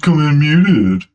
come in muted.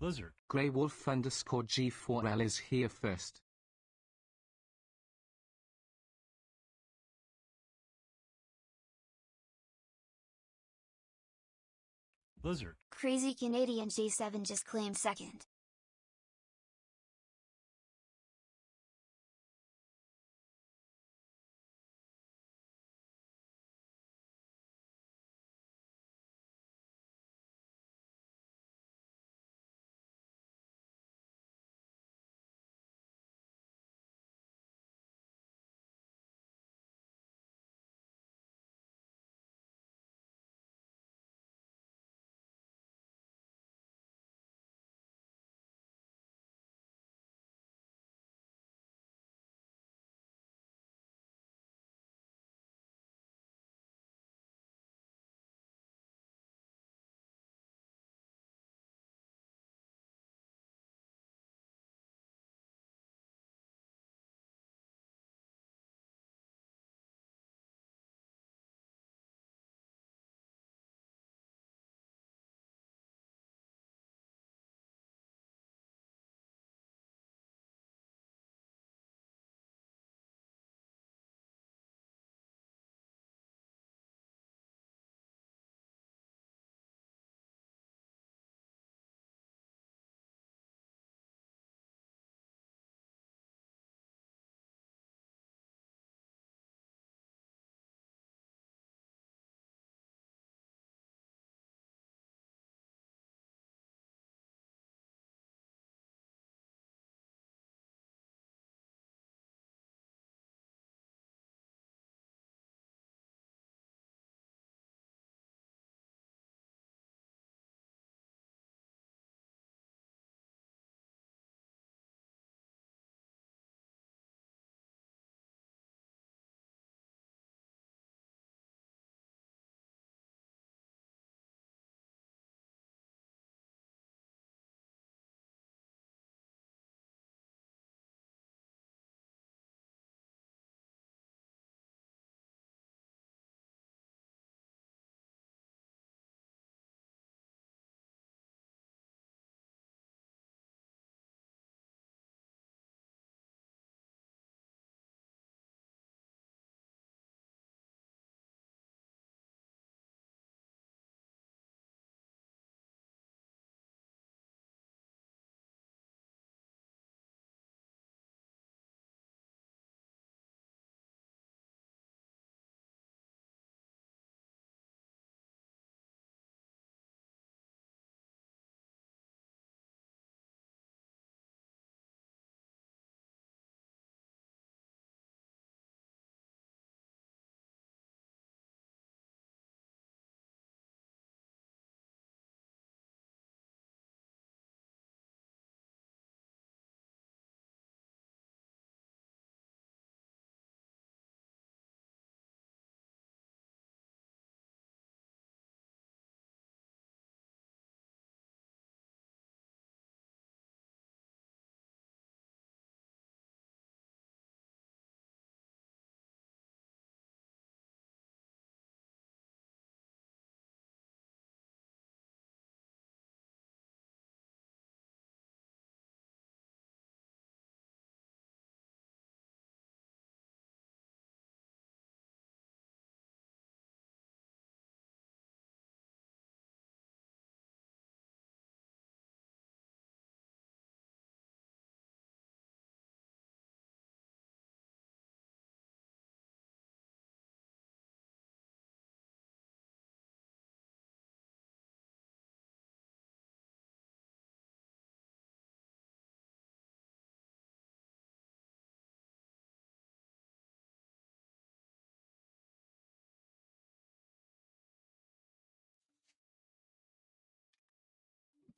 Blizzard. Grey Wolf underscore G4L is here first. Blizzard. Crazy Canadian G7 just claimed second.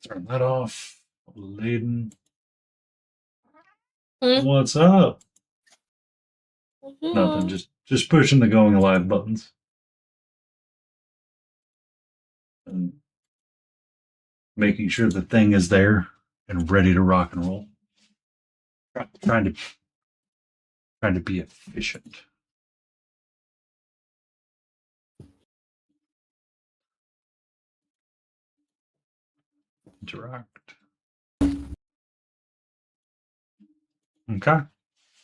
Turn that off. Laden. Hmm? What's up? Nothing. Just pushing the going live buttons. And making sure the thing is there and ready to rock and roll. Trying to be efficient. Interact. Okay.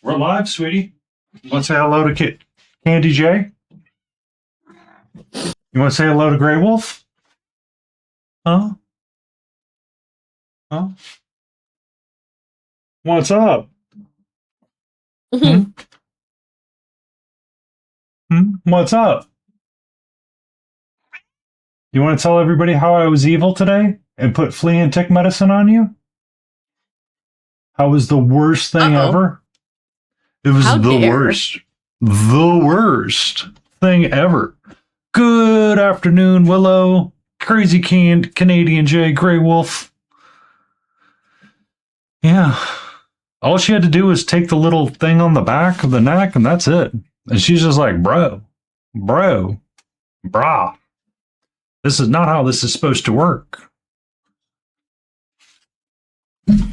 We're live, sweetie. You want to say hello to Candy J? You want to say hello to Grey Wolf? Huh? Huh? What's up? Hmm? What's up? You want to tell everybody how I was evil today and put flea and tick medicine on you? How was the worst thing ever? It was How the dare. worst. The worst thing ever. Good afternoon, Willow. Crazy Canadian J, Grey Wolf. Yeah. All she had to do was take the little thing on the back of the neck, and that's it. And she's just like, bro, brah. This is not how this is supposed to work.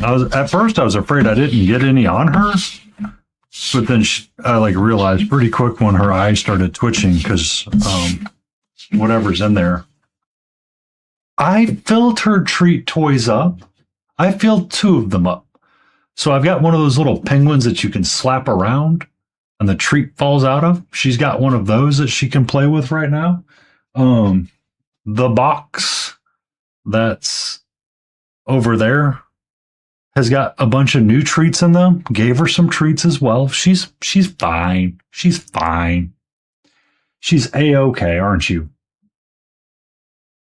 At first I was afraid I didn't get any on her, but then I realized pretty quick when her eyes started twitching because whatever's in there. I filled her treat toys up. I filled 2 of them up. So I've got one of those little penguins that you can slap around and the treat falls out of. She's got one of those that she can play with right now. The box that's over there has got a bunch of new treats in them. Gave her some treats as well. She's fine. She's fine. She's A-okay, aren't you?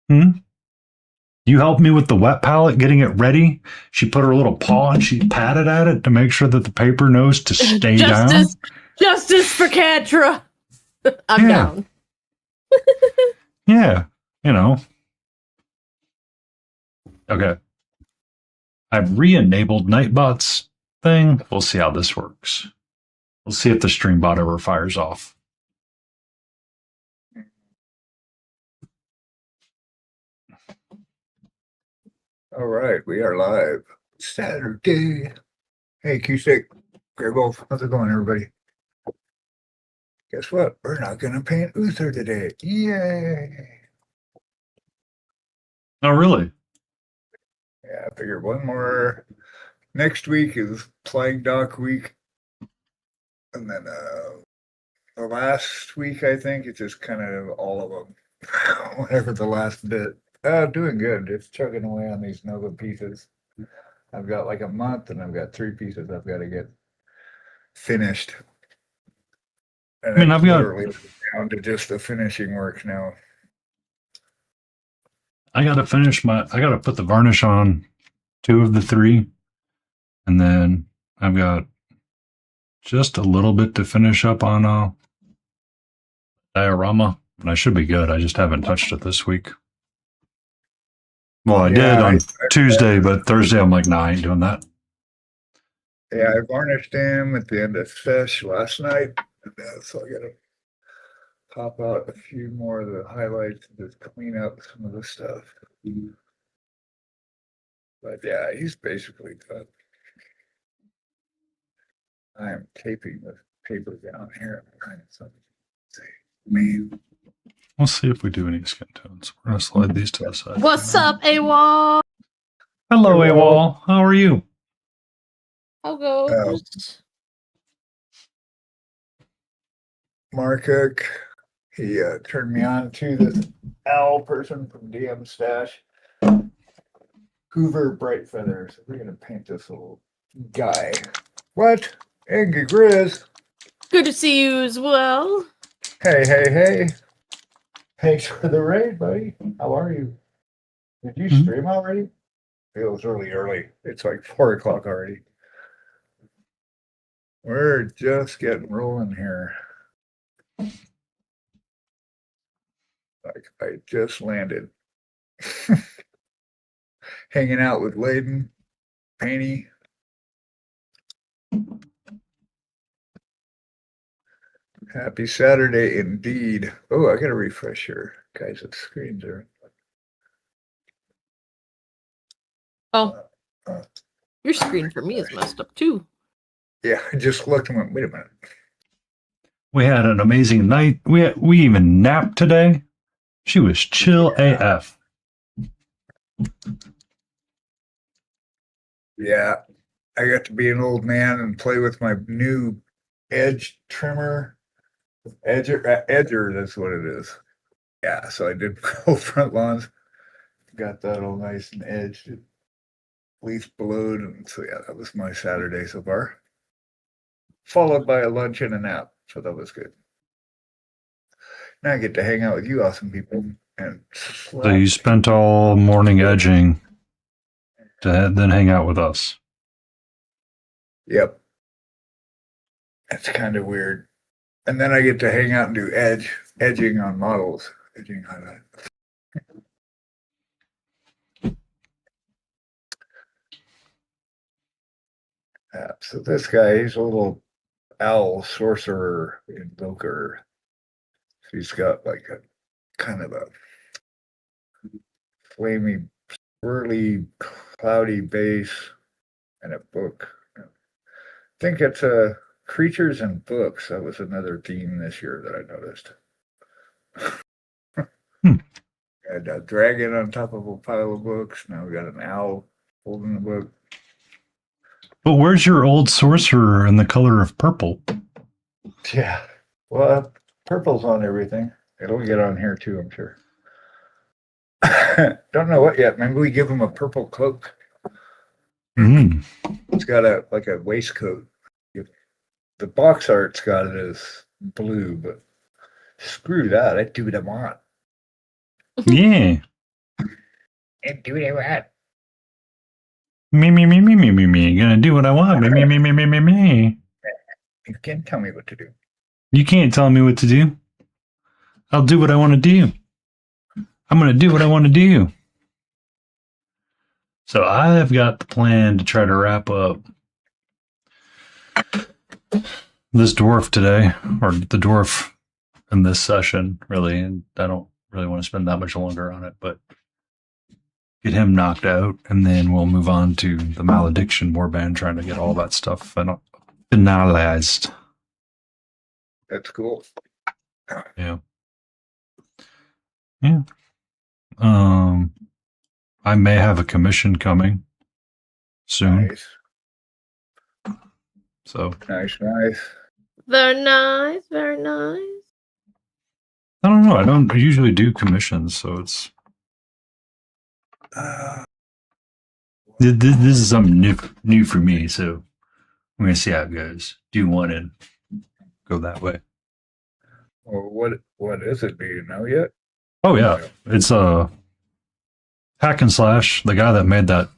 You helped me with the wet palette, getting it ready. She put her little paw and she patted at it to make sure that the paper knows to stay down. Justice for Catra. I'm down. Yeah, you know. Okay. I've re-enabled Nightbot's thing. We'll see how this works. We'll see if the stream bot ever fires off. All right, we are live. Saturday. Hey, Q-Stick, Grey Wolf, how's it going, everybody? Guess what? We're not going to paint Uther today. Yay! Oh, really? Yeah, I figured one more. Next week is Plague Dock week. And then the last week, I think, it's just kind of all of them. Whatever the last bit. Doing good. Just chugging away on these Nova pieces. I've got like a month and I've got 3 pieces I've got to get finished. And I mean, I've got literally down to just the finishing work now. I got to put the varnish on 2 of the 3. And then I've got just a little bit to finish up on a diorama. And I should be good. I just haven't touched it this week. Well, I did on Tuesday, but Thursday I'm like, nah, I ain't doing that. Yeah, I varnished him at the end of fish last night. So I got to pop out a few more of the highlights and just clean up some of the stuff. But yeah, he's basically done. I am taping the paper down here. I'm trying to say, man. We'll see if we do any skin tones. We're going to slide these to the side. What's up, AWOL? Hello, AWOL. How are you? How goes? Mark Cook, he turned me on to this owl person from DM Stash. Hoover Bright Feathers. We're going to paint this little guy. What? Angry Grizz. Good to see you as well. Hey. Thanks for the raid, buddy. How are you? Did you stream already? Feels really early. It's like 4 o'clock already. We're just getting rolling here. Like I just landed. hanging out with Layden, Painty. Happy Saturday indeed. Oh, I gotta refresh here. Guys, the screens are. Oh, your screen for me is messed up too. Yeah, I just looked and went, wait a minute. We had an amazing night. We even napped today. She was chill AF. Yeah, I got to be an old man and play with my new edge trimmer. Edger, that's what it is. Yeah, so I did my whole front lawns. Got that all nice and edged, leaf blowed, and so yeah, that was my Saturday so far. Followed by a lunch and a nap, so that was good. Now I get to hang out with you awesome people and So you spent all morning edging to then hang out with us. Yep. That's kind of weird. And then I get to hang out and do edging on models. Edging highlight. So this guy, he's a little owl sorcerer invoker. So he's got like a kind of a flamey, swirly, cloudy base and a book. I think it's creatures and books. That was another theme this year that I noticed. Had a dragon on top of a pile of books. Now we got an owl holding the book. But where's your old sorcerer in the color of purple? Yeah. Well, purple's on everything. It'll get on here too, I'm sure. Don't know what yet. Maybe we give him a purple cloak. Mm. It's got a waistcoat. The box art's got it as blue, but screw that. I do what I want. Yeah. I do what I want. Me. Gonna do what I want. Me. You can't tell me what to do. You can't tell me what to do. I'll do what I want to do. I'm gonna do what I want to do. So I've got the plan to try to wrap up this dwarf today, or the dwarf in this session, really. And I don't really want to spend that much longer on it, but get him knocked out, and then we'll move on to the Malediction warband, trying to get all that stuff finalized. That's cool. Yeah. I may have a commission coming soon. Nice. So Nice. Very nice, very nice. I don't know. I don't usually do commissions, so it's this is something new for me. So I'm gonna see how it goes. Do one and go that way. Well, what is it? Do you know yet? Oh yeah, it's a hack and slash. The guy that made that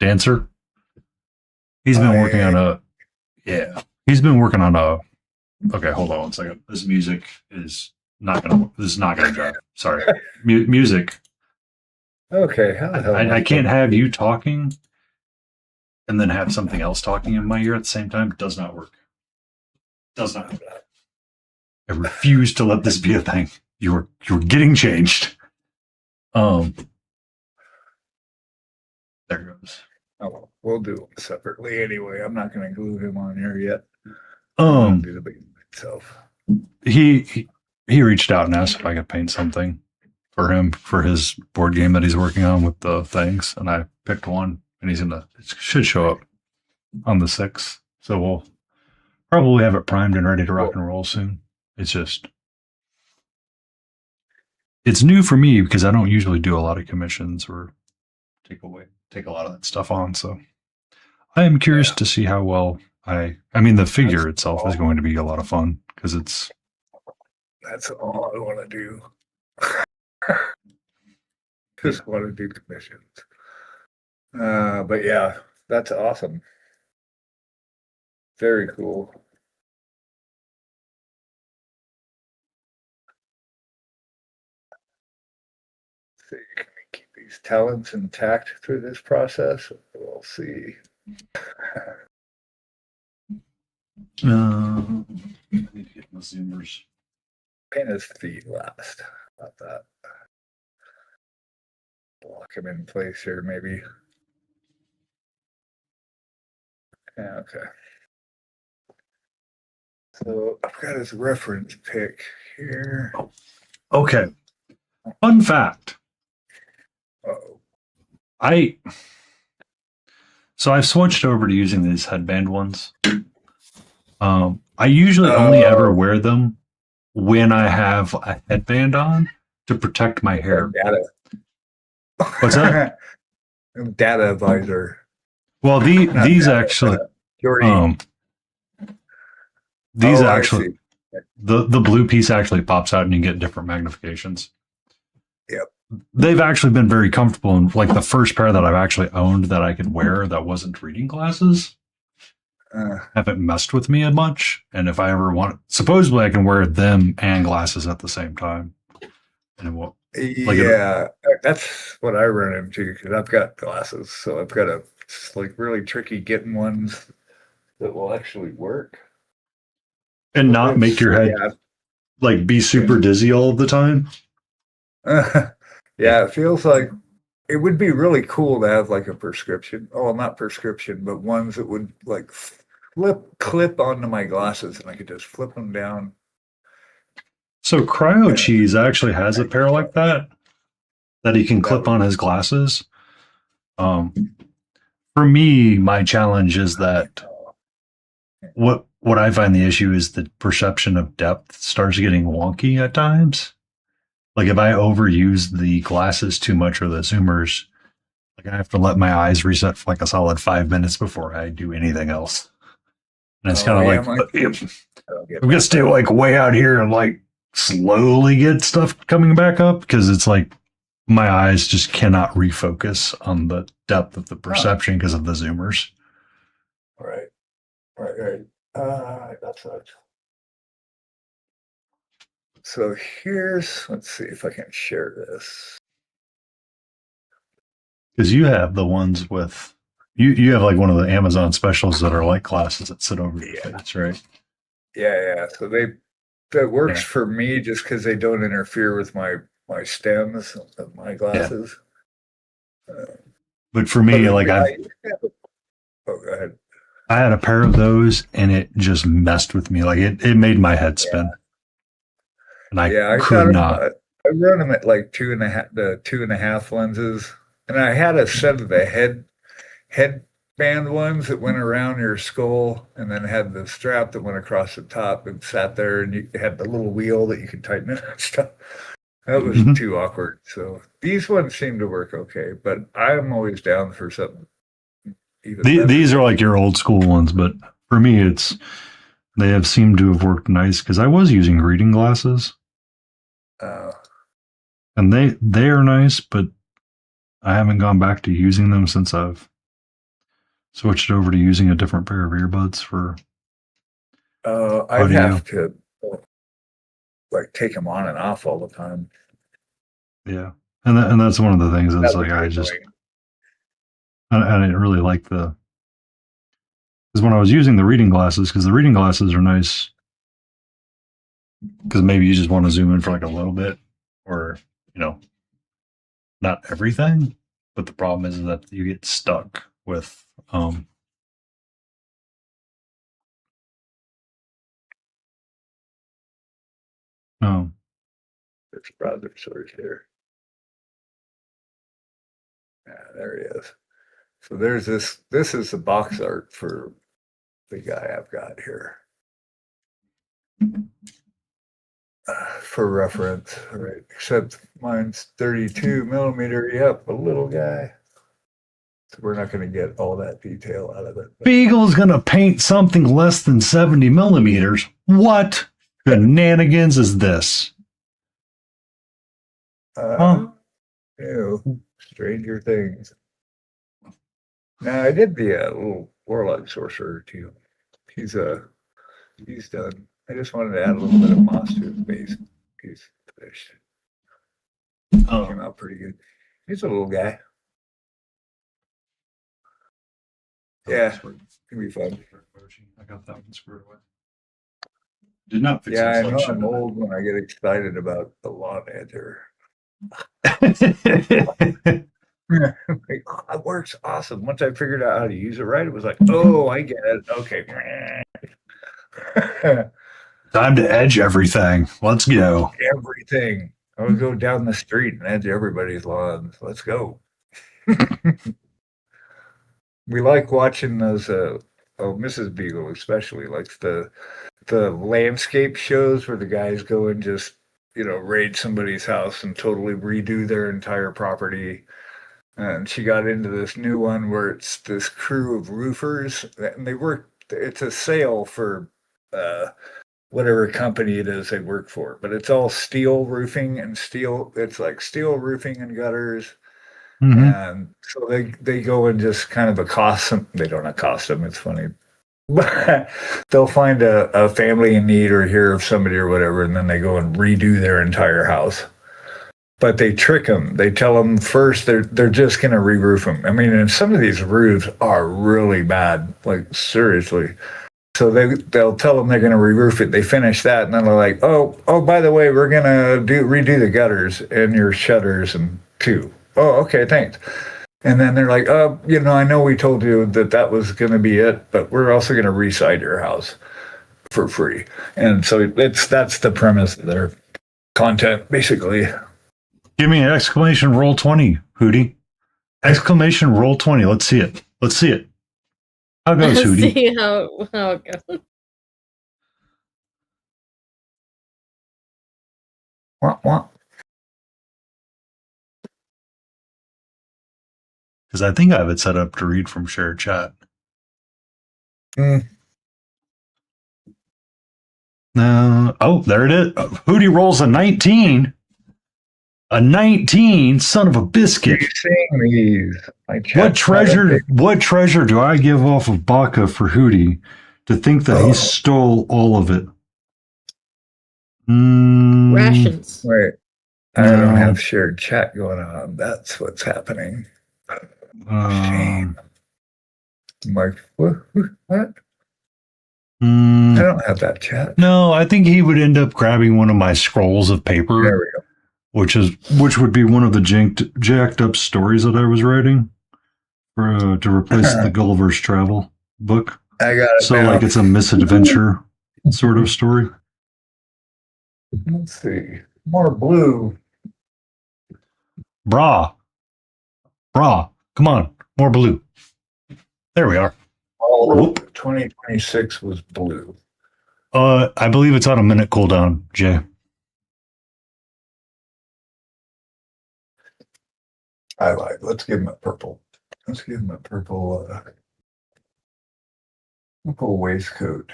dancer, he's been working on a He's been working on a. Okay, hold on one second. This music is not gonna. This is not gonna drive. Sorry, music. Okay, how the hell? I can't have you talking and then have something else talking in my ear at the same time. It does not work. Does not. I refuse to let this be a thing. You're getting changed. There goes. Oh, well, we'll do them separately anyway. I'm not going to glue him on here yet. I'll do the big itself. He reached out and asked if I could paint something for him for his board game that he's working on with the things, and I picked one, and it should show up on the 6th. So we'll probably have it primed and ready to rock and roll soon. It's new for me because I don't usually do a lot of commissions or take a lot of that stuff on. So I am curious to see how well I mean, the figure itself is going to be a lot of fun because that's all I want to do. Just want to do commissions. But yeah, that's awesome. Very cool. Let's see, can we keep these these talents intact through this process. We'll see. I need to get my zoomers. Paint his feet last. About that. Block him in place here, maybe. Yeah, okay. So I've got his reference pick here. Okay. Fun fact. Uh-oh. I've switched over to using these headband ones. I usually only ever wear them when I have a headband on to protect my hair. Data. What's that? Data advisor. Well, Not these data, actually, Jordy. these I actually, see. the blue piece actually pops out and you get different magnifications. Yep. They've actually been very comfortable, and like the first pair that I've actually owned that I could wear that wasn't reading glasses haven't messed with me as much. And if I ever want, supposedly I can wear them and glasses at the same time. And it won't, yeah, that's what I run into because I've got glasses, so I've got it's like really tricky getting ones that will actually work and not make your head like be super dizzy all the time. Yeah, it feels like it would be really cool to have like a prescription. Oh, not prescription, but ones that would like clip onto my glasses and I could just flip them down. So Cryo Cheese actually has a pair like that he can clip on his glasses. For me, my challenge is that what I find the issue is the perception of depth starts getting wonky at times. Like if I overuse the glasses too much or the zoomers, like I have to let my eyes reset for like a solid 5 minutes before I do anything else. And it's kind of I'm gonna stay like way out here and like slowly get stuff coming back up because it's like my eyes just cannot refocus on the depth of the perception because of the zoomers. Right. That's right. So let's see if I can share this. Because you have the ones with you have like one of the Amazon specials that are like glasses that sit over your face, right? Yeah. So that works for me just because they don't interfere with my stems of my glasses. But for me, like go ahead. I had a pair of those and it just messed with me. Like it made my head spin. And I could not. I run them at like 2.5 lenses. And I had a set of the headband ones that went around your skull and then had the strap that went across the top and sat there and you had the little wheel that you could tighten it and stuff. That was too awkward. So these ones seem to work okay, but I'm always down for something. These are like your old school ones, but for me, they have seemed to have worked nice because I was using reading glasses. And they are nice, but I haven't gone back to using them since I've switched over to using a different pair of earbuds for I'd have to like take them on and off all the time. Yeah. And that's one of the things that's like I didn't really like because when I was using the reading glasses, because the reading glasses are nice because maybe you just want to zoom in for like a little bit or, not everything. But the problem is that you get stuck with, It's brother search here. Yeah, there he is. So there's this is the box art for the guy I've got here. For reference, all right? Except mine's 32 millimeter. Yep, a little guy. So we're not going to get all that detail out of it. Beagle's going to paint something less than 70 millimeters. What shenanigans is this? Stranger Things. Now I did the little warlock sorcerer too. He's done. I just wanted to add a little bit of moss to his base. He's finished. Came out pretty good. He's a little guy. Yeah, it'll be fun. I got that one squared away. Did not fix Yeah, I that know sunshine I'm old when I get excited about the lawn edger. today. Like, oh, that works awesome. Once I figured out how to use it right, it was like, oh, I get it. Okay. Time to edge everything. Let's go. Everything. I would go down the street and edge everybody's lawns. Let's go. We like watching those. Mrs. Beagle especially likes the landscape shows where the guys go and just raid somebody's house and totally redo their entire property. And she got into this new one where it's this crew of roofers, and they work. It's a sale for whatever company it is they work for, but it's all steel roofing and steel. It's like steel roofing and gutters. Mhm. And so they go and just kind of accost them. They don't accost them. It's funny. But they'll find a family in need or hear of somebody or whatever, and then they go and redo their entire house. But they trick them. They tell them first they're just going to re-roof them. I mean, and some of these roofs are really bad, like seriously. So they'll tell them they're going to re-roof it. They finish that, and then they're like, oh, by the way, we're going to redo the gutters and your shutters and too. Oh, okay, thanks. And then they're like, oh, I know we told you that was going to be it, but we're also going to re-side your house for free. And so that's the premise of their content, basically. Give me an exclamation roll 20, Hootie. Exclamation roll 20. Let's see it. Let's see it. How goes, Let's Hootie? see how it goes. Wah, wah. Because I think I have it set up to read from shared chat. Mm. No. Oh, there it is. Hootie rolls a 19. A 19, son of a biscuit. You're seeing these. What treasure do I give off of Baka for Hootie to think that he stole all of it? Rations. Wait, I don't have shared chat going on. That's what's happening. Shame. Like, what? I don't have that chat. No, I think he would end up grabbing one of my scrolls of paper. There we go. Which would be one of the jacked up stories that I was writing for, to replace the Gulliver's Travel book. I got it. So now. like it's a misadventure sort of story. Let's see. More blue. Brah. Come on. More blue. There we are. All of 2026 was blue. I believe it's on a minute cooldown, Jay. Let's give him a purple. Let's give him a purple waistcoat.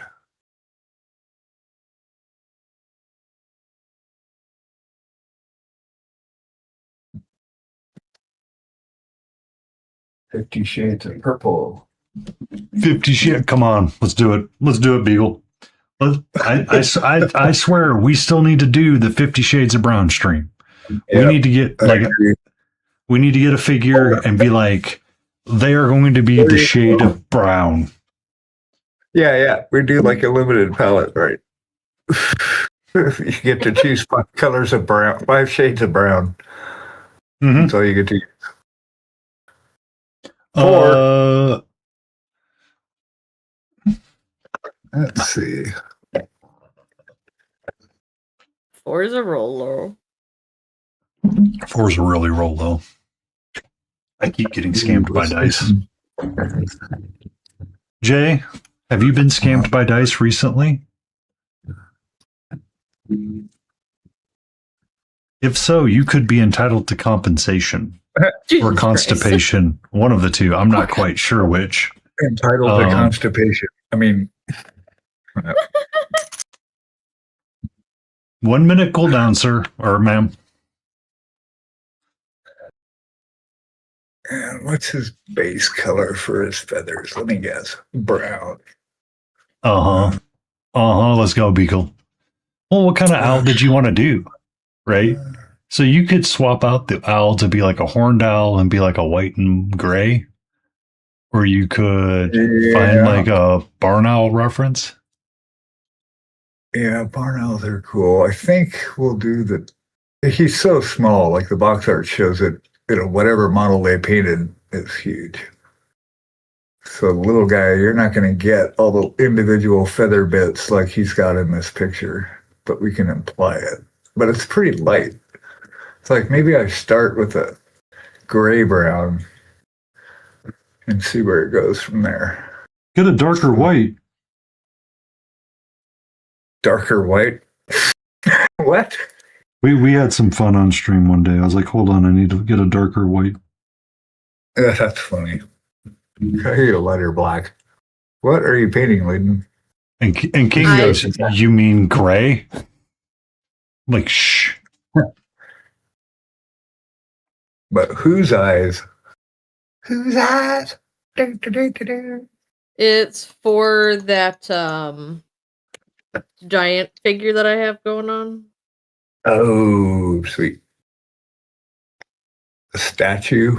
$50 Shades of Purple. 50 shit. Come on. Let's do it. Let's do it, Beagle. I swear we still need to do the 50 Shades of Brown stream. Yep, We need to get we need to get a figure and be like, they are going to be the shade of brown. Yeah. We do like a limited palette, right? You get to choose 5 colors of brown, 5 shades of brown. Mm-hmm. That's all you get to use. Let's see. 4 is a roll low. 4 is a really roll low. I keep getting scammed by dice. Jay, have you been scammed by dice recently? If so, you could be entitled to compensation or constipation. One of the two. I'm not quite sure which. Entitled to constipation. I mean, 1 minute cooldown, sir or ma'am. what's his base color for his feathers? Let me guess. Brown. Let's go, Beagle. Well, what kind of owl did you want to do? Right? So you could swap out the owl to be like a horned owl and be like a white and gray, or you could find Yeah, like a barn owl reference. yeah, barn owls are cool. I think we'll do the. He's so small, like the box art shows it. Whatever model they painted is huge. So the little guy, you're not going to get all the individual feather bits like he's got in this picture, but we can imply it. But it's pretty light. It's like maybe I start with a gray brown and see where it goes from there. Get a darker white. Darker white. What? We had some fun on stream one day. I was like, hold on, I need to get a darker white. Yeah, that's funny. I hear a lighter black. What are you painting, Layden? And King I- goes, you mean gray? I'm like, shh. But whose eyes? Whose eyes? Do, do, do, do, do. It's for that giant figure that I have going on. Oh, sweet. A statue.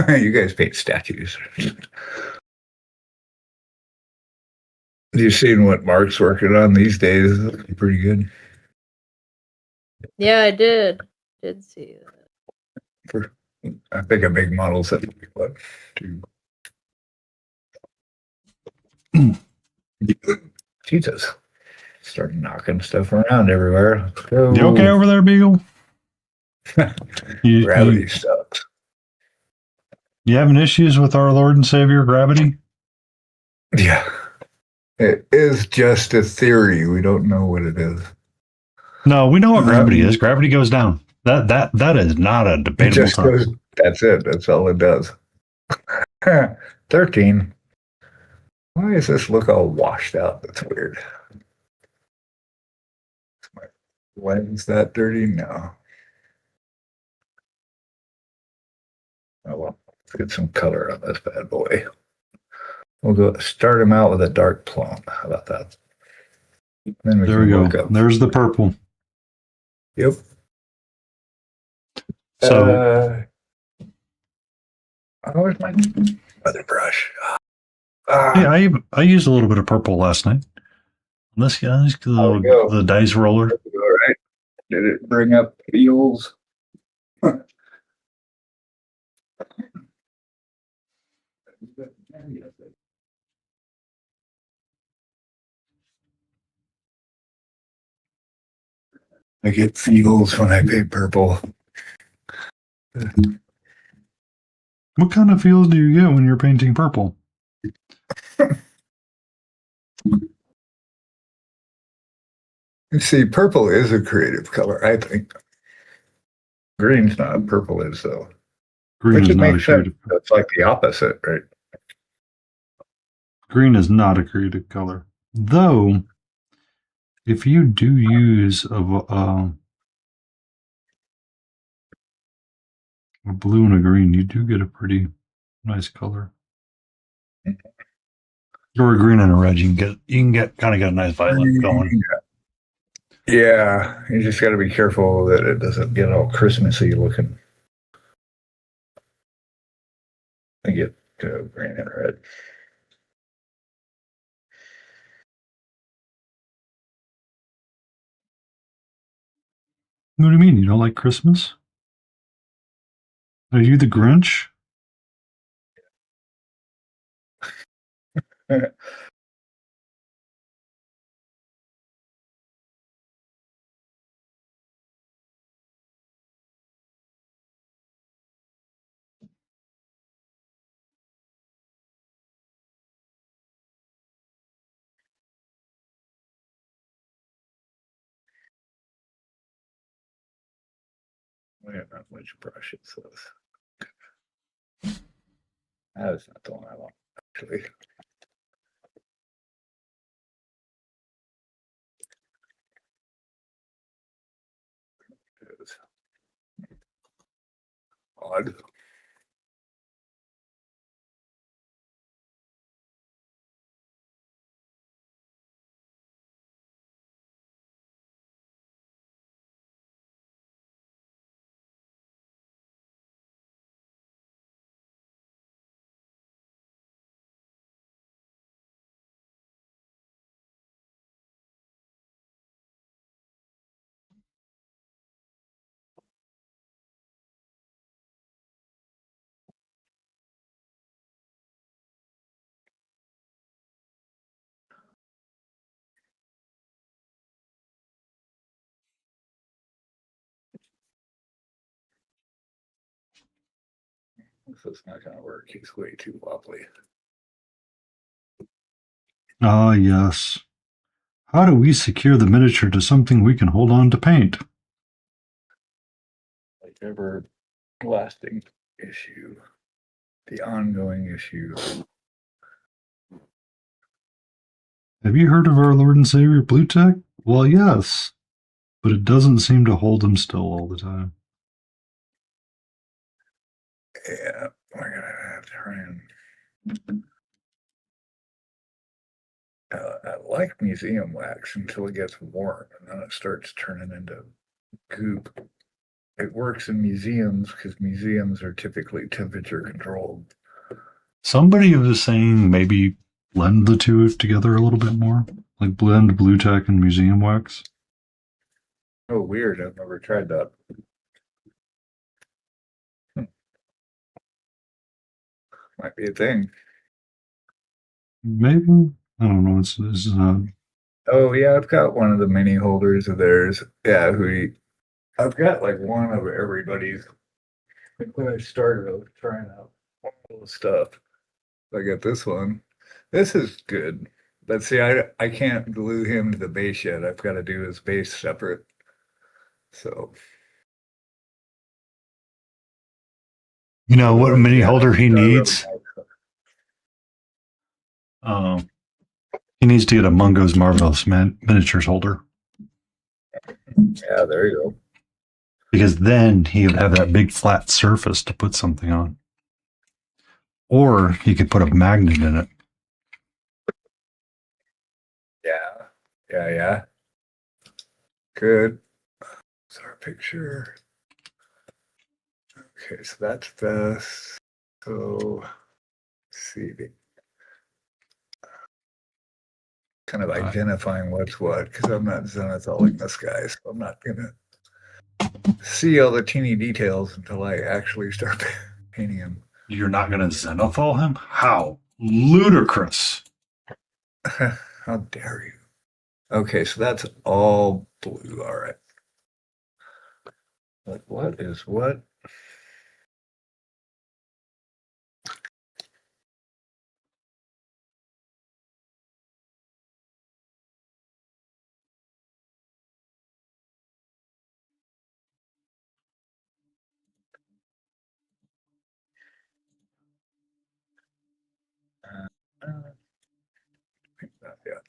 You guys paint statues. You've seen what Mark's working on these days. It's looking pretty good. Yeah, I did. Did see that. For I think a big model set. One, two. Jesus. Started knocking stuff around everywhere. Let's go. You okay over there, Beagle? Gravity sucks. You having issues with our Lord and Savior gravity? Yeah. It is just a theory. We don't know what it is. No, we know what gravity is. Gravity goes down. That is not a It debatable just topic. goes, that's it. That's all it does. 13. Why does this look all washed out? That's weird. Is my lens that dirty? No. Oh well, let's get some color on this bad boy. We'll go start him out with a dark plum. How about that? Then There we can go. work up. There's the purple. Yep. So Where's my other brush? Ah, yeah, I used a little bit of purple last night. Let's get There we go. the dice roller. all right. Did it bring up feels? I get feels when I paint purple. What kind of feels do you get when you're painting purple? You see, purple is a creative color, I think. Green's not. Purple is, though. Green Which is it not a makes sense. creative. That's like the opposite, right? Green is not a creative color. Though, if you do use a blue and a green, you do get a pretty nice color. Or a green and a red, you can get kind of get a nice violet going. Yeah, you just got to be careful that it doesn't get all Christmassy looking. I get green and red. What do you mean? You don't like Christmas? Are you the Grinch? I don't know which brush it says. That's not the one I want, actually. It is odd. This is not going to work. He's way too wobbly. Ah, yes. How do we secure the miniature to something we can hold on to paint? Like everlasting issue. The ongoing issue. Have you heard of our Lord and Savior Blue Tech? Well, yes. But it doesn't seem to hold him still all the time. Yeah, we're going to have to try and. I like museum wax until it gets warm and then it starts turning into goop. It works in museums because museums are typically temperature controlled. Somebody was saying maybe blend the two together a little bit more, like blend Blue Tech and museum wax. Oh, weird. I've never tried that. Might be a thing. Maybe, I don't know. It's Oh, yeah, I've got one of the mini holders of theirs. Yeah, I've got like one of everybody's. When I started, I was trying out all the stuff. I got this one. This is good. But see, I can't glue him to the base yet. I've got to do his base separate. So. you know what mini Yeah, holder he I really needs? like He needs to get a Mungo's Marvelous Miniatures holder. Yeah, there you go. Because then he would have that big flat surface to put something on. Or he could put a magnet in it. Yeah. Yeah. Good. That's our picture. Okay, so that's this. So, let's see. Kind of identifying what's what, because I'm not zenithaling this guy, so I'm not going to see all the teeny details until I actually start painting him. You're not going to zenithal him? How ludicrous. How dare you? Okay, so that's all blue. All right. But what is what? Not yet.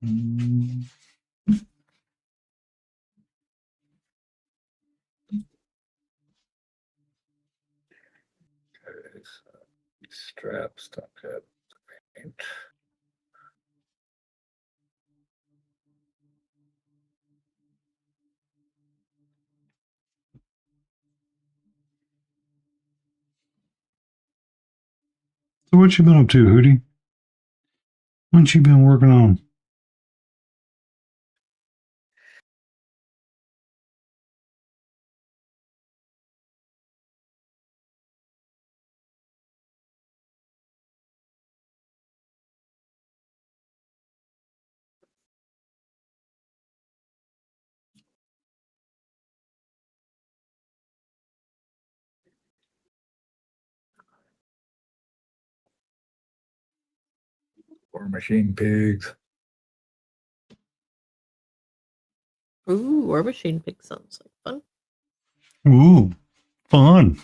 Mm. Okay, so these straps don't have paint. So what you been up to, Hootie? What you been working on? Or machine pigs. Ooh, War Machine Pig sounds like fun. Ooh, fun.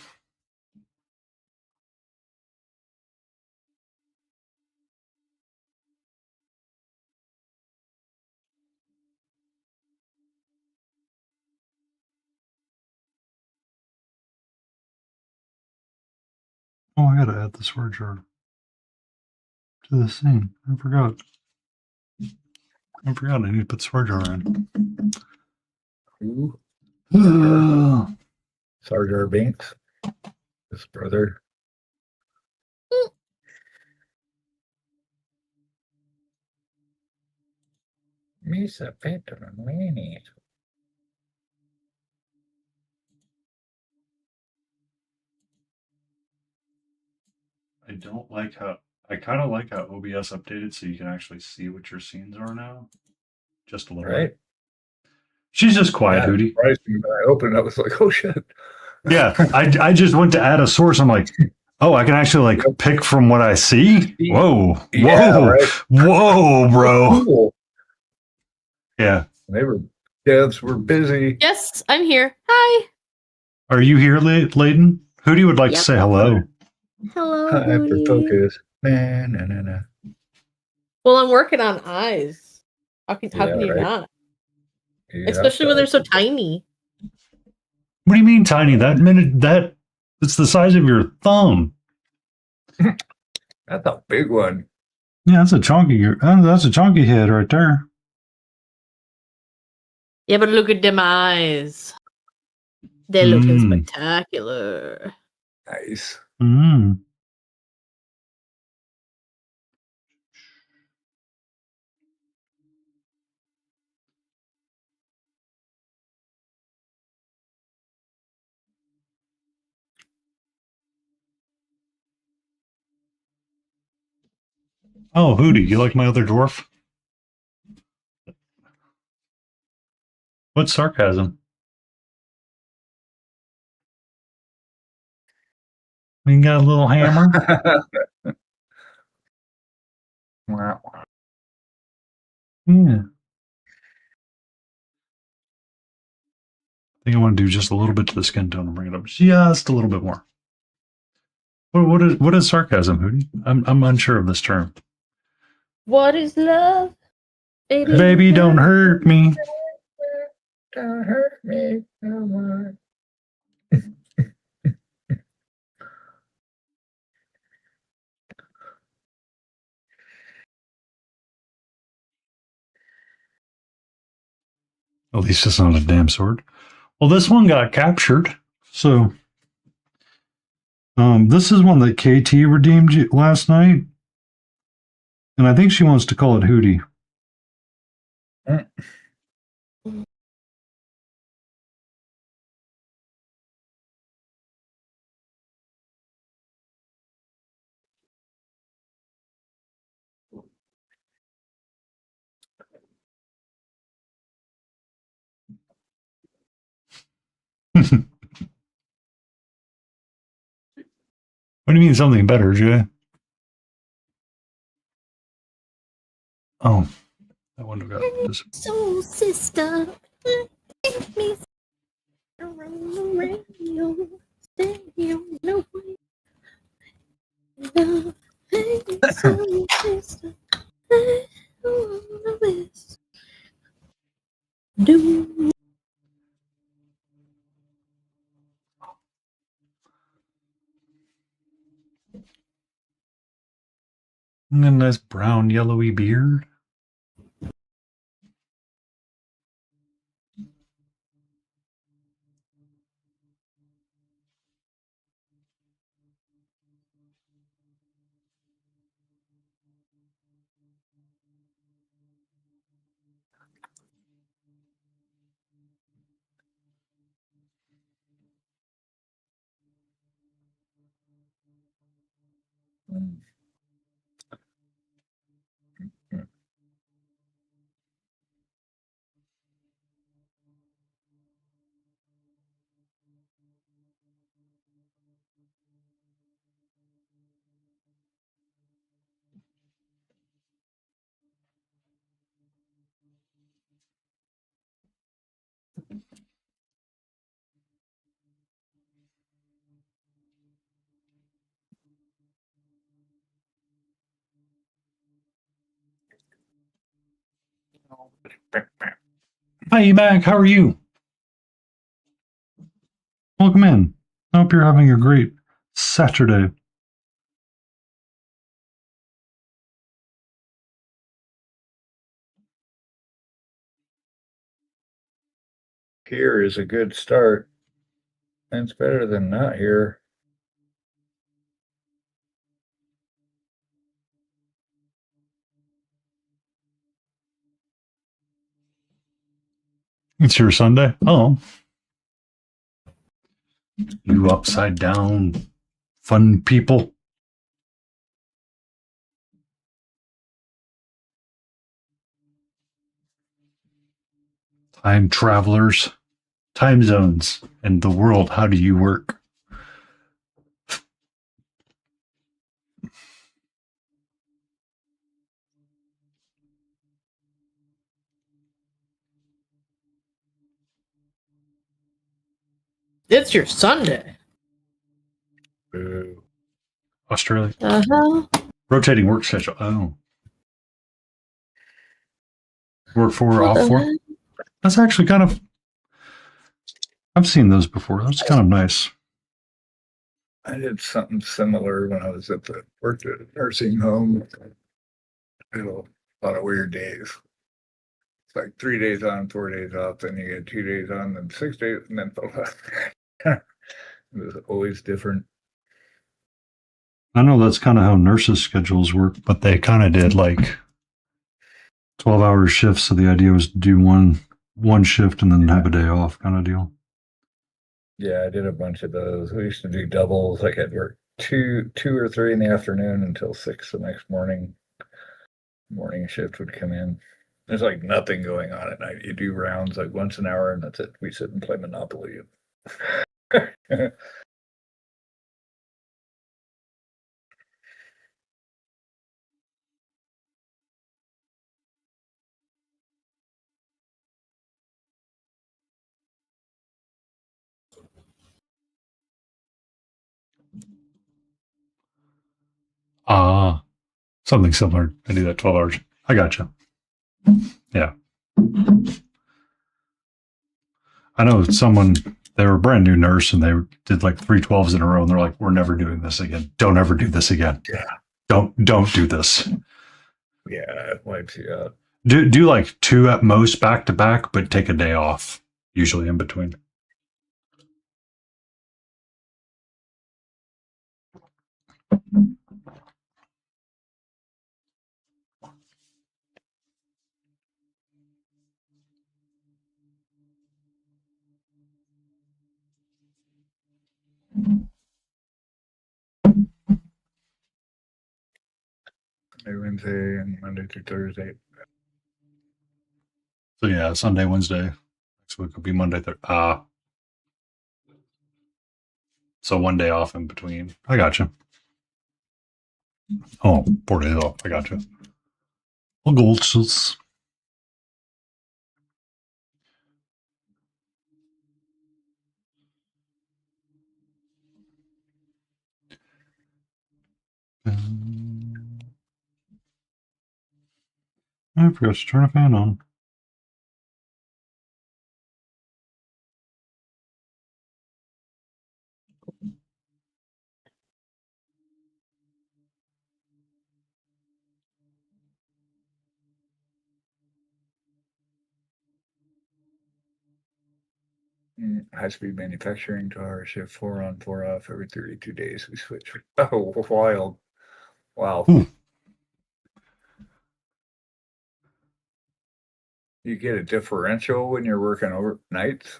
Oh, I gotta add the sword jar to the scene. I forgot. I need to put sword jar in. Who? Oh, Sarjar Binks. His brother. Misa Petra Mini. I don't like how I kind of like how OBS updated so you can actually see what your scenes are now. Just a little Right? bit. She's just quiet, Yeah, Hootie. surprised me when I opened it. I was like, oh shit. Yeah, I just went to add a source. I'm like, oh, I can actually like pick from what I see. Whoa, Yeah, whoa, right. whoa, bro. Cool. Yeah. Devs were busy. Yes, I'm here. Hi. Are you here, Layden? Hootie would like to Yep. say hello. Hello. Hyper Hootie. focus. Nah. Well, I'm working on eyes. How can Yeah, you right. not? Yeah, Especially when they're so tiny. What do you mean tiny? It's the size of your thumb. That's a big one. Yeah, that's a chunky head right there. Yeah, but look at them eyes. They're looking spectacular. Nice. Mm. Oh, Hootie, you like my other dwarf? What's sarcasm? We got a little hammer. Wow. Yeah. I think I want to do just a little bit to the skin tone and bring it up just a little bit more. What is sarcasm, Hootie? I'm unsure of this term. What is love? Baby, don't hurt me. Don't hurt me no more. At least it's not a damn sword. Well, this one got captured. So, this is one that KT redeemed last night. And I think she wants to call it Hootie. What do you mean something better, Jay? Oh, I wonder got this. Soul sister, take me around the radio. Stay on the way. Love, hey, soul sister, hey, on the west. Do And a nice brown, yellowy beard. Hi, Mac. How are you? Welcome in. I hope you're having a great Saturday. Here is a good start. It's better than not here. It's your Sunday? Oh. You upside down fun people. Time travelers, time zones, and the world. How do you work? It's your Sunday. Boo. Australia. Uh-huh. Rotating work schedule. Oh. Work 4, What off the 4. heck? That's actually kind of, I've seen those before. That's kind of nice. I did something similar when I was worked at a nursing home. A lot of weird days. It's like 3 days on, 4 days off, then you get 2 days on, then 6 days, and then it was always different. I know that's kind of how nurses' schedules work, but they kind of did like 12-hour shifts. So the idea was to do one shift and then have a day off kind of deal. Yeah, I did a bunch of those. We used to do doubles. Like I'd work two or three in the afternoon until 6 the next morning. Morning shift would come in. There's like nothing going on at night. You do rounds like once an hour, and that's it. We sit and play Monopoly. Something similar. I do that 12 hours. I gotcha. Yeah. I know someone, they were a brand new nurse and they did like 3 12s in a row and they're like, we're never doing this again. Don't ever do this again. Yeah. Don't do this. Yeah, it wipes you out. Do like 2 at most back to back, but take a day off, usually in between. Wednesday and Monday through Thursday. So yeah, Sunday, Wednesday. Next week will be Monday. So one day off in between. I gotcha. Oh, 4 days off. I gotcha. Well, gotchas. I forgot to turn a fan on. High-speed manufacturing, 2-hour shift, 4 on, 4 off, every 32 days we switch. Oh, wild. Wow. Ooh. You get a differential when you're working overnights?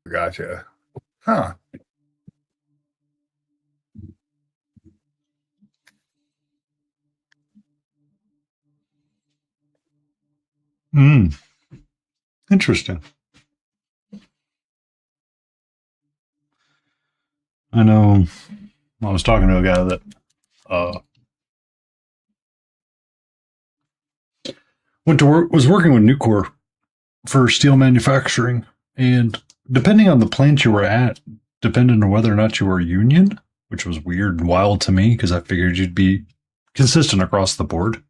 Gotcha. Huh. Interesting. I know I was talking to a guy that went to work, was working with Nucor for steel manufacturing, and depending on the plant you were at, depending on whether or not you were a union, which was weird and wild to me because I figured you'd be consistent across the board.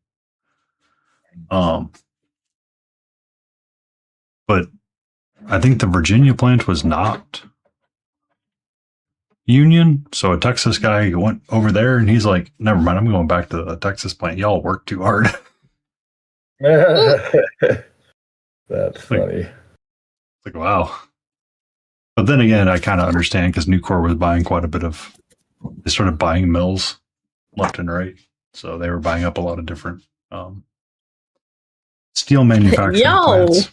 But I think the Virginia plant was not union. So a Texas guy went over there and he's like, never mind, I'm going back to the Texas plant. Y'all work too hard. That's funny. Like, wow. But then again, I kind of understand because Nucor was buying quite a bit of, they started buying mills left and right. So they were buying up a lot of different steel manufacturing Yo, plants.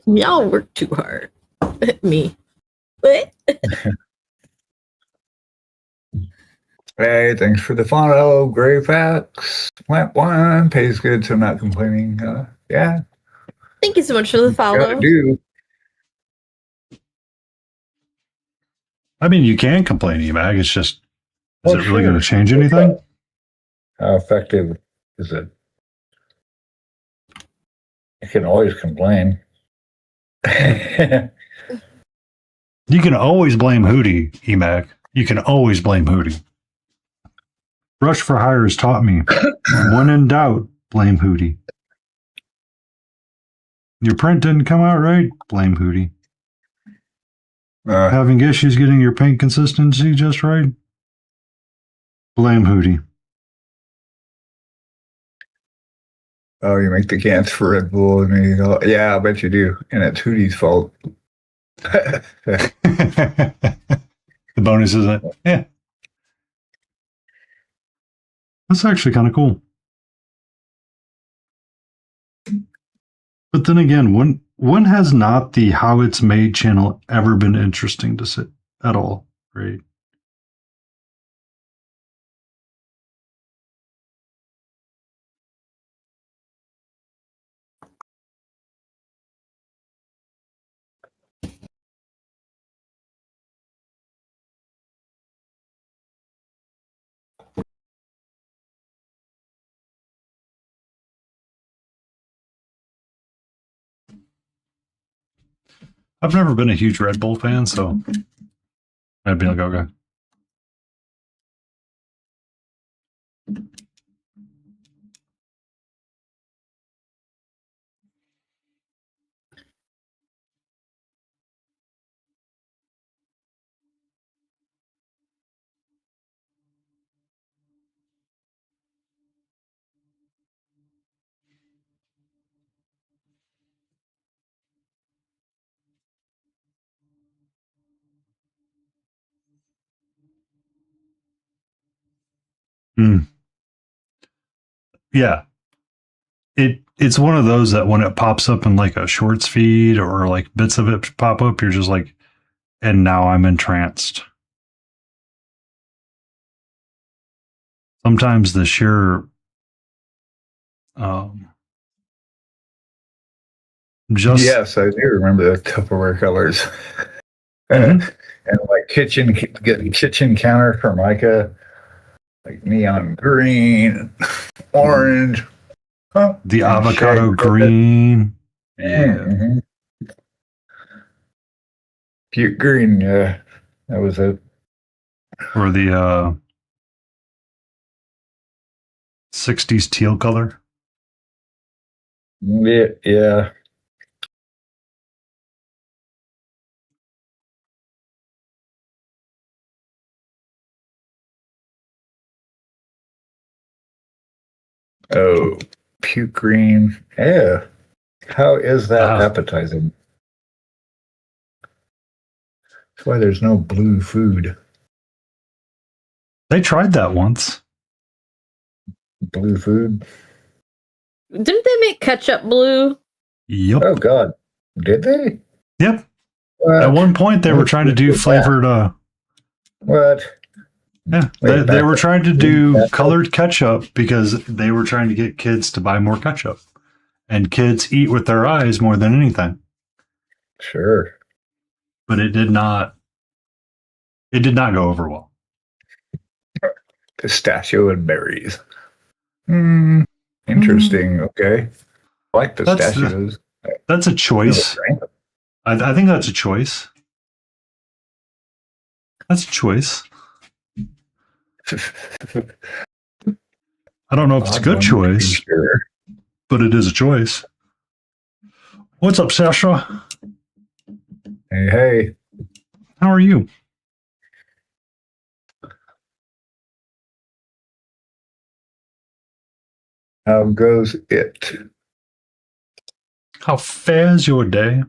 y'all work too hard. Me. What? Hey, thanks for the follow. Gray Facts. Plant one pays good, so I'm not complaining. Yeah, Thank you so much for the gotta follow. do. I mean, you can complain, EMAG. It's just, is Well, it really sure. going to change anything? How effective is it? You can always complain. You can always blame Hootie, EMAG. You can always blame Hootie. Rush for Hire has taught me, when in doubt, blame Hootie. Your print didn't come out right? Blame Hootie. Having issues getting your paint consistency just right? Blame Hootie. Oh, you make the cans for Red Bull, and you go, yeah, I bet you do. And it's Hootie's fault. The bonus is that, yeah. That's actually kind of cool. But then again, when has not the How It's Made channel ever been interesting to sit at all, right? I've never been a huge Red Bull fan, so I'd be like, okay. Yeah. It's one of those that when it pops up in like a shorts feed or like bits of it pop up, you're just like, and now I'm entranced. Sometimes the sheer just Yes, I do remember the Tupperware colors. Mhm. And like kitchen counter Formica, like neon green, orange. Huh? the and avocado shag green. Mhm. Cute green, yeah. That was it. Or the 60s teal color. Yeah, yeah. Oh, puke green. Yeah. How is that appetizing? That's why there's no blue food. They tried that once. Blue food? Didn't they make ketchup blue? Yep. Oh, God. Did they? Yep. What? At one point, they were trying to do flavored. What? Yeah, Wait, they were back trying to up. do colored ketchup because they were trying to get kids to buy more ketchup, and kids eat with their eyes more than anything. Sure. But it did not. It did not go over well. Pistachio and berries. Interesting. Okay. I like pistachios. That's a choice. I think that's a choice. That's a choice. I don't know if it's a good choice, Sure. but it is a choice. What's up, Sasha? Hey, hey. How are you? How goes it? How fares your day?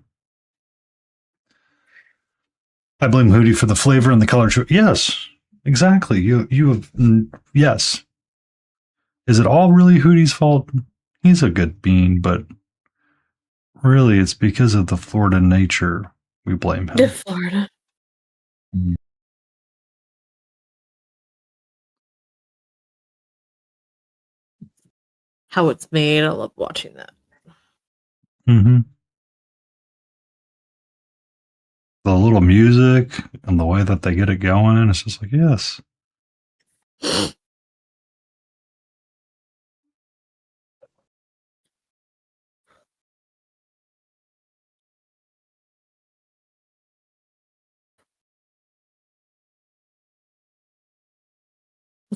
I blame Hootie for the flavor and the color choice. Yes, exactly. You have yes. Is it all really Hootie's fault? He's a good bean, but really it's because of the Florida nature we blame him. Florida. How it's made. I love watching that. Mm-hmm. The little music and the way that they get it going, it's just like, yes.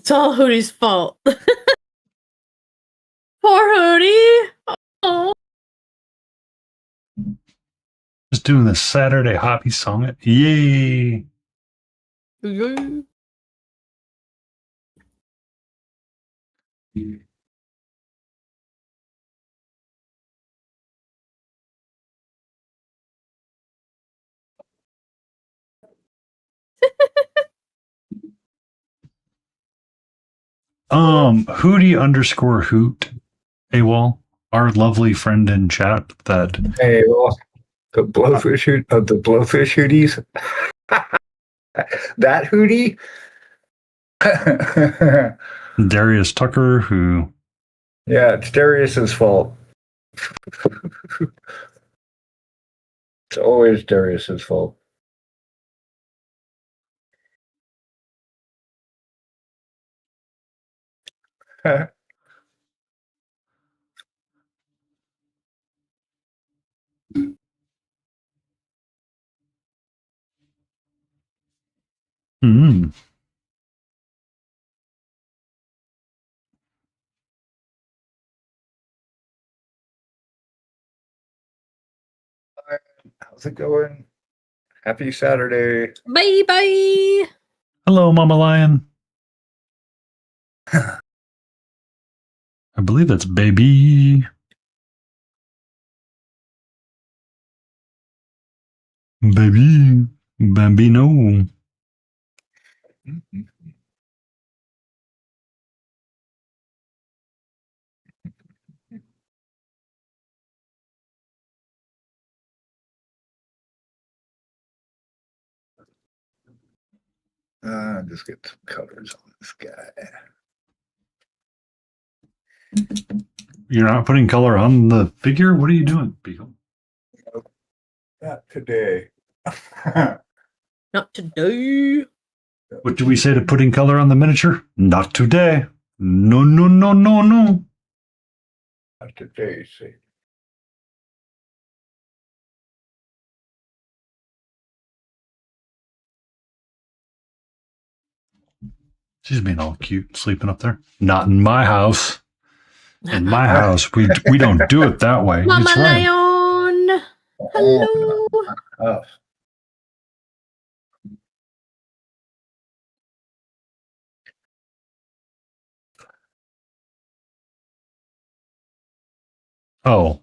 It's all Hootie's fault. Poor Hootie. Oh. Just doing this Saturday Hoppy song. Yay! Hootie underscore hoot AWOL, our lovely friend in chat that Hey, well, the blowfish hooties. That hootie. Darius Tucker, who Yeah, it's Darius's fault. It's always Darius's fault. mm, How's it going? Happy Saturday. Bye bye. hello, Mama Lion. I believe that's baby. Baby. Bambino. Just get some colors on this guy. You're not putting color on the figure? What are you doing, Beagle? Not today. Not today. What do we say to putting color on the miniature? Not today. No, no, no, no, no. Not today, see. She's being all cute, sleeping up there. Not in my house. In my house, we don't do it that way. Mama It's right. Lion. Hello. Oh, Oh.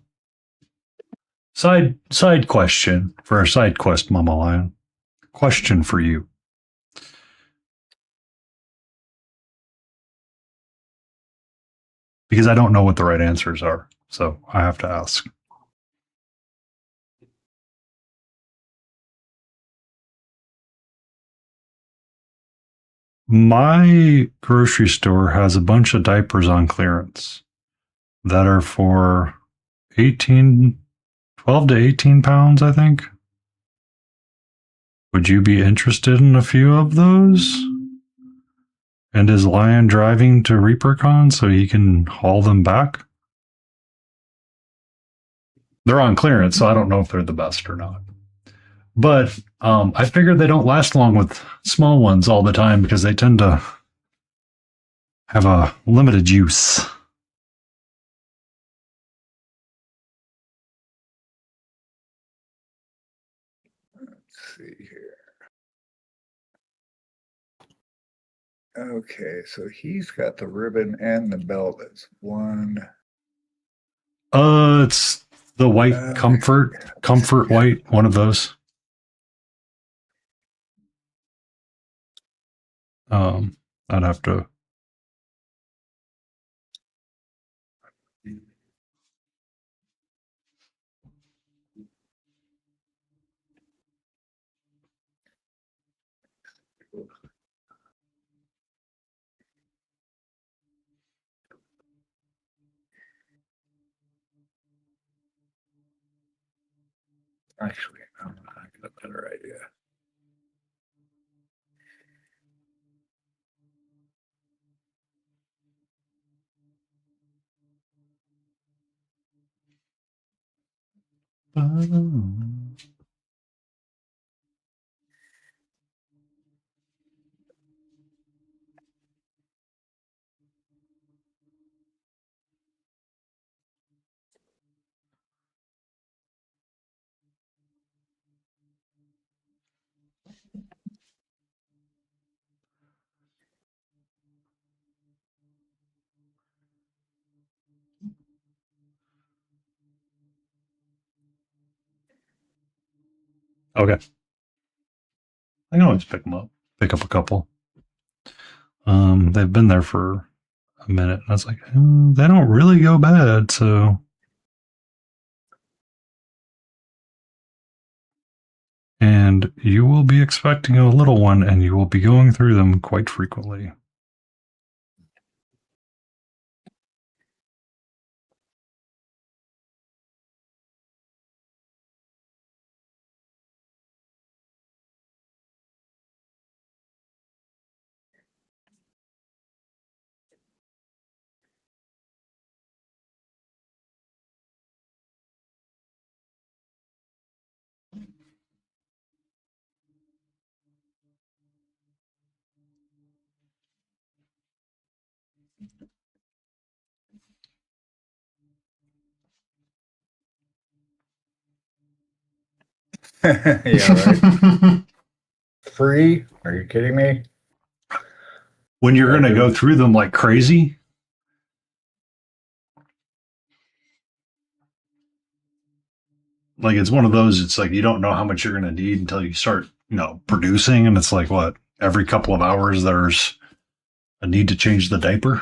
Side question for a side quest, Mama Lion. Question for you. Because I don't know what the right answers are, so I have to ask. My grocery store has a bunch of diapers on clearance that are for 12 to 18 pounds, I think. Would you be interested in a few of those? And is Lion driving to ReaperCon so he can haul them back? They're on clearance, so I don't know if they're the best or not. But I figure they don't last long with small ones all the time because they tend to have a limited use. let's see here. Okay, so he's got the ribbon and the belt. That's one. It's the white comfort white, one of those. I'd have to. Actually, I got a better idea. Okay. I can always pick them up. Pick up a couple. They've been there for a minute. And I was like, they don't really go bad, so. And you will be expecting a little one, and you will be going through them quite frequently. Yeah, right. Free? Are you kidding me? When you're going to go through them like crazy, like it's one of those, it's like you don't know how much you're going to need until you start, producing. And it's like, what, every couple of hours there's a need to change the diaper.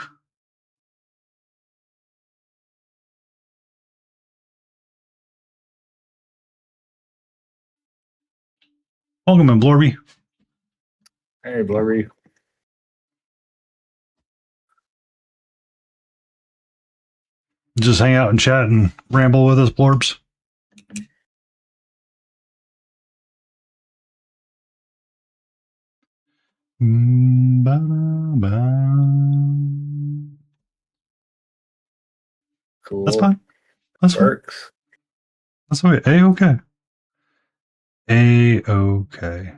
Welcome in, Blorby. Hey, Blurry. Just hang out and chat and ramble with us, Blorbs. Cool. That's fine. That's fine. Works. That's okay. A-okay. A-okay.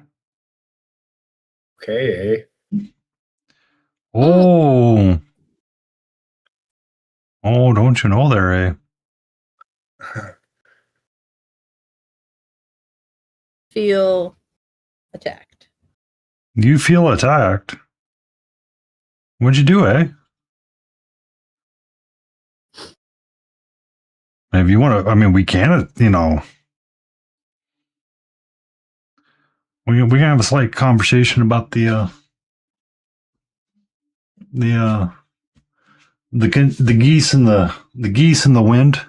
Okay, eh? Oh. Oh, don't you know there, eh? Feel attacked. You feel attacked. What'd you do, eh? If you want to, I mean, we can, we can have a slight conversation about the geese and the geese in the wind.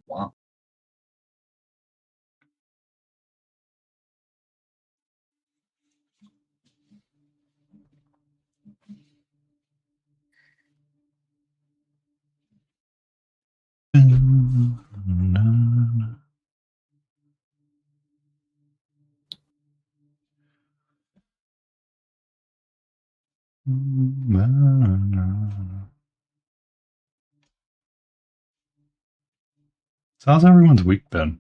Wow. So how's everyone's week been?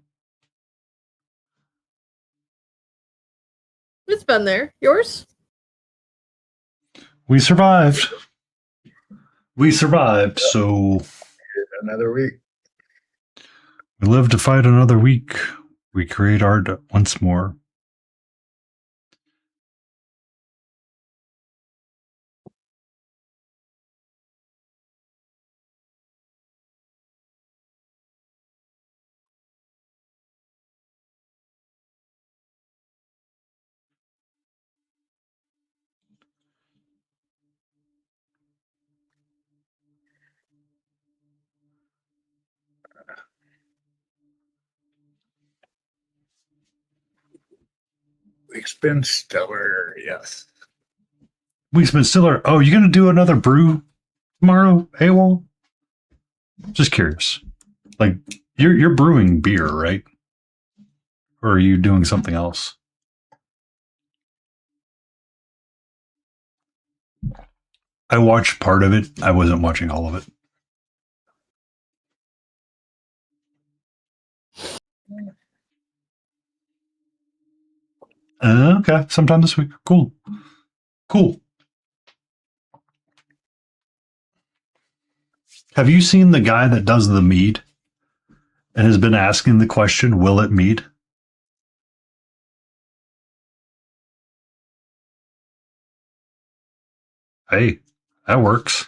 It's been there. Yours? We survived. We survived, so Another week. we live to fight another week. We create art once more. Week's been stellar, yes. Week's been stellar. Oh, you gonna do another brew tomorrow, AWOL? Just curious. Like you're brewing beer, right? Or are you doing something else? I watched part of it. I wasn't watching all of it. Okay, sometime this week. Cool. Have you seen the guy that does the mead and has been asking the question, will it mead? Hey, that works.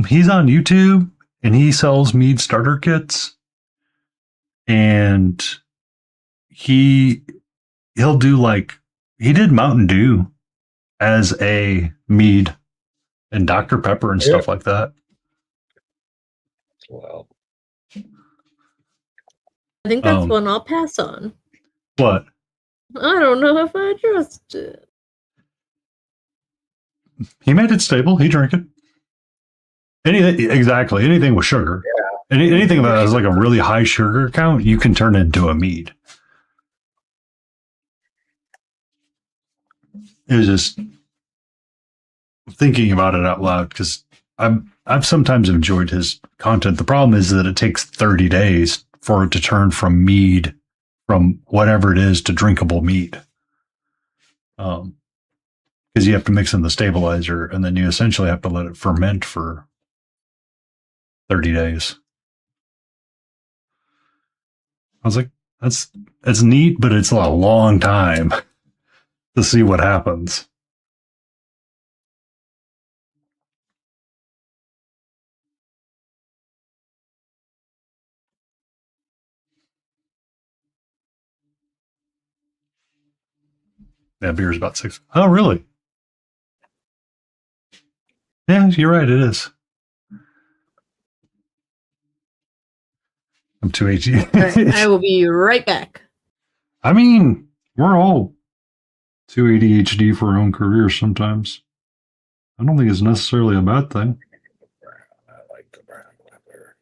He's on YouTube and he sells mead starter kits, and he'll do like he did Mountain Dew as a mead and Dr. Pepper and stuff like that. Well, I think that's one I'll pass on. What? I don't know if I trust it. He made it stable. He drank it. Anything with sugar. Yeah. Anything that has like a really high sugar count, you can turn into a mead. It was just thinking about it out loud because I've sometimes enjoyed his content. The problem is that it takes 30 days for it to turn from mead, from whatever it is, to drinkable mead. Because you have to mix in the stabilizer and then you essentially have to let it ferment for 30 days. I was like, that's neat, but it's a long time to see what happens. Yeah, beer's about 6. Oh, really? Yeah, you're right. It is. I'm too ADHD. I will be right back. I mean, we're all too ADHD for our own careers sometimes. I don't think it's necessarily a bad thing. I like the brown leather.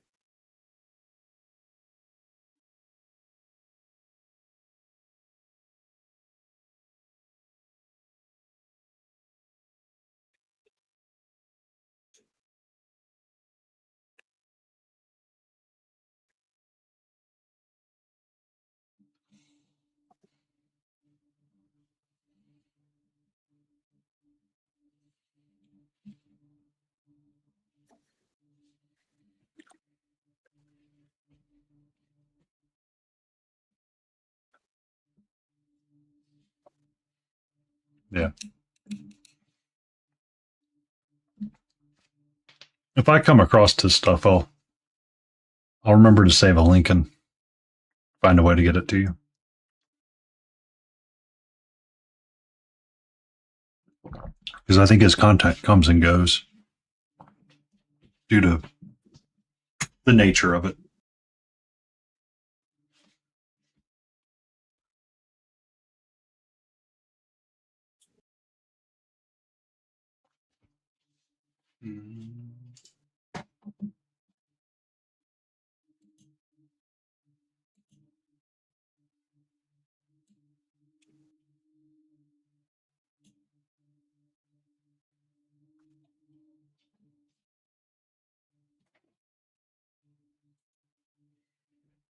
Yeah. If I come across this stuff, I'll remember to save a link and find a way to get it to you. Because I think his content comes and goes due to the nature of it.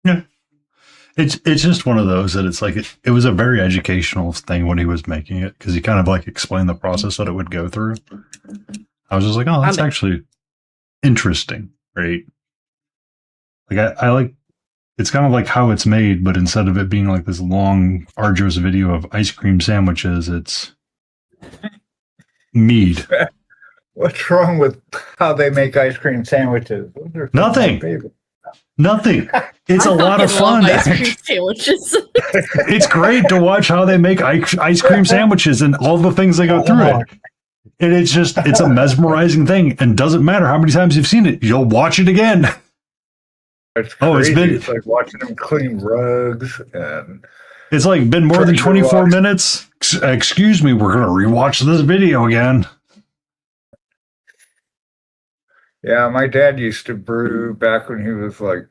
Yeah. It's just one of those that it's like it was a very educational thing when he was making it, because he kind of like explained the process that it would go through. I was just like, oh, that's actually interesting, right? Like I like, it's kind of like how it's made, but instead of it being like this long, arduous video of ice cream sandwiches, it's mead. What's wrong with how they make ice cream sandwiches? Those are Nothing. my favorite. Nothing. It's a lot of Fucking love fun. ice cream sandwiches. It's great to watch how they make ice cream sandwiches and all the things they go through it. And it's a mesmerizing thing. And doesn't matter how many times you've seen it, you'll watch it again. It's Oh, it's crazy. been- It's like watching them clean rugs and It's like been more than Pressure 24 wash. minutes. Excuse me, we're going to rewatch this video again. yeah, my dad used to brew back when he was like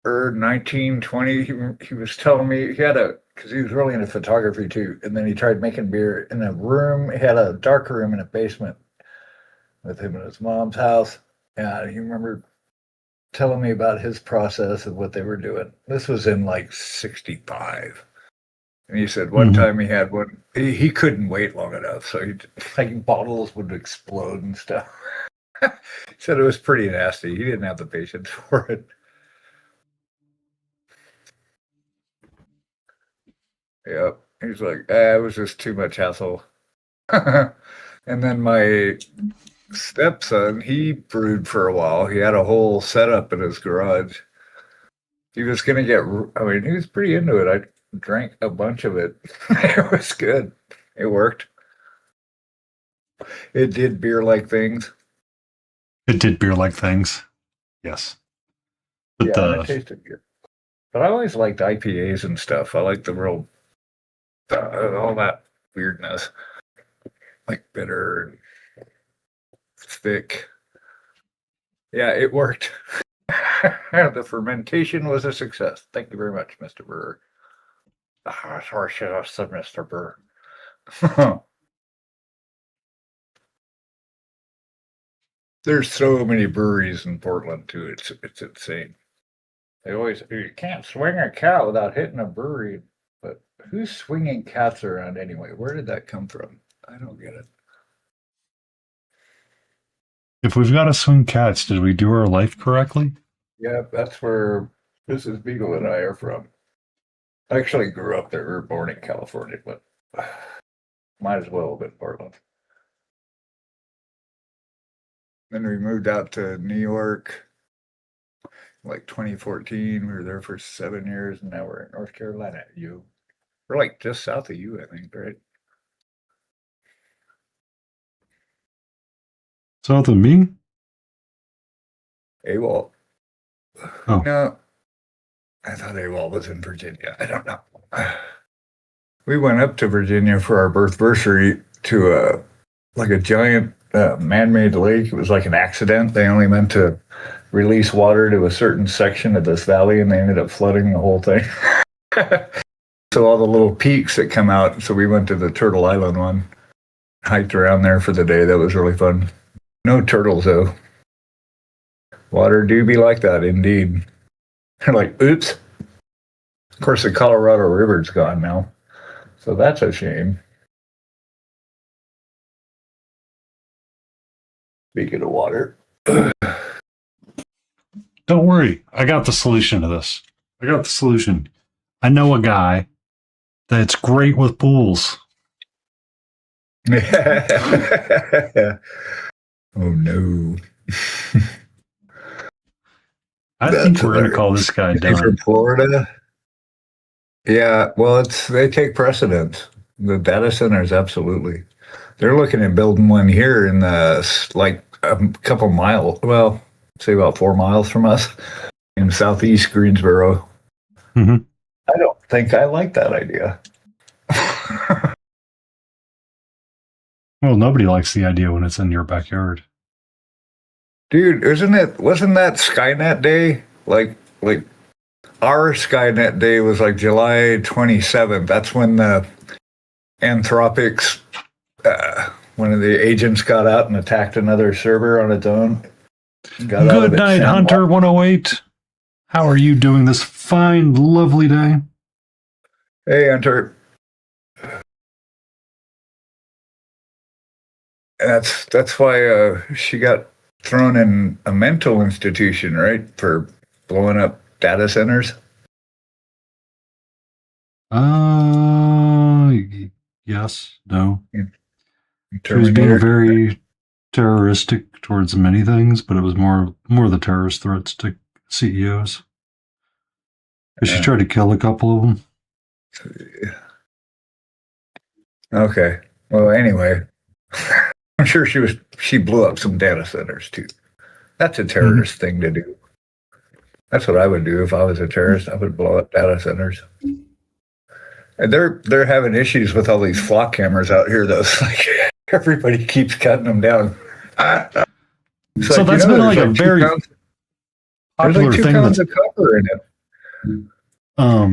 1920. He was telling me he had because he was really into photography too. And then he tried making beer in a room. He had a dark room in a basement with him and his mom's house. And he remembered telling me about his process of what they were doing. This was in like 65. And he said one time he had one, he couldn't wait long enough. So like bottles would explode and stuff. He said it was pretty nasty. He didn't have the patience for it. Yep. He's like, it was just too much hassle. And then my stepson, he brewed for a while. He had a whole setup in his garage. He was going to he was pretty into it. I drank a bunch of it. It was good. It worked. It did beer-like things. It did beer-like things. Yes. But Yeah, it tasted good. But I always liked IPAs and stuff. I like the real, all that weirdness. Like bitter and thick. Yeah, it worked. The fermentation was a success. Thank you very much, Mr. Brewer. Sorry, shit, I said Mr. Brewer. There's so many breweries in Portland too. It's insane. They always you can't swing a cat without hitting a brewery. But who's swinging cats around anyway? Where did that come from? I don't get it. if we've got to swing cats, did we do our life correctly? Yeah, that's where Mrs. Beagle and I are from. I actually grew up there. We were born in California, but might as well have been Portland. Then we moved out to New York, like 2014. We were there for 7 years, and now we're in North Carolina. We're like just south of you, I think, right? South of me? AWOL. Oh. No, I thought AWOL was in Virginia. I don't know. We went up to Virginia for our birthversary to a giant man-made lake. It was like an accident. They only meant to release water to a certain section of this valley, and they ended up flooding the whole thing. So all the little peaks that come out. So we went to the Turtle Island one, hiked around there for the day. That was really fun. No turtles though. Water do be like that, indeed. They're like, oops. Of course, the Colorado River's gone now, so that's a shame. Speaking of water. Don't worry. I got the solution to this. I got the solution. I know a guy that's great with pools. Oh no. I think we're going to call this guy Is he from done. Florida? Yeah, well, they take precedence. The data centers, absolutely. They're looking at building one here in like a couple miles, well, say about 4 miles from us in southeast Greensboro. Mhm. I don't think I like that idea. Well, nobody likes the idea when it's in your backyard. Dude, wasn't that Skynet Day? Like our Skynet Day was like July 27th. That's when the Anthropic's one of the agents got out and attacked another server on its own. Good night, Hunter 108. How are you doing this fine, lovely day? Hey, Hunter. That's why she got thrown in a mental institution, right? For blowing up data centers. Yes, no. She was Terminator. being very terroristic towards many things, but it was more the terrorist threats CEOs. But she tried to kill a couple of them. Okay. Well, anyway, I'm sure she blew up some data centers too. That's a terrorist thing to do. That's what I would do if I was a terrorist. I would blow up data centers. And they're having issues with all these flock cameras out here, though. It's like everybody keeps cutting them down. So that's been like a very popular there's like 2 thing pounds of copper in it.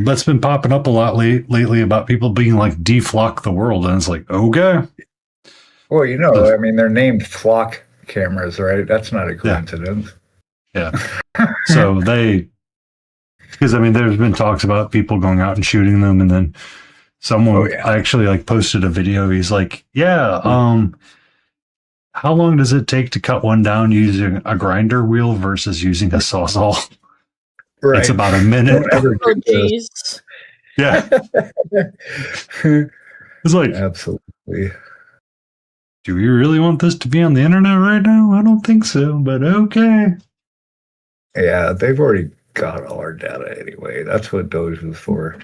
That's been popping up a lot lately about people being like deflock the world, and it's like, okay. Well, I mean, they're named flock cameras, right? That's not a coincidence. Yeah. So because I mean, there's been talks about people going out and shooting them, and then someone actually like posted a video. He's like, how long does it take to cut one down using a grinder wheel versus using a sawzall? Right. It's about a minute. Oh, jeez. Yeah. It's like, absolutely. Do we really want this to be on the internet right now? I don't think so, but okay. Yeah, they've already got all our data anyway. That's what Doge was for.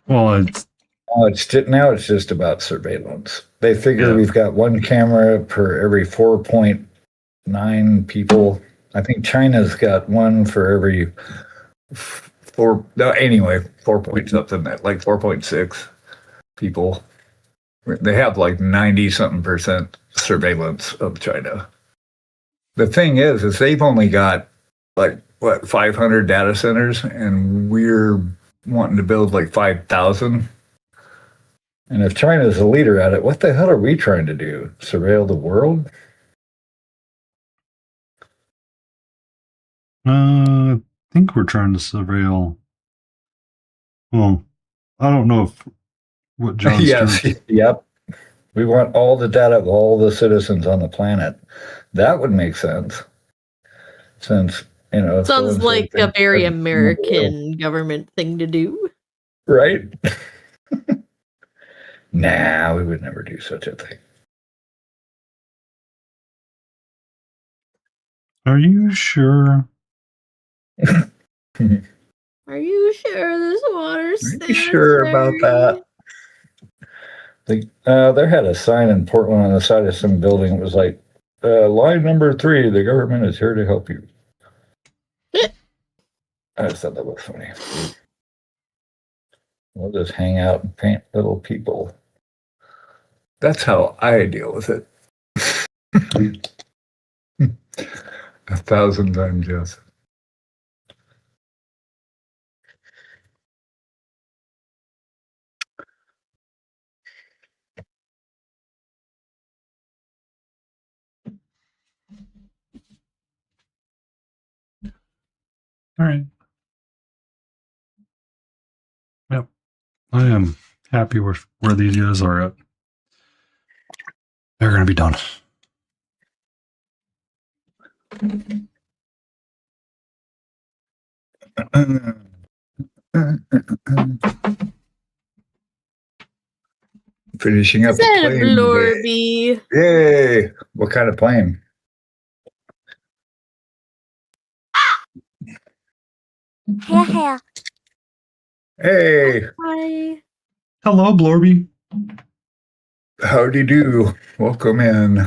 Well, now it's just about surveillance. They figure we've got 1 camera per every 4.9 people. I think China's got 1 for every 4. No, anyway, 4 point something, like 4.6 people. They have like 90-something% surveillance of China. The thing is they've only got like 500 data centers, and we're wanting to build like 5,000. And if China's the leader at it, what the hell are we trying to do? Surveil the world? I think we're trying to surveil. Well, I don't know what John's yes, yep. We want all the data of all the citizens on the planet. That would make sense. Since, sounds like a very American government thing to do. Right? Nah, we would never do such a thing. Are you sure? Are you sure this water's Are you sure about that? There had a sign in Portland on the side of some building. It was like, line number 3, the government is here to help you. I just thought that was funny. We'll just hang out and paint little people. That's how I deal with it. 1,000 times, yes. All right. Yep. I am happy with where these guys are at. They're going to be done. Finishing up Is that the a plane Blorby? today. Yay! What kind of plane? Haha. Hey, Hi. Hello, Blorby. howdy do. Welcome in.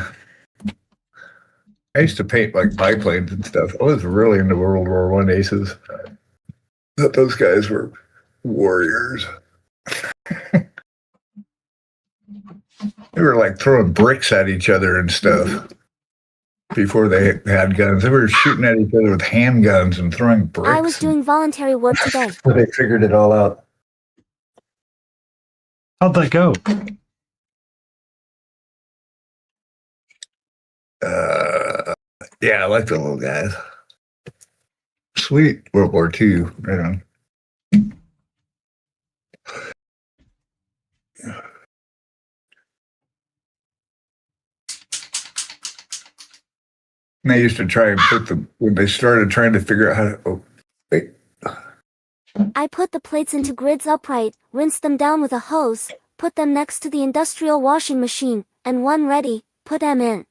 I used to paint like biplanes and stuff. I was really into World War I aces. Thought those guys were warriors. They were like throwing bricks at each other and stuff before they had guns. They were shooting at each other with handguns and throwing bricks. I was doing voluntary work today. But they figured it all out. How'd that go? Yeah, I like the little guys. Sweet. World War II. Right on. And they used to try and put them, when they started trying to figure out how to, oh, wait. I put the plates into grids upright, rinsed them down with a hose, put them next to the industrial washing machine, and when ready, put them in.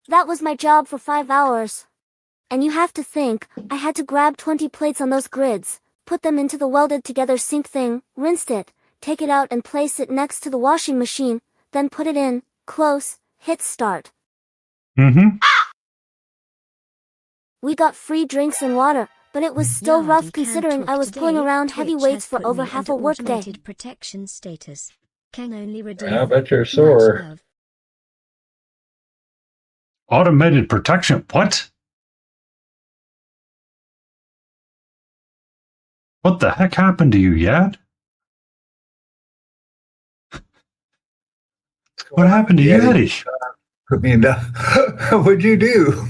That was my job for 5 hours. And you have to think, I had to grab 20 plates on those grids, put them into the welded together sink thing, rinsed it, take it out and place it next to the washing machine, then put it in, close, hit start. Mm-hmm. We got free drinks and water, but it was still rough considering I was pulling around heavy weights for over half a workday. Protection status. Can only redeem. I bet you're Much sore. love. Automated protection. What? What the heck happened to you, Yad? What happened to Yeti? Put me in the... What'd you do?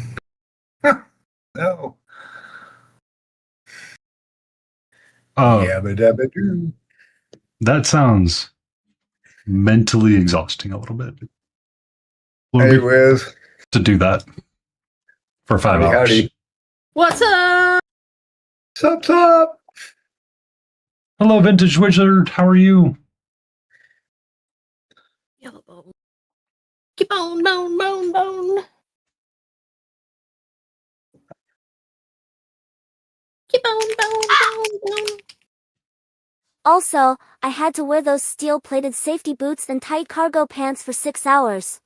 No. Yabba dabba doo. That sounds mentally exhausting a little bit. Hey, Wiz. To do that for 5 hours. Howdy. What's up? Sup, sup? Hello, Vintage Wizard. How are you? Yellow bone. Keep on, bone, bone, bone. Keep on, bone, bone, bone. Also, I had to wear those steel-plated safety boots and tight cargo pants for 6 hours.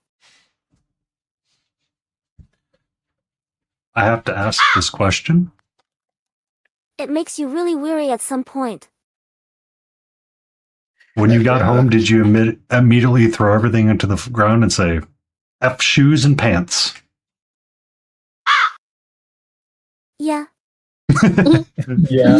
I have to ask this question. It makes you really weary at some point. When you got home, did you immediately throw everything into the ground and say, F shoes and pants? Yeah. Yeah.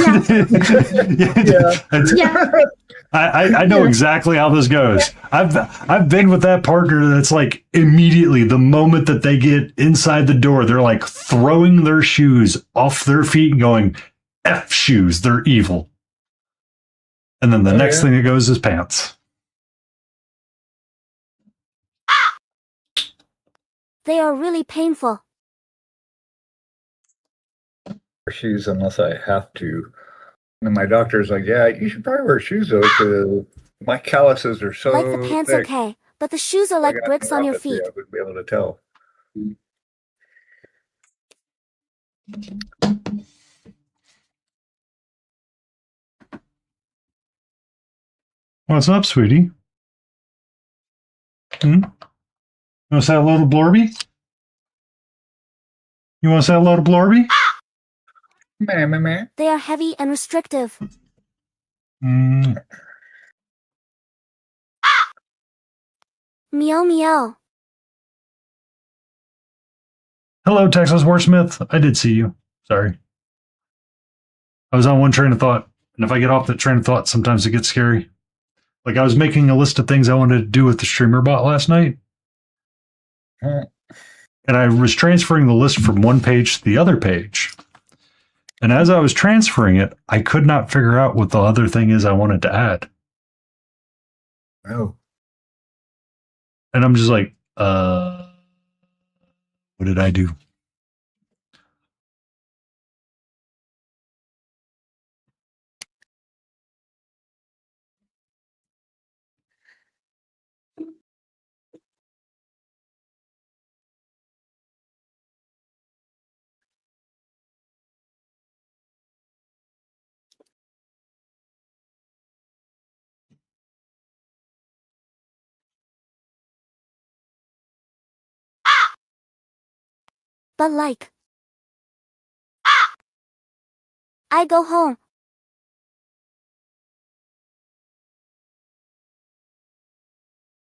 I know exactly how this goes. I've been with that partner that's like immediately the moment that they get inside the door, they're like throwing their shoes off their feet and going, F shoes, they're evil. And then the next thing that goes is pants. They are really painful. Shoes unless I have to. And my doctor's like, yeah, you should probably wear shoes though, because my calluses are so Like the pants, thick. okay, but the shoes are I like got bricks on your feet. neuropathy, I wouldn't be able to tell. What's up, sweetie? You want to say hello to Blorby? You want to say hello to Blorby? Meh. They are heavy and restrictive. Mm. Meow meow. Hello, Texas Warsmith. I did see you. Sorry. I was on one train of thought, and if I get off that train of thought, sometimes it gets scary. Like I was making a list of things I wanted to do with the streamer bot last night. And I was transferring the list from one page to the other page. And as I was transferring it, I could not figure out what the other thing is I wanted to add. Oh. And I'm just like, what did I do? But like. I go home.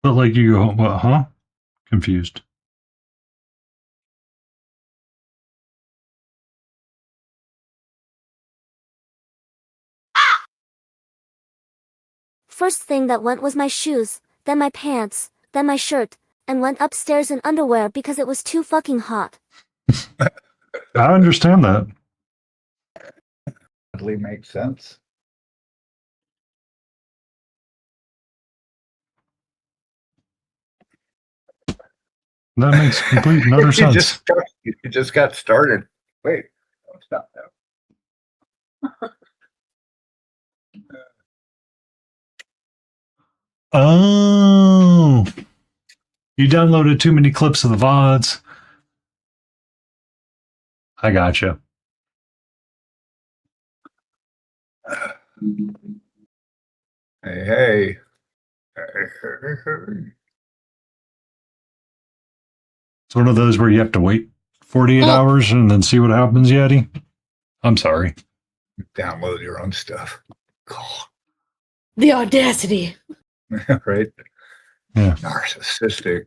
But like you go, what, huh? Confused. First thing that went was my shoes, then my pants, then my shirt, and went upstairs in underwear because it was too fucking hot. I understand that. Totally makes sense. That makes complete and utter sense. You just got started. Wait, don't stop now. Oh, you downloaded too many clips of the VODs. I gotcha. Hey. It's one of those where you have to wait 48 hours and then see what happens, Yeti. I'm sorry. Download your own stuff. The audacity. Right? Yeah. Narcissistic.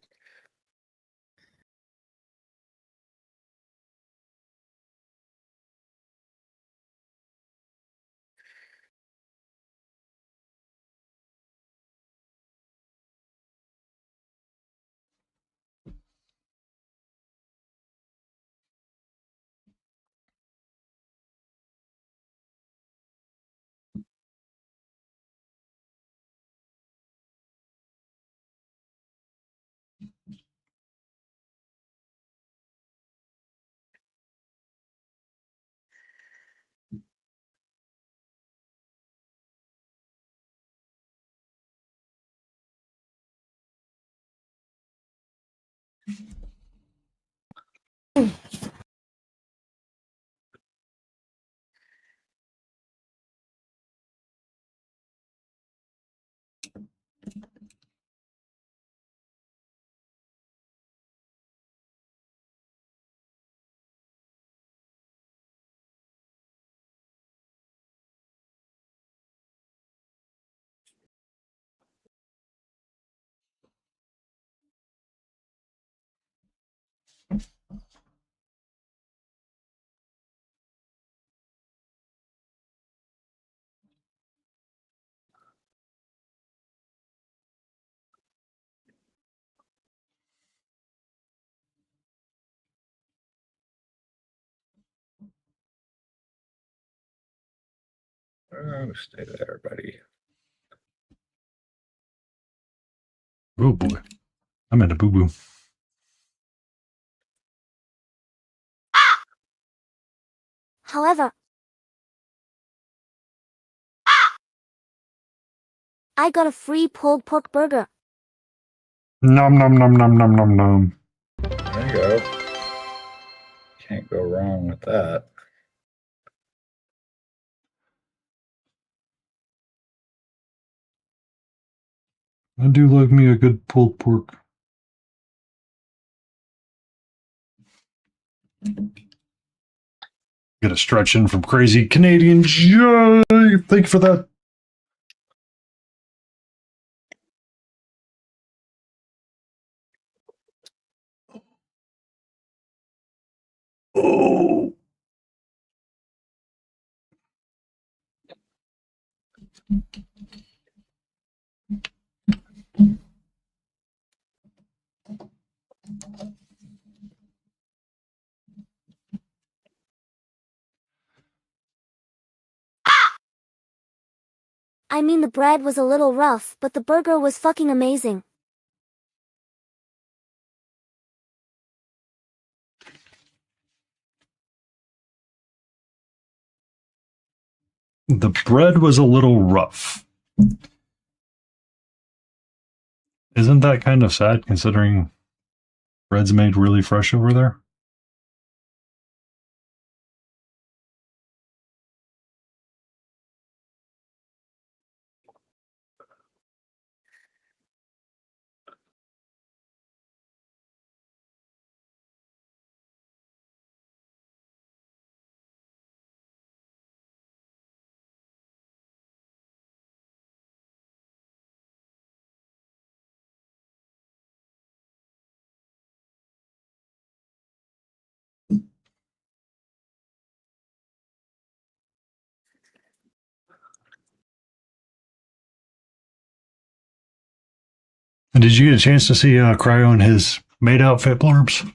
Oh, stay there, buddy. Oh boy. I'm in a boo boo. However, I got a free pulled pork burger. Nom nom nom nom nom nom nom. There you go. Can't go wrong with that. I do like me a good pulled pork. Get a stretch in from crazy Canadian Joe. Thank you for that. Oh. I mean, the bread was a little rough, but the burger was fucking amazing. The bread was a little rough. Isn't that kind of sad considering bread's made really fresh over there? And did you get a chance to see Cryo in his maid outfit blurbs?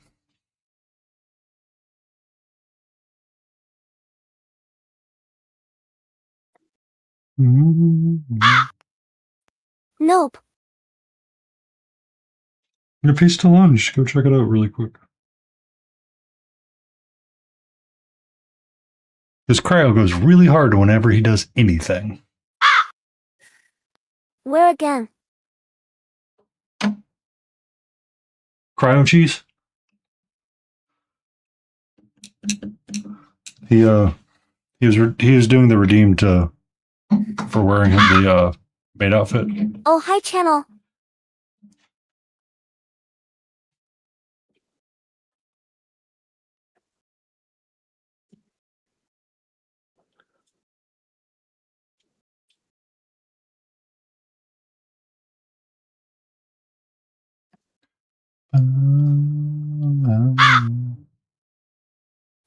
Nope. If he's still on, you should go check it out really quick. This Cryo goes really hard whenever he does anything. Where again? Cryo cheese? He was doing the redeemed for wearing him the maid outfit. Oh, hi, channel.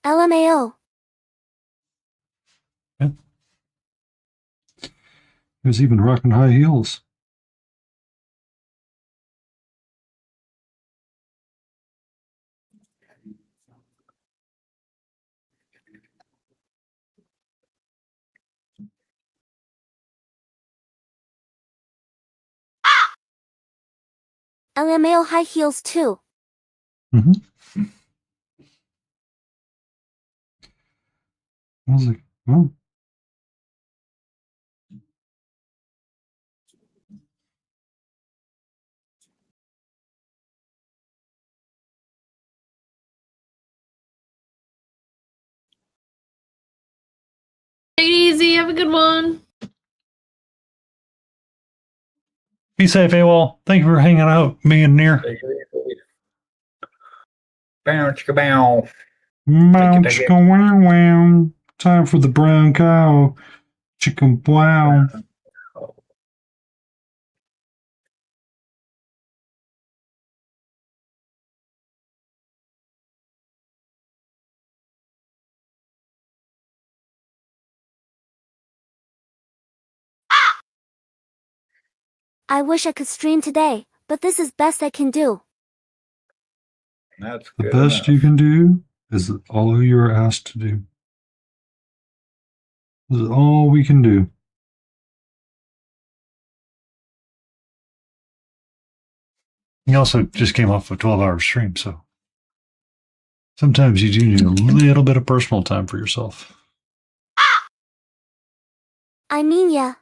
LMAO. Yeah. He was even rocking high heels. LMAO high heels too. Mm-hmm. I was like, oh. Take it easy. Have a good one. Be safe, AWOL. Thank you for hanging out, me and Near. Bow, chicka bow. Wow, take it. chicka wow wow. Time for the brown cow. Chicken wow. I wish I could stream today, but this is best I can do. That's The good best enough. you can do is all you are asked to do. This is all we can do. He also just came off a 12-hour stream, so sometimes you do need a little bit of personal time for yourself. I mean, yeah.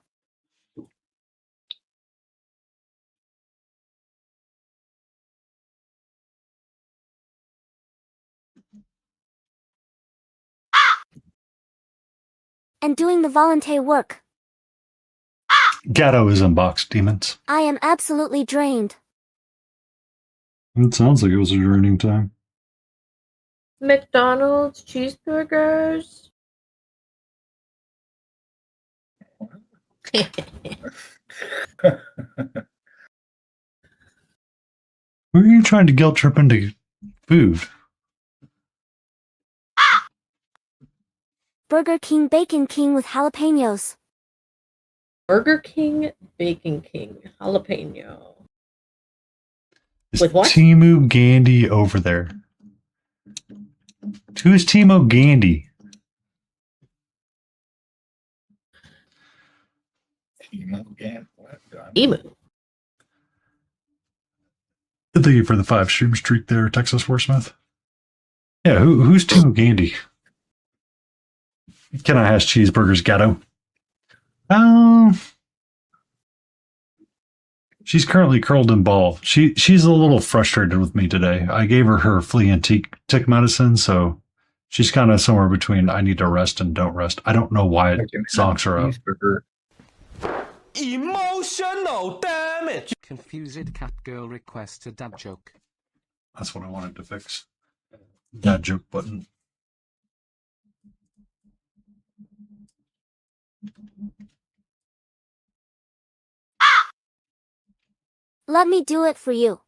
And doing the volunteer work. Gatto is unboxed, demons. I am absolutely drained. It sounds like it was a draining time. McDonald's cheeseburgers. Who are you trying to guilt trip into food? Burger King Bacon King with jalapenos. Burger King, Bacon King, jalapeno. Is With what? Timu Gandhi over there? Who's Timo Gandhi? Emu. Thank you for the 5 stream streak there, Texas Warsmith. Yeah, who's Timo Gandhi? Can I ask cheeseburgers, Gatto? She's currently curled in ball. She's a little frustrated with me today. I gave her flea and tick medicine, so she's kind of somewhere between I need to rest and don't rest. I don't know why songs are up. Emotional damage. Confused cat girl requests a dad joke. That's what I wanted to fix. Dad joke button. Let me do it for you.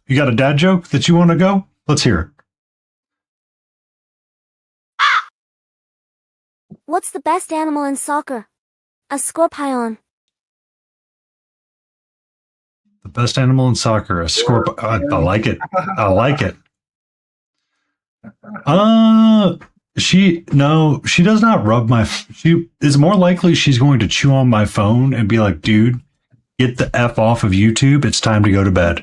You got a dad joke that you want to go? Let's hear it. What's the best animal in soccer? A scorpion. The best animal in soccer, a scorpion. I like it. I like it. She does not rub my. She is more likely she's going to chew on my phone and be like, "Dude, get the F off of YouTube. It's time to go to bed."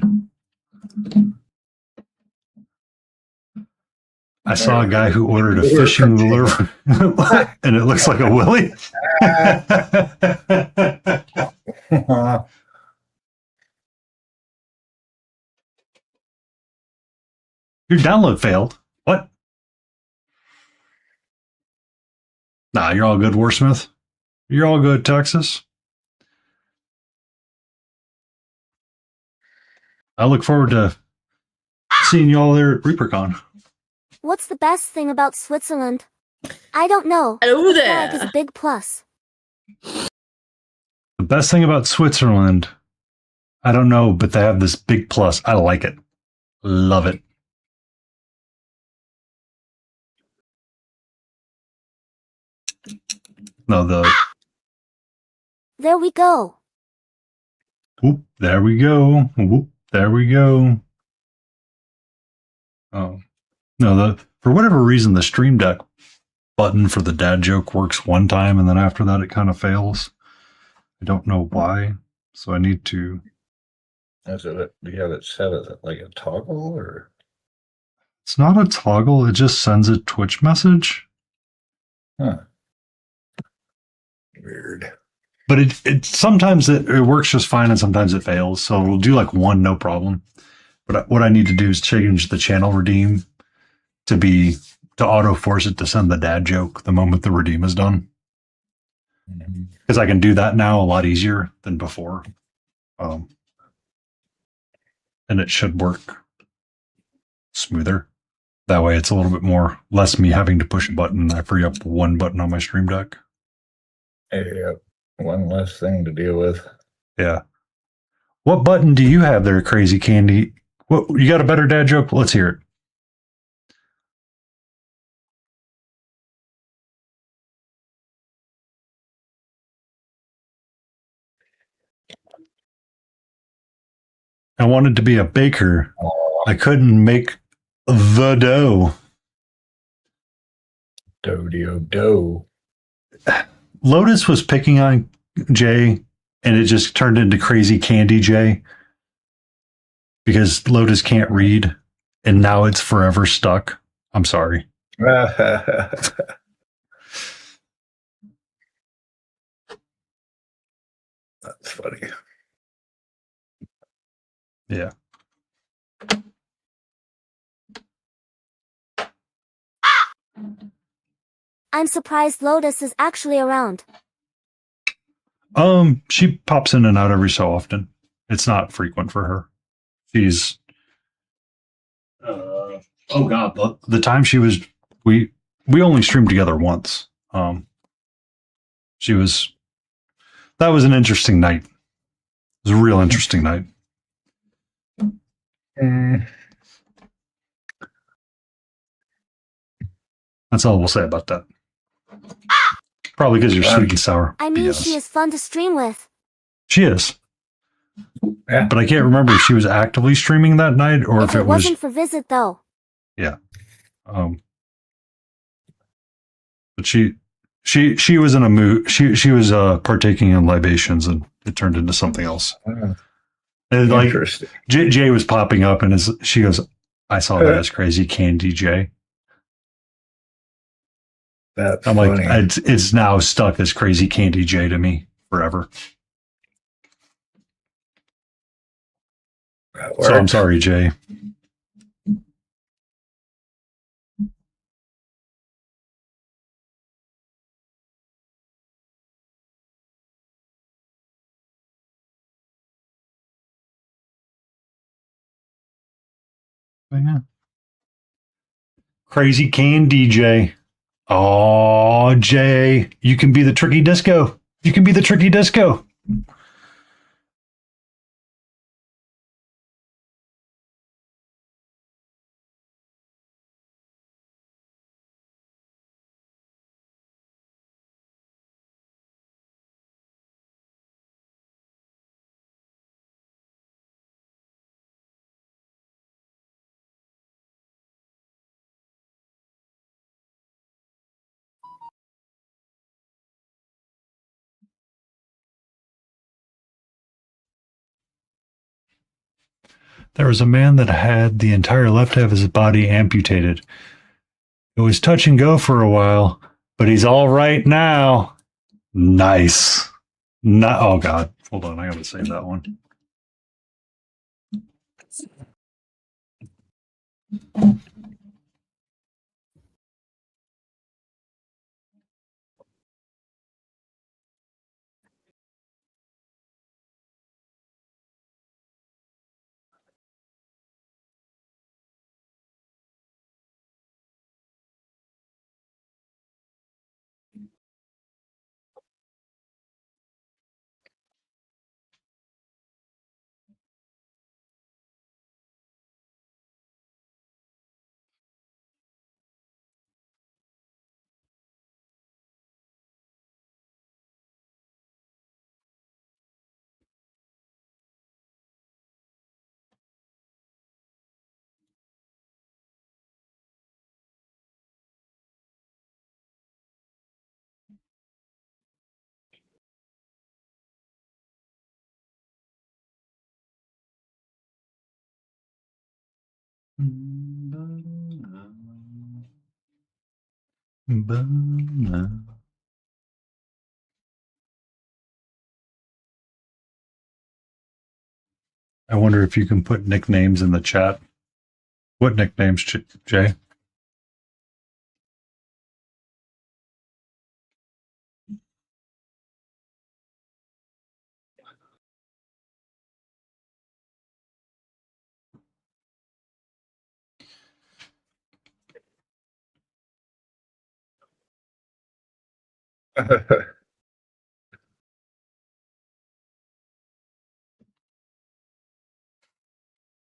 I saw a guy who ordered a fishing lure, and it looks like a willy. Your download failed. What? Nah, you're all good, Warsmith. You're all good, Texas. I look forward to seeing you all there at ReaperCon. What's the best thing about Switzerland? I don't know. Hello The flag is there. a big plus. The best thing about Switzerland, I don't know, but they have this big plus. I like it. Love it. No, There we go. whoop, there we go. Whoop, there we go. Oh, no, for whatever reason, the Stream Deck button for the dad joke works one time, and then after that, it kind of fails. I don't know why, so I need to. Do you have it set as like a toggle or? It's not a toggle, it just sends a Twitch message. Huh. Weird. But it sometimes it works just fine and sometimes it fails. So we'll do like one, no problem. But what I need to do is change the channel redeem to auto force it to send the dad joke the moment the redeem is done. Because I can do that now a lot easier than before. And it should work smoother. That way it's a little bit more, less me having to push a button. I free up one button on my Stream Deck. Yeah, one less thing to deal with. Yeah. What button do you have there, Crazy Candy? What, you got a better dad joke? Let's hear it. I wanted to be a baker. I couldn't make the dough. Dough. Lotus was picking on Jay, and it just turned into Crazy Candy Jay because Lotus can't read, and now it's forever stuck. I'm sorry. That's funny. Yeah. I'm surprised Lotus is actually around. She pops in and out every so often. It's not frequent for her. She's oh god, the time she was we only streamed together once. That was an interesting night. It was a real interesting night. That's all we'll say about that. Probably because you're sweet and sour. I mean, Yes. she is fun to stream with. She is. Yeah. But I can't remember if she was actively streaming that night or If if it it was. wasn't for Visit, though. Yeah. But she was in a mood. She was partaking in libations, and it turned into something else. And like Interesting. Jay was popping up, and she goes, "I saw that as Crazy Candy Jay." That's I'm funny. like, it's now stuck as Crazy Candy Jay to me forever. That So I'm works. sorry, Jay. But yeah. Crazy Candy Jay. Oh, Jay, you can be the tricky disco. You can be the tricky disco. There was a man that had the entire left half of his body amputated. It was touch and go for a while, but he's all right now. Nice. Oh, God. Hold on. I got to save that one. I wonder if you can put nicknames in the chat. What nicknames, Jay?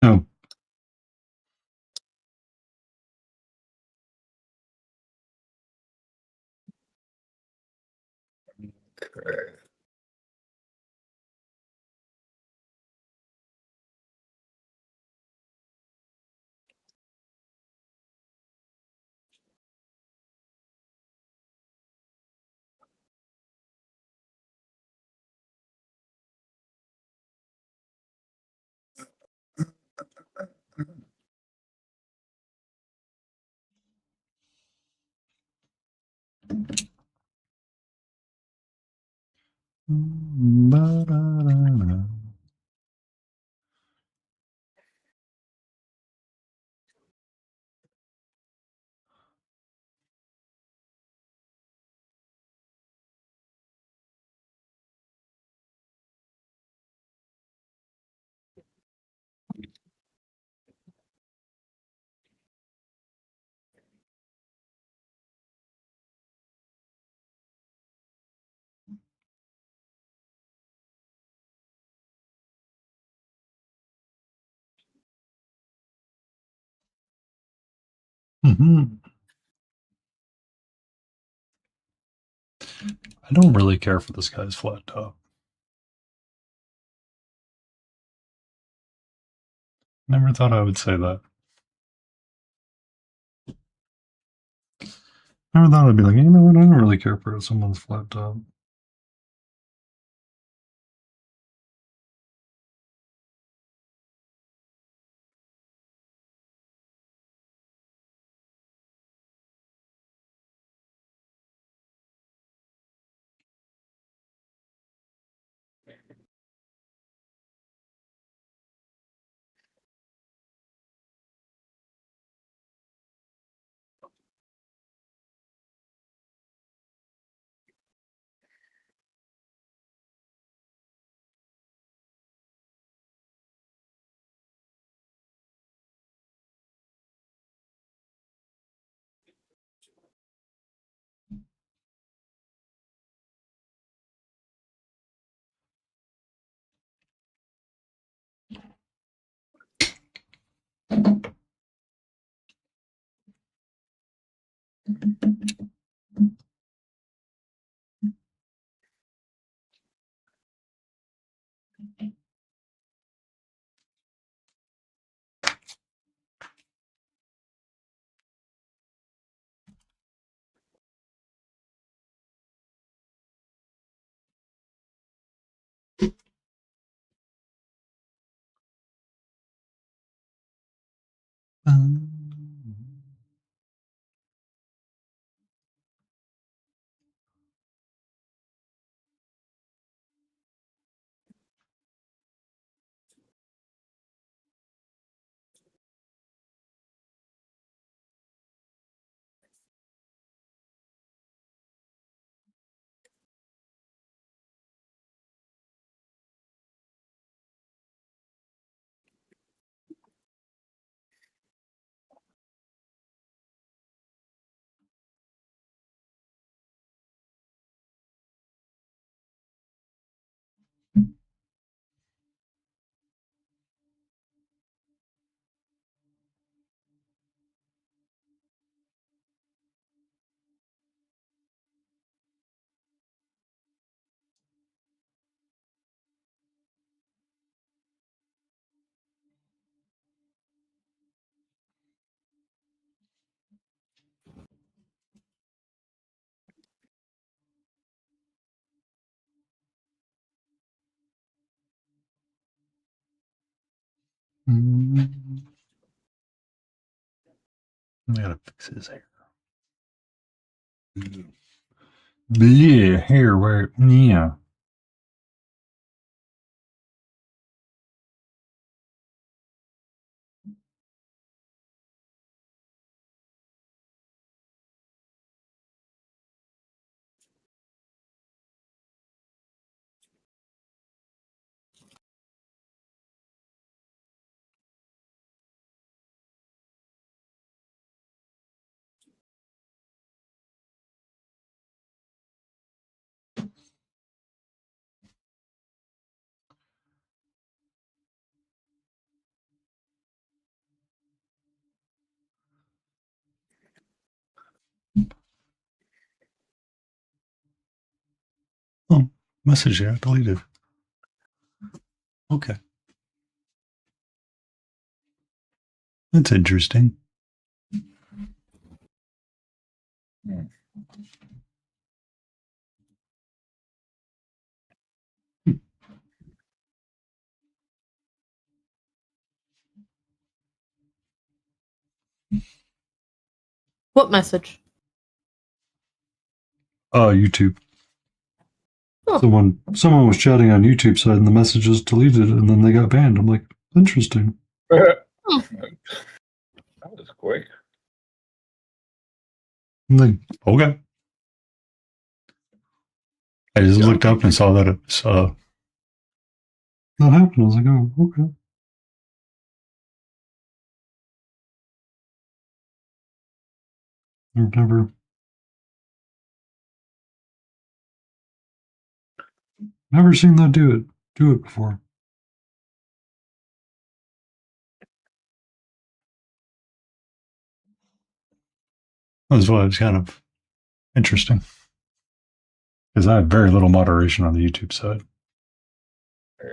Oh, Okay. mhm. I don't really care for this guy's flat top. Never thought I would say that. Never thought I'd be like, you know what? I don't really care for someone's flat top. Mm. I gotta fix his hair. Yeah, hair, where? Yeah. Oh, message got deleted. Okay. That's interesting. What message? YouTube. Oh. Someone was chatting on YouTube side and the messages deleted and then they got banned. I'm like, interesting. That was quick. I'm like, okay. I just looked up and saw that it was that happened. I was like, oh, okay. I've never seen that do it before. That's why it's kind of interesting. Because I have very little moderation on the YouTube side. Yeah.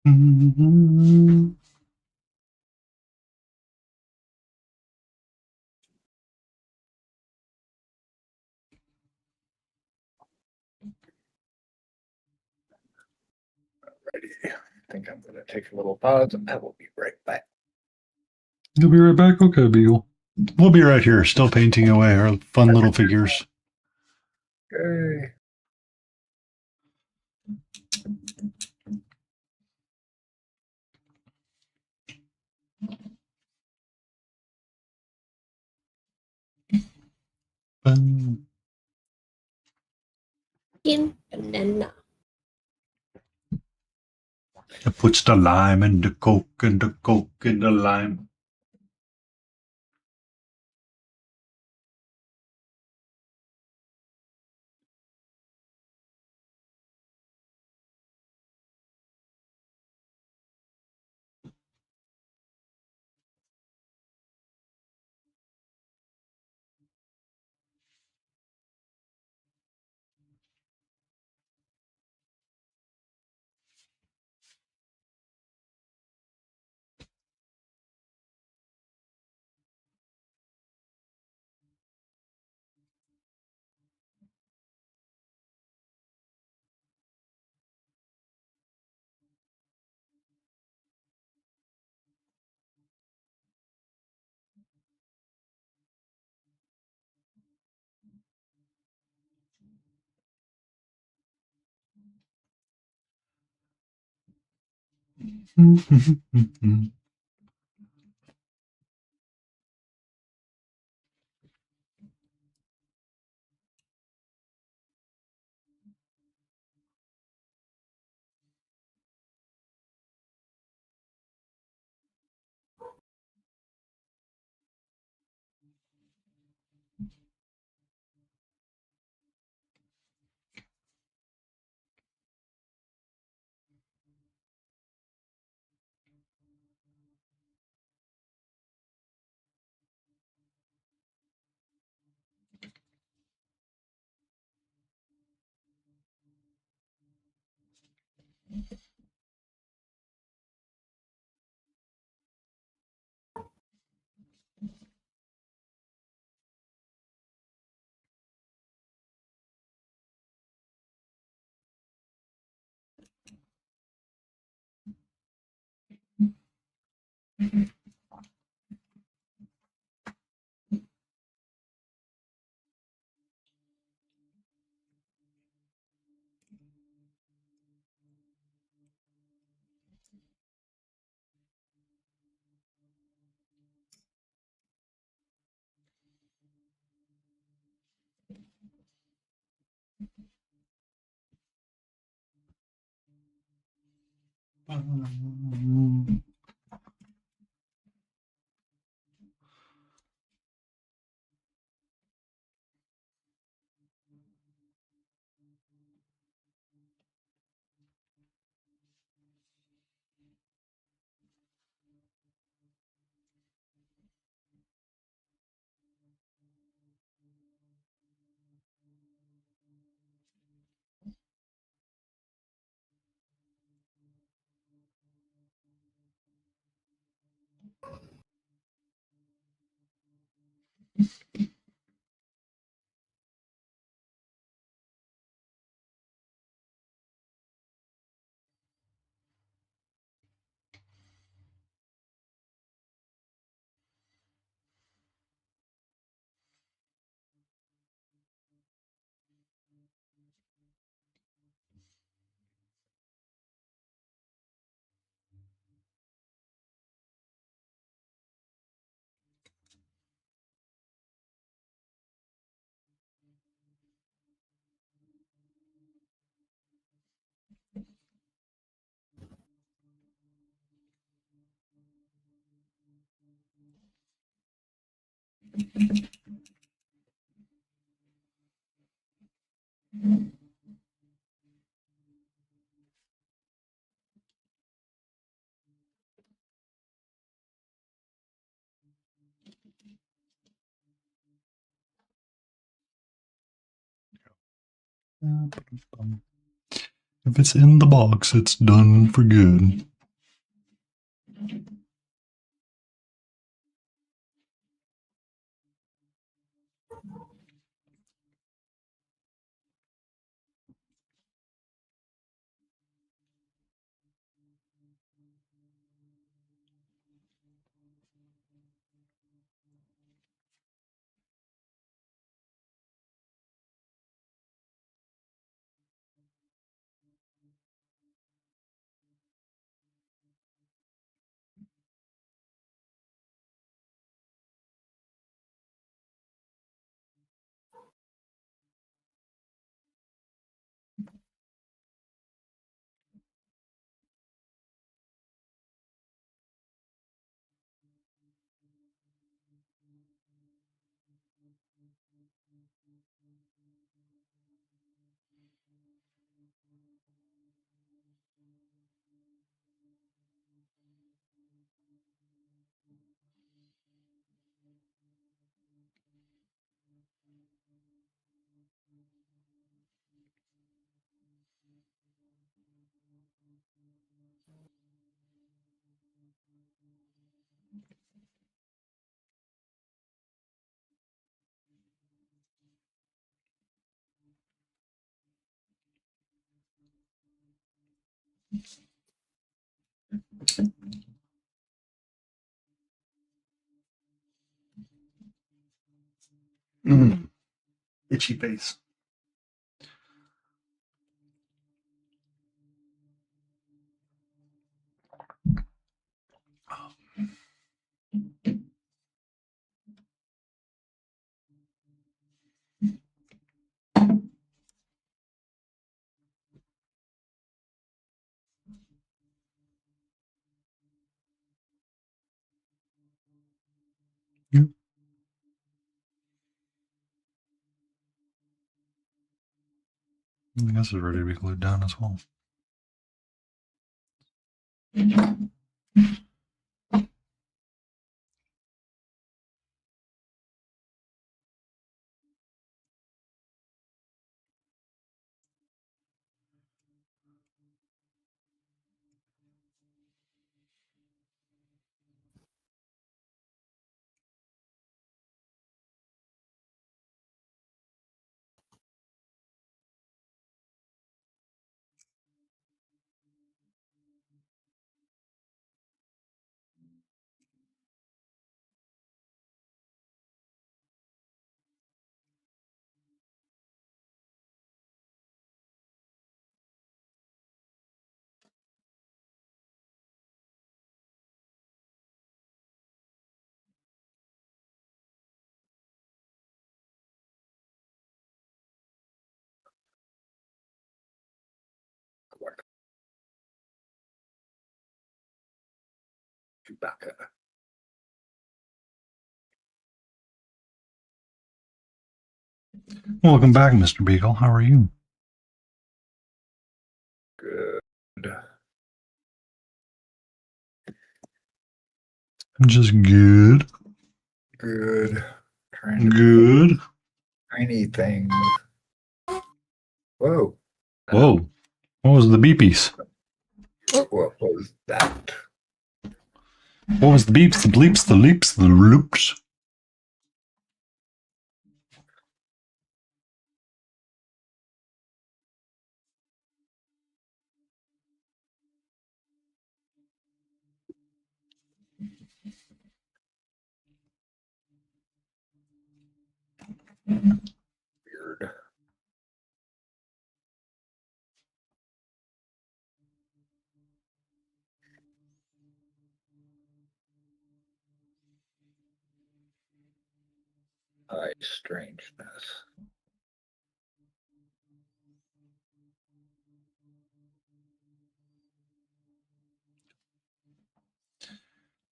Mm-hmm. Ready. I think I'm going to take a little pause. I will be right back. You'll be right back? Okay, Beagle. We'll be right here, still painting away our fun little figures. Okay. Banana. It puts the lime in the coke and the coke in the lime. If it's in the box, it's done for good. Itchy face. Yep. I guess it's ready to be glued down as well. Chewbacca. Welcome back, Mr. Beagle. How are you? Good. Just good. Good. Trying to Good. tiny things. Whoa. Whoa. What was the beepies? What was that? What was the beeps, the bleeps, the leaps, the loops? Weird. Strangeness.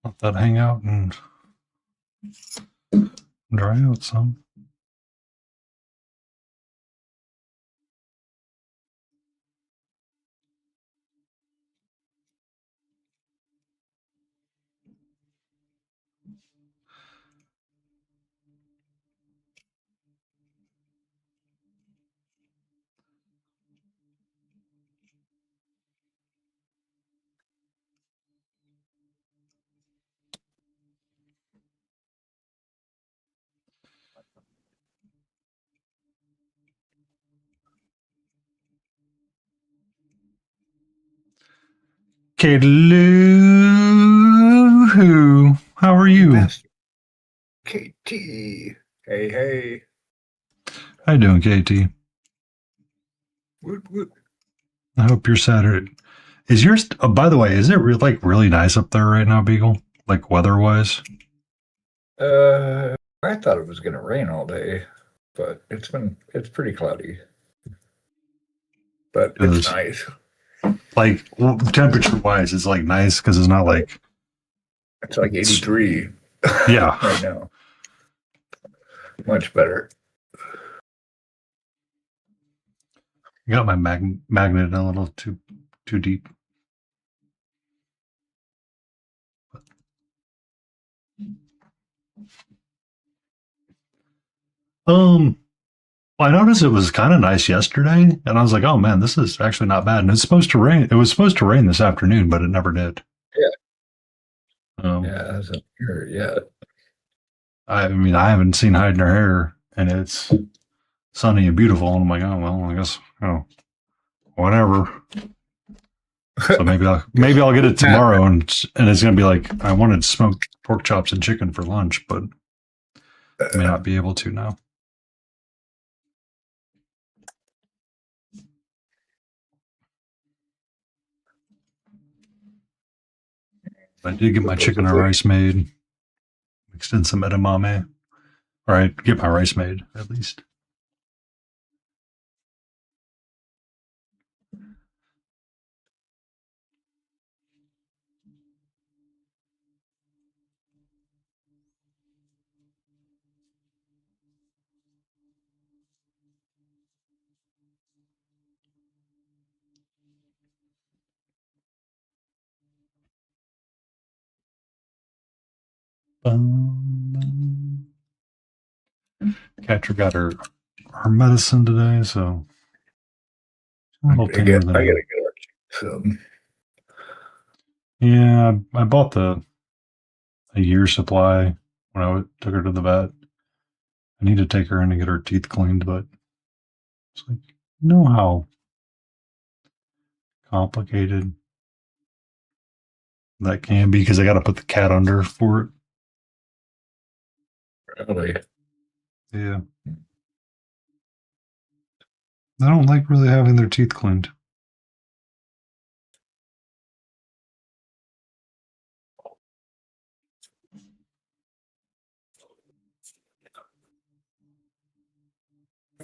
Let that hang out and dry out some. Kate Lou, how are you? Master KT. Hey, hey. How you doing, KT? Woot. I hope your Saturday is yours. Oh, by the way, is it really nice up there right now, Beagle? Like weather-wise? I thought it was gonna rain all day, but it's pretty cloudy. But it's nice. Like temperature-wise, it's like nice because it's not like it's like 83. Yeah. Right now. Much better. I got my magnet a little too deep. I noticed it was kind of nice yesterday, and I was like, "Oh man, this is actually not bad." And it's supposed to rain. It was supposed to rain this afternoon, but it never did. Yeah. Yeah, it hasn't here yet. I mean, I haven't seen hide in her hair, and it's sunny and beautiful. And I'm like, oh well, I guess whatever. So maybe I'll get it tomorrow, and it's gonna be like I wanted smoked pork chops and chicken for lunch, but I may not be able to now. I did get my chicken and rice made. Mixed in some edamame. Or I get my rice made, at least. Catcher got her medicine today, so a little I tamer gotta than get some. yeah. I bought a year's supply when I took her to the vet. I need to take her in and get her teeth cleaned, but it's like, you know how complicated that can be because I got to put the cat under for Really. it. Yeah. They don't like really having their teeth cleaned.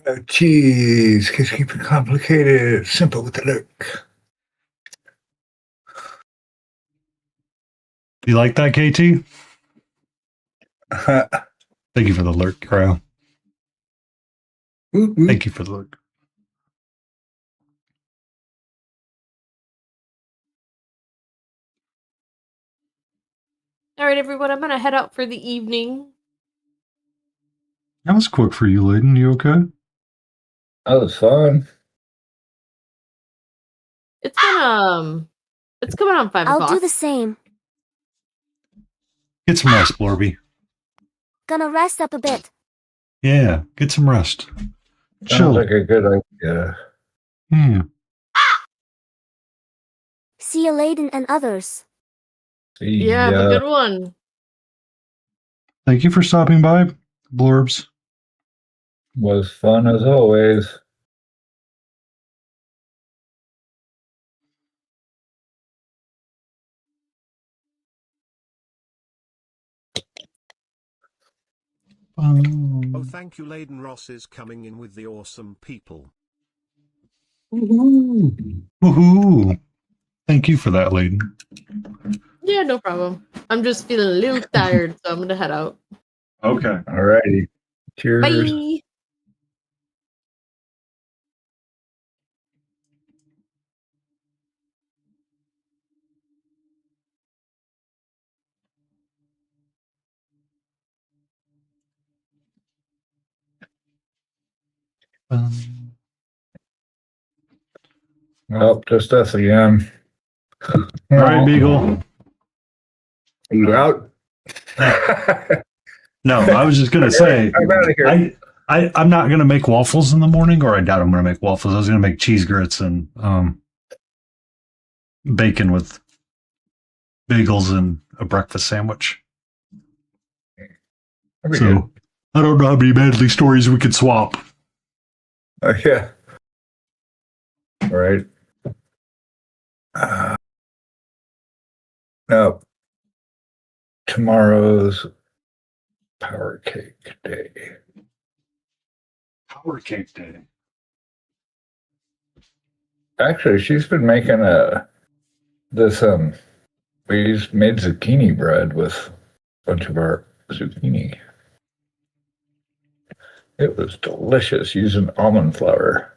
Oh, geez, keep it complicated. Simple with the look. You like that, KT? Thank you for the lurk, Cryo. Thank you for the lurk. All right, everyone, I'm gonna head out for the evening. That was quick for you, Layden. You okay? That was fun. It's been it's coming on 5 I'll o'clock. do the same. Get some rest, Blorby. Gonna rest up a bit. Yeah, get some rest. Sounds Chill. like a good idea. Yeah. See you Layden and others. See Yeah, have a ya. good one. Thank you for stopping by, Blurbs. Was fun as always. Oh, thank you, Laden Ross is coming in with the awesome people. Woohoo! Woohoo! Thank you for that, Layden. Yeah, no problem. I'm just feeling a little tired, so I'm gonna head out. Okay. Alrighty. Cheers. Bye. Oh, just us again. All right, Beagle. Are you out? No, I was just gonna say I'm out of here. I'm not gonna make waffles in the morning, or I doubt I'm gonna make waffles. I was gonna make cheese grits and bacon with bagels and a breakfast sandwich. That'd be So good. I don't know how many Medley stories we could swap. Yeah. All right. No. Tomorrow's power cake day. Power cake day. Actually, she's been making this we made zucchini bread with a bunch of our zucchini. It was delicious using almond flour.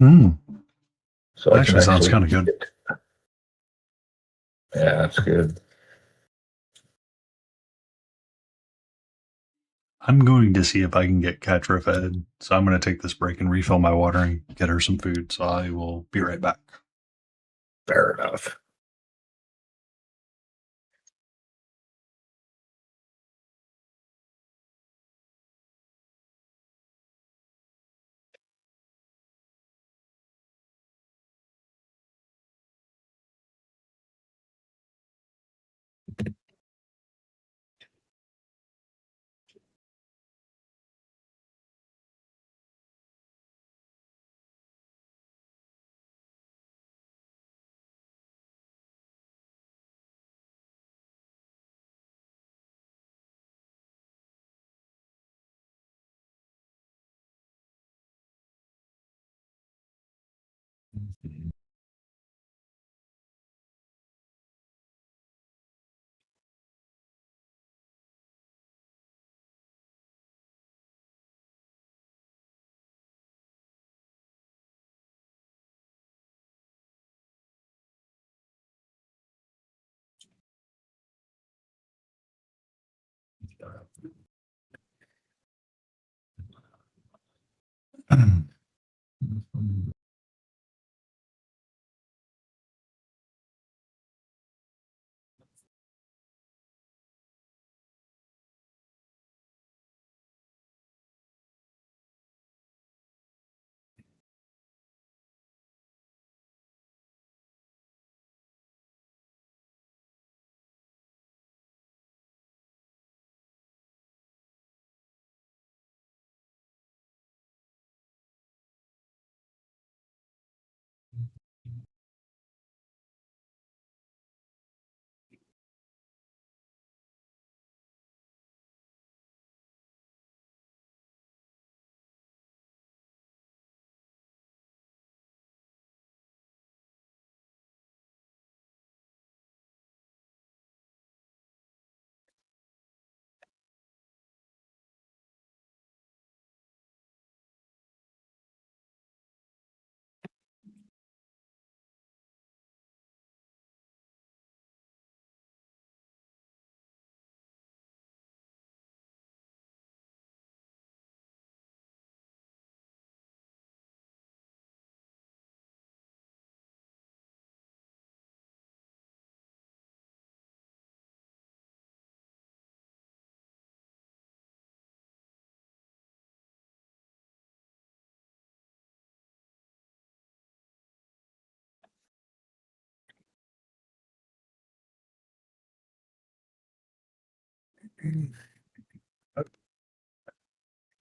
Mm, So I actually sounds kind of good. Yeah, that's good. I'm going to see if I can get Katra fed. So I'm going to take this break and refill my water and get her some food. So I will be right back. Fair enough.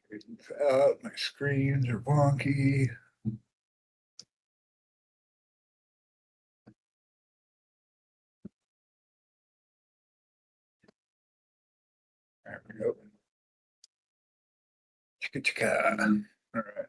It's out. My screens are wonky. There we go. Chicka chicka. All right.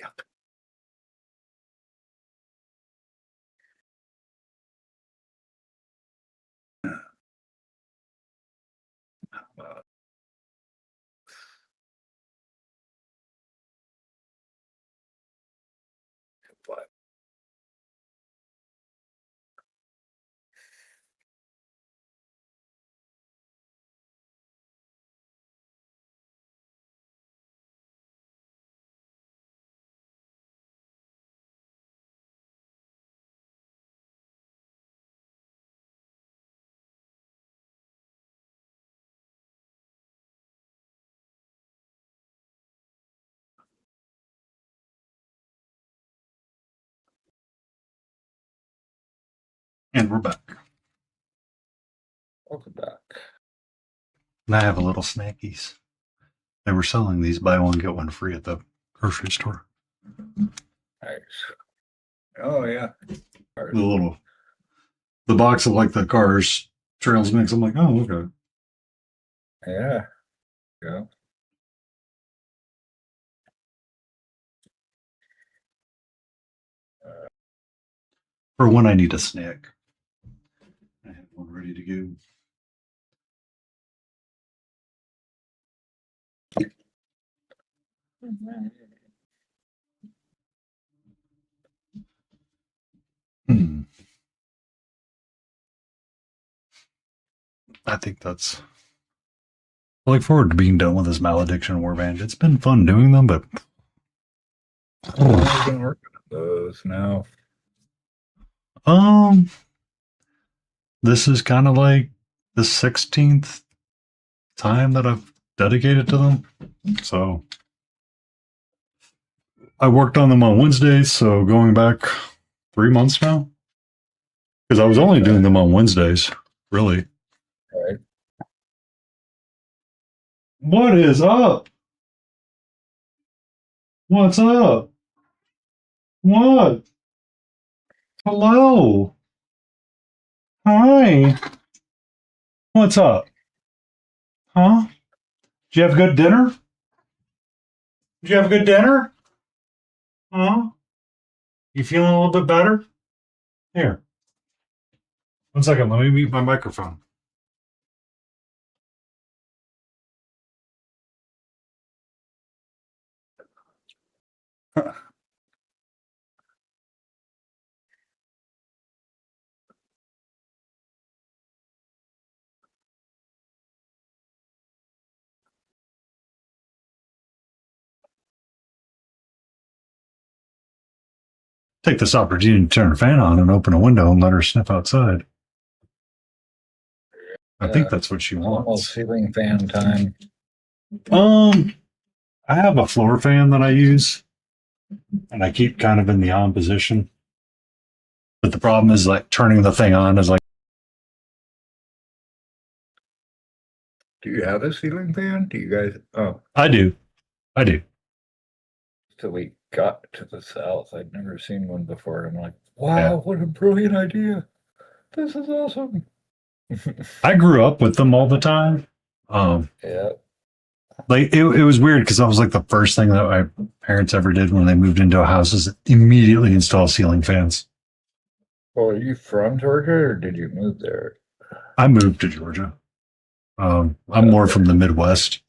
Yuck. But And we're back. welcome back. And I have a little snackies. They were selling these buy one, get one free at the grocery store. Nice. Oh yeah. The box of like the Cars Trails mix. I'm like, oh, okay. Yeah. Yeah. for when I need a snack. I have one ready to go. Hmm. I think that's. I look forward to being done with this Malediction warband. It's been fun doing them, but I've been working on those now. this is kind of like the 16th time that I've dedicated to them. So I worked on them on Wednesdays, so going back 3 months now. Because I was only doing them on Wednesdays, really. Right. What is up? What's up? What? Hello. Hi. What's up? Huh? Did you have a good dinner? Did you have a good dinner? Huh? You feeling a little bit better? Here. 1 second. Let me mute my microphone. Take this opportunity to turn a fan on and open a window and let her sniff outside. I think that's what she Almost wants. ceiling fan time. I have a floor fan that I use, and I keep kind of in the on position. But the problem is like turning the thing on is like. Do you have a ceiling fan? Do you guys? Oh, I do. till we got to the south, I'd never seen one before. I'm like, wow, Yeah. what a brilliant idea! This is awesome. I grew up with them all the time. Yeah. Like it was weird because that was like the first thing that my parents ever did when they moved into a house is immediately install ceiling fans. Well, are you from Georgia or did you move there? I moved to Georgia. I'm more from the Midwest,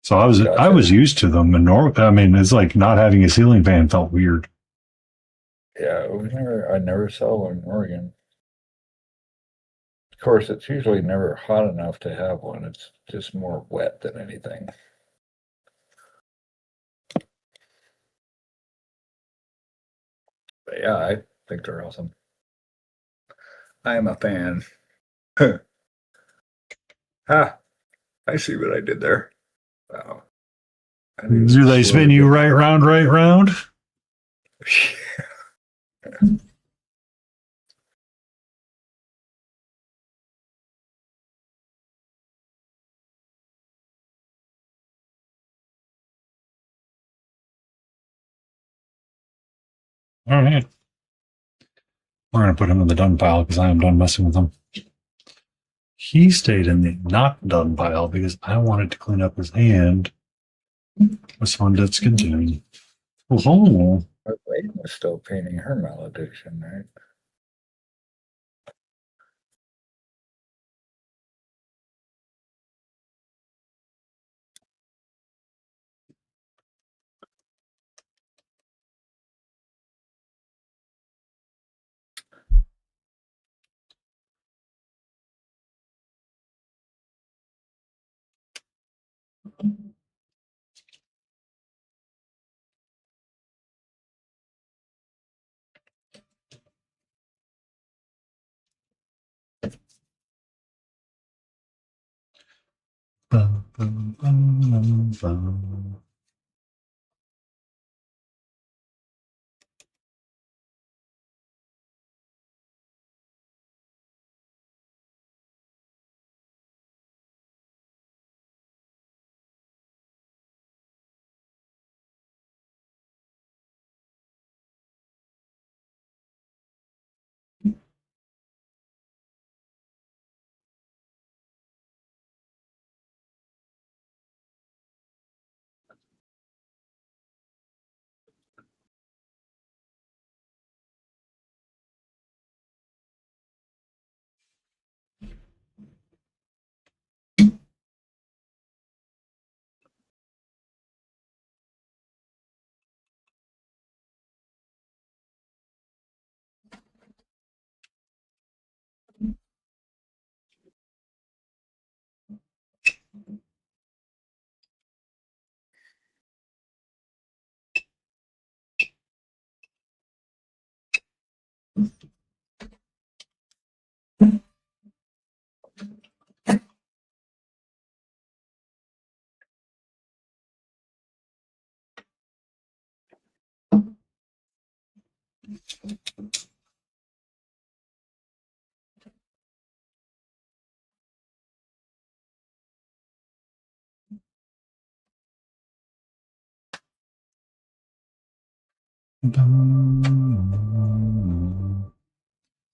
so I Gotcha. was used to them. And I mean, it's like not having a ceiling fan felt weird. Yeah, I never saw one in Oregon. Of course, it's usually never hot enough to have one. It's just more wet than anything. But yeah, I think they're awesome. I am a fan. Ha! I see what I did there. Wow. Do they spin you right round, right round? All right. We're going to put him in the done pile because I am done messing with him. He stayed in the not done pile because I wanted to clean up his hand with someone that's continuing. Oh, Wade was still painting her malediction, right? bum, bum, bum, bum.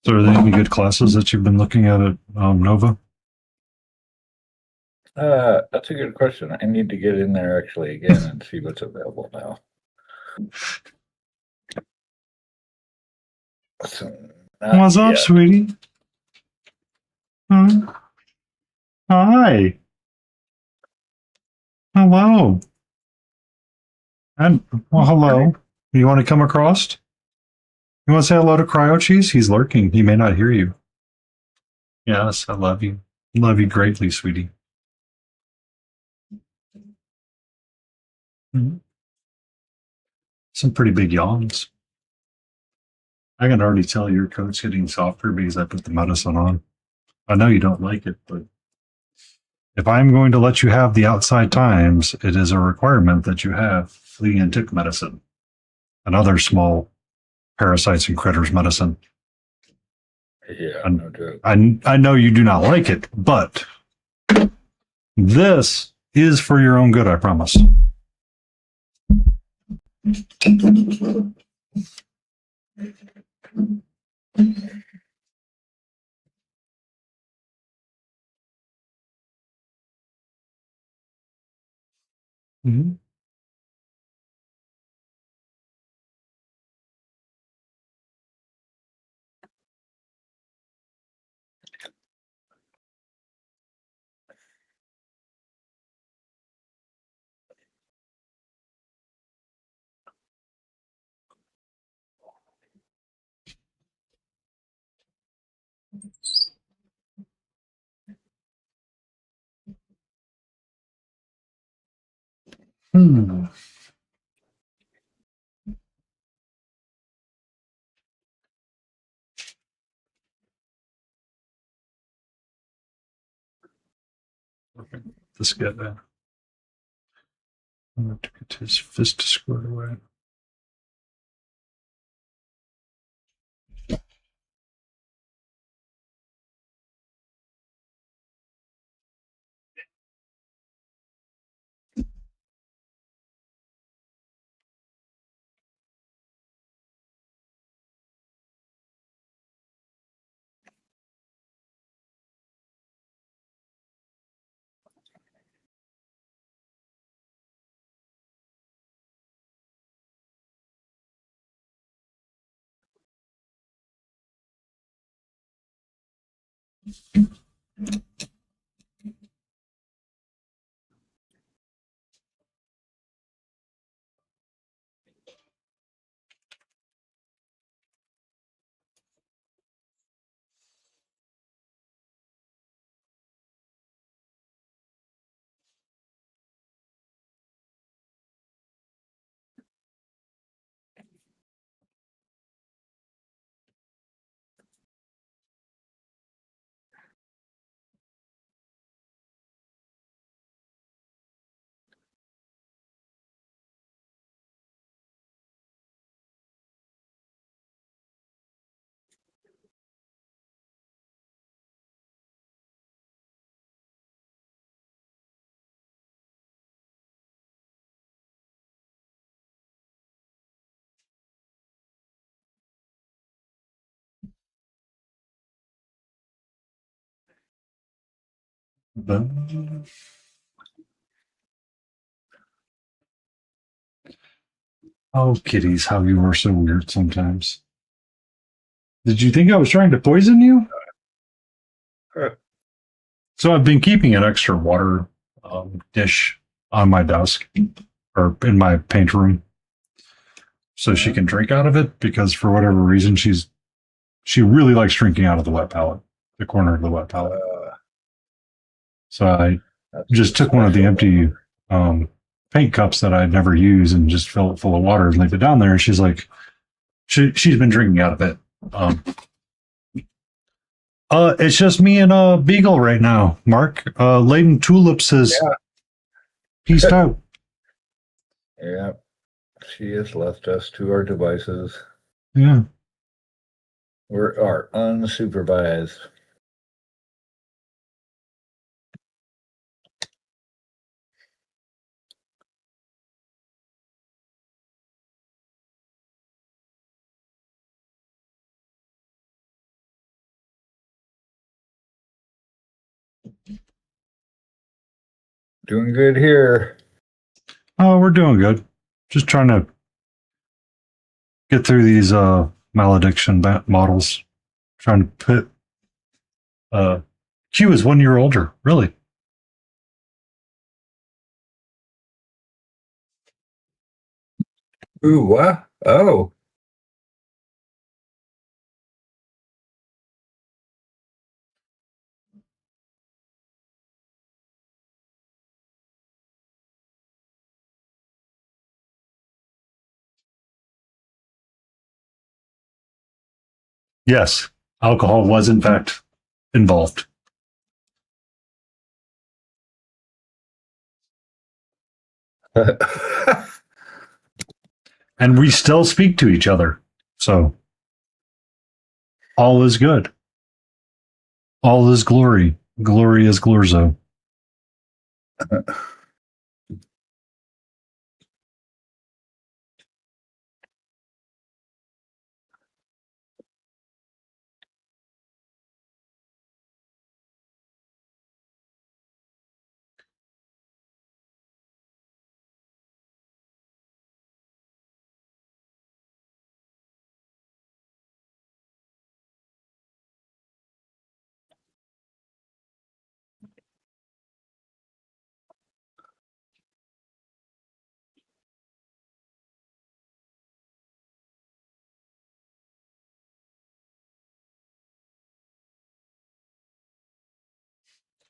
So, are there any good classes that you've been looking at Nova? That's a good question. I need to get in there actually again and see what's available now. So, What's up, sweetie? Huh? Hi. Hello. And well, hello. You want to come across? You want to say hello to Cryo Cheese? He's lurking. He may not hear you. Yes, I love you. Love you greatly, sweetie. Mhm. Some pretty big yawns. I can already tell your coat's getting softer because I put the medicine on. I know you don't like it, but if I'm going to let you have the outside times, it is a requirement that you have flea and tick medicine and other small parasites and critters medicine. Yeah, no joke. I know you do not like it, but this is for your own good, I promise. Mm-hmm. Hmm. Okay. This guy there. I'm going to get his fist squared away. Oh, kitties, how you are so weird sometimes. Did you think I was trying to poison you? So I've been keeping an extra water dish on my desk or in my paint room so she can drink out of it because for whatever reason she really likes drinking out of the wet palette, the corner of the wet palette. So I just took one of the empty paint cups that I'd never use and just fill it full of water and leave it down there. And she's like, she's been drinking out of it Um, it's just me and Beagle right now, Mark. Laden Tulips is peaced out. Yeah, she has left us to our devices. Yeah. We are unsupervised. Doing good here. Oh, we're doing good. Just trying to get through these malediction models. Trying to put Q is 1 year older, really. Ooh, what? Oh, Yes, alcohol was in fact involved. And we still speak to each other. So all is good. All is glory. Glory is glorzo.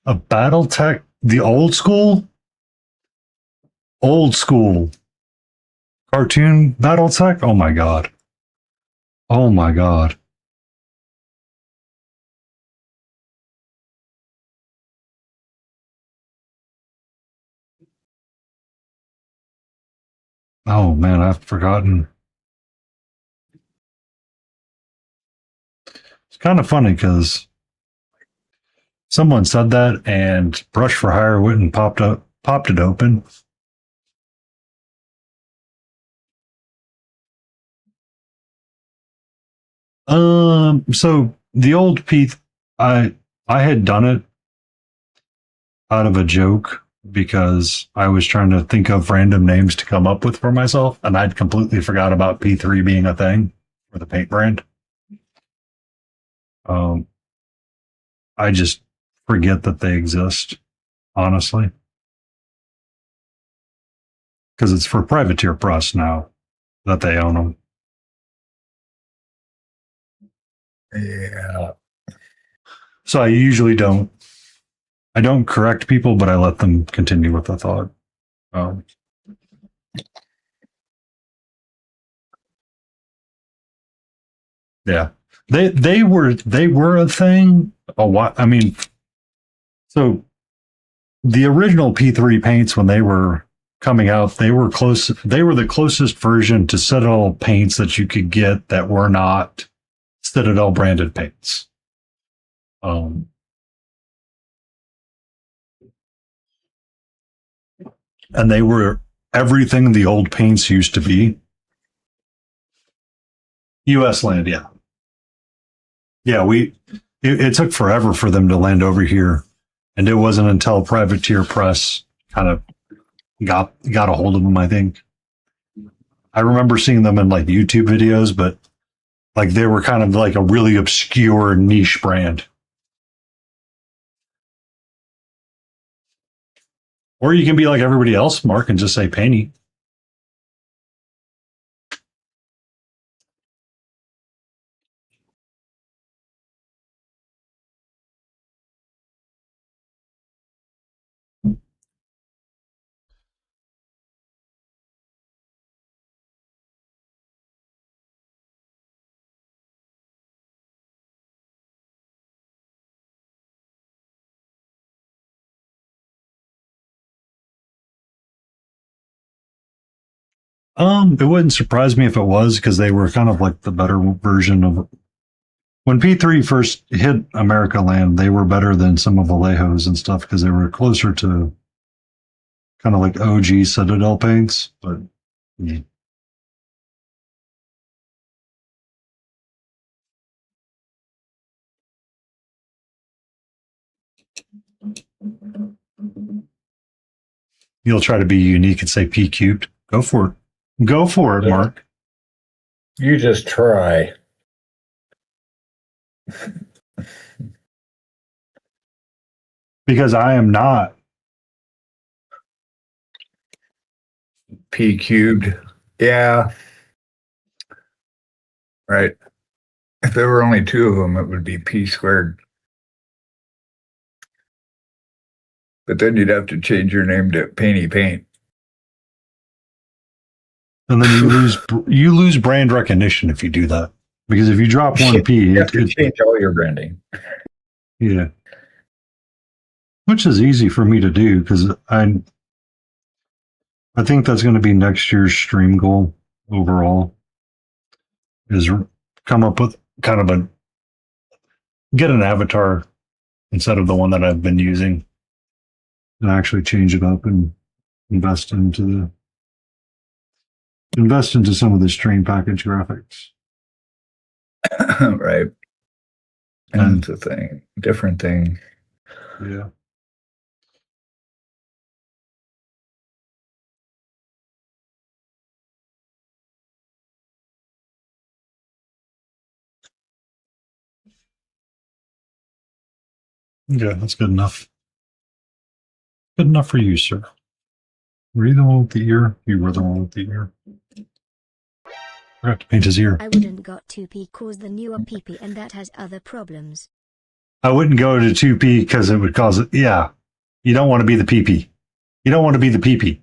A battle tech, the old school cartoon battle tech. Oh my god. Oh my god. Oh man, I've forgotten. It's kind of funny because someone said that and Brush for Hire went and popped it open. So the old Pete, I I had done it out of a joke because I was trying to think of random names to come up with for myself, and I'd completely forgot about P3 being a thing for the paint brand. Um, I just forget that they exist, honestly, because it's for privateer press now that they own them. yeah. So I usually don't. I don't correct people, but I let them continue with the thought. Um, yeah, they were a thing a while. I mean, so the original P3 paints when they were coming out, they were close. They were the closest version to Citadel paints that you could get that were not Citadel branded paints. Um, and they were everything the old paints used to be. U.S. land, yeah, yeah. It took forever for them to land over here, and it wasn't until Privateer Press kind of got a hold of them. I think I remember seeing them in like YouTube videos, but like they were kind of like a really obscure niche brand. Or you can be like everybody else, Mark, and just say Painty. It wouldn't surprise me if it was, because they were kind of like the better version of when P3 first hit America land. They were better than some of Vallejos and stuff because they were closer to kind of like OG Citadel paints. But yeah. You'll try to be unique and say P cubed. Go for it. Go for it, Mark. You just try. Because I am not. P cubed. Yeah. Right. If there were only two of them, it would be P squared. But then you'd have to change your name to Painty Paint. And then you lose brand recognition if you do that. Because if you drop one P, you have to change all your branding. Yeah. Which is easy for me to do because I think that's going to be next year's stream goal overall. Is come up with kind of get an avatar instead of the one that I've been using, and actually change it up and invest into some of the stream package graphics. Right. And it's a thing, different thing. Yeah. Yeah, that's good enough. Good enough for you, sir. Were you the one with the ear? You were the one with the ear. I have to paint his ear. I wouldn't got 2p cause the newer PP and that has other problems. I wouldn't go to 2P because it would cause it. Yeah. You don't want to be the PP. You don't want to be the PP.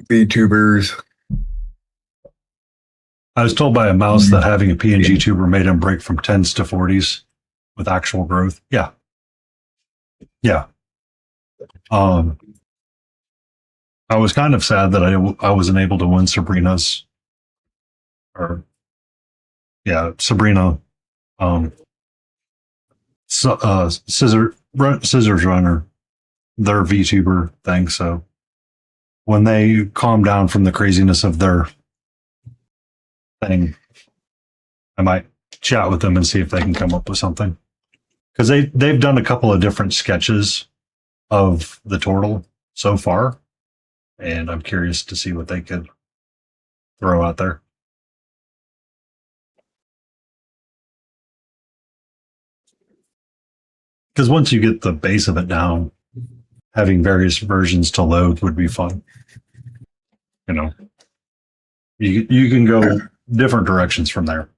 VTubers. I was told by a mouse that having a PNG tuber made him break from 10s to 40s with actual growth. Yeah. Yeah. I was kind of sad that I wasn't able to win Sabrina's Sabrina Scissors Runner, their VTuber thing. So when they calm down from the craziness of their thing, I might chat with them and see if they can come up with something, because they've done a couple of different sketches of the turtle so far, and I'm curious to see what they could throw out there. Because once you get the base of it down, having various versions to load would be fun. You know, you can go different directions from there.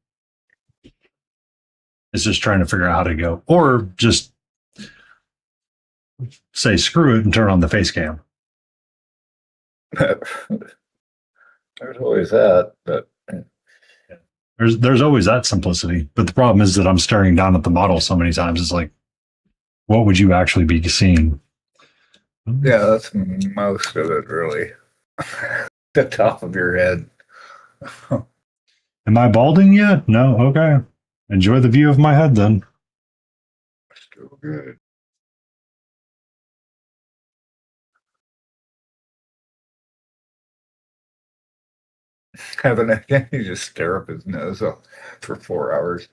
It's just trying to figure out how to go, or just say screw it and turn on the face cam. There's always that, but there's always that simplicity. But the problem is that I'm staring down at the model so many times. It's like, what would you actually be seeing? yeah, that's most of it, really. The top of your head. Am I balding yet? No. Okay. Enjoy the view of my head then. Still good. Having a you just stare up his nose for 4 hours.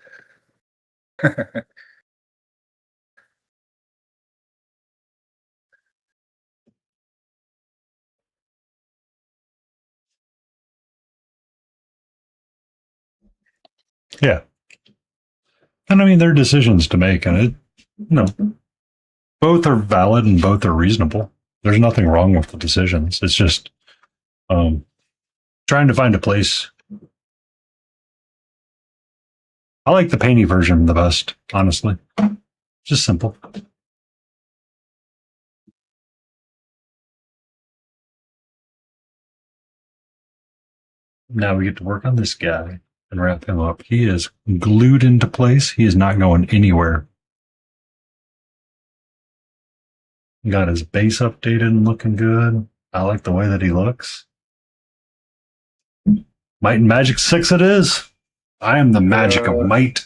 Yeah. And I mean, they're decisions to make, and both are valid and both are reasonable. There's nothing wrong with the decisions. It's just trying to find a place. I like the painty version the best, honestly. Just simple. Now we get to work on this guy and wrap him up. He is glued into place. He is not going anywhere. Got his base updated and looking good. I like the way that he looks. Might and Magic 6 it is. I am the magic of might.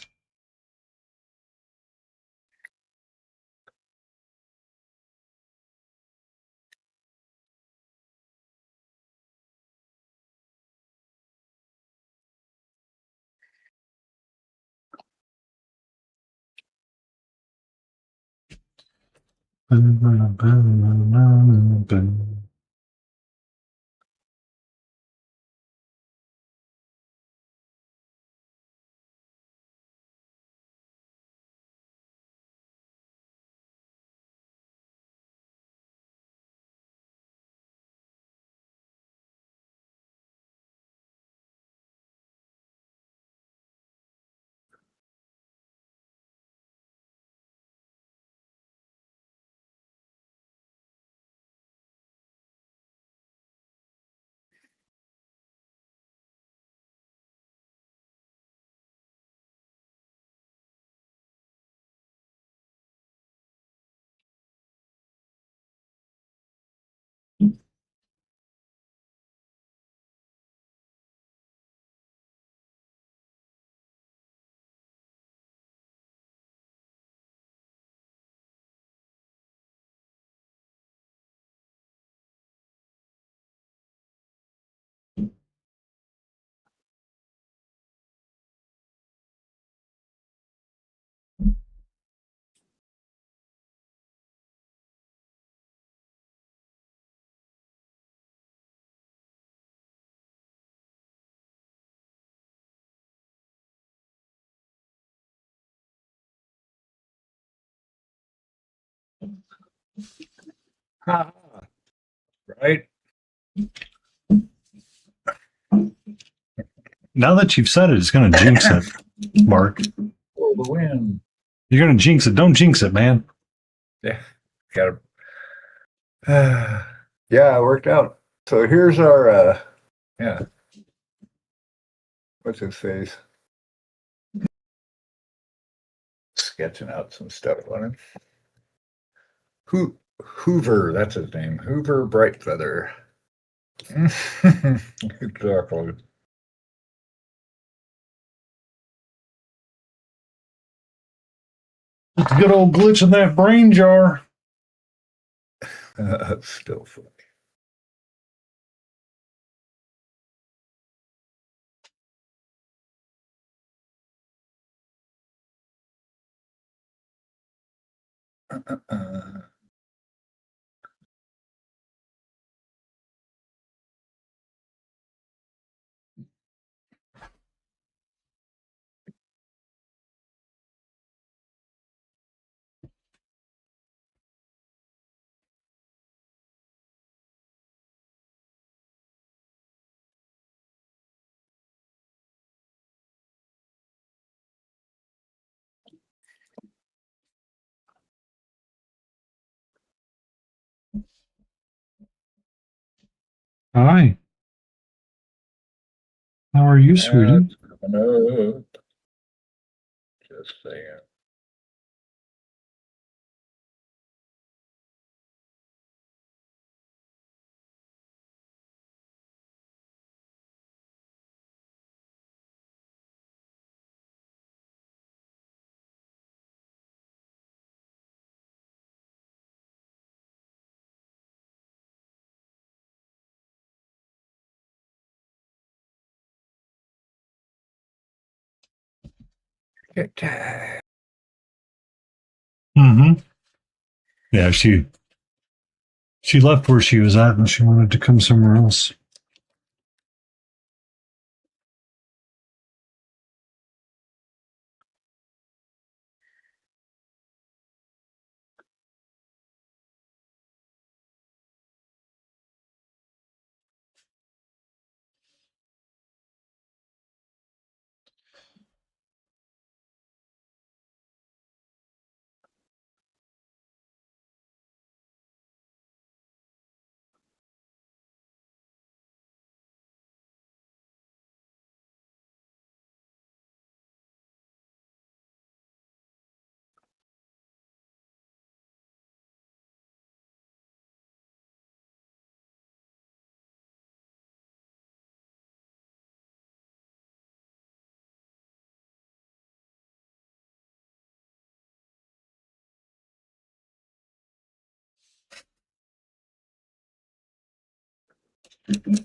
Right? Now that you've said it, it's going to jinx it, Mark. Oh, the win. You're going to jinx it. Don't jinx it, man. Yeah. Got to. Yeah, it worked out. So here's our, yeah. What's his face? Sketching out some stuff on him. Hoover, that's his name. Hoover Brightfeather. Exactly. It's a good old glitch in that brain jar. That's still funny. Hi. How are you, sweetie? Coming up. Just saying. Get tired. Mm-hmm. Yeah, she left where she was at and she wanted to come somewhere else. Boom,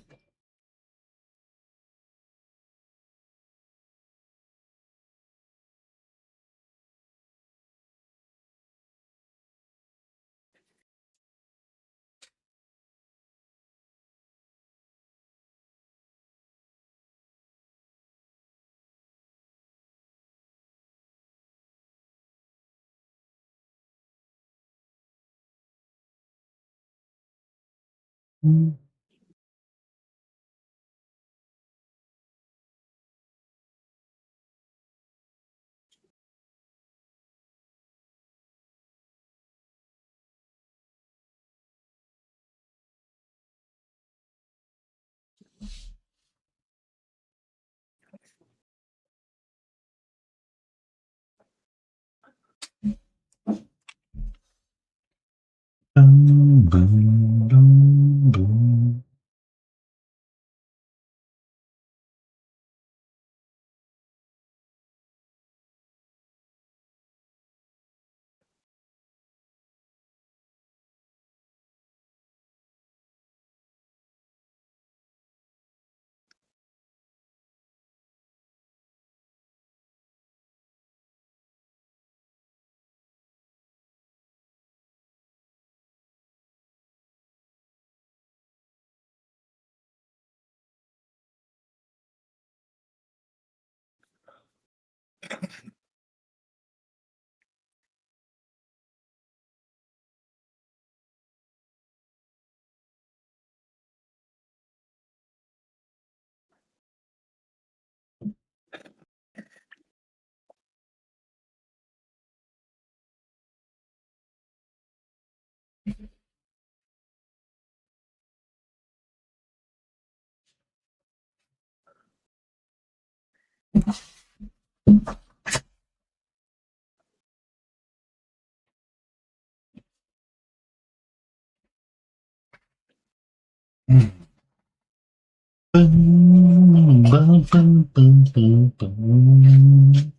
boom, boom, boom. Boom, boom, boom, boom, boom, boom.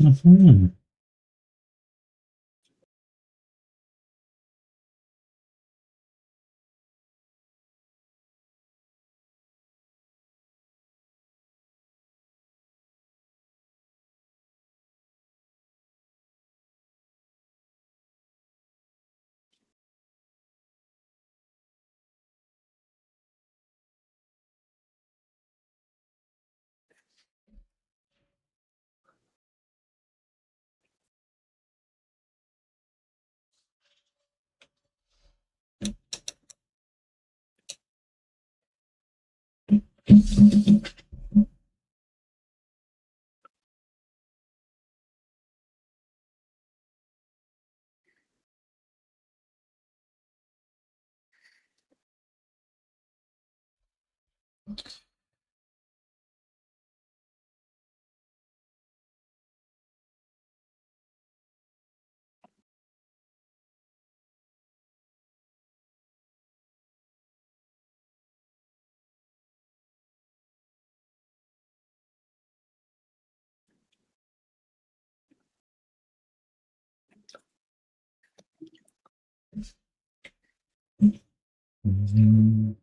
Mhm. Mhm.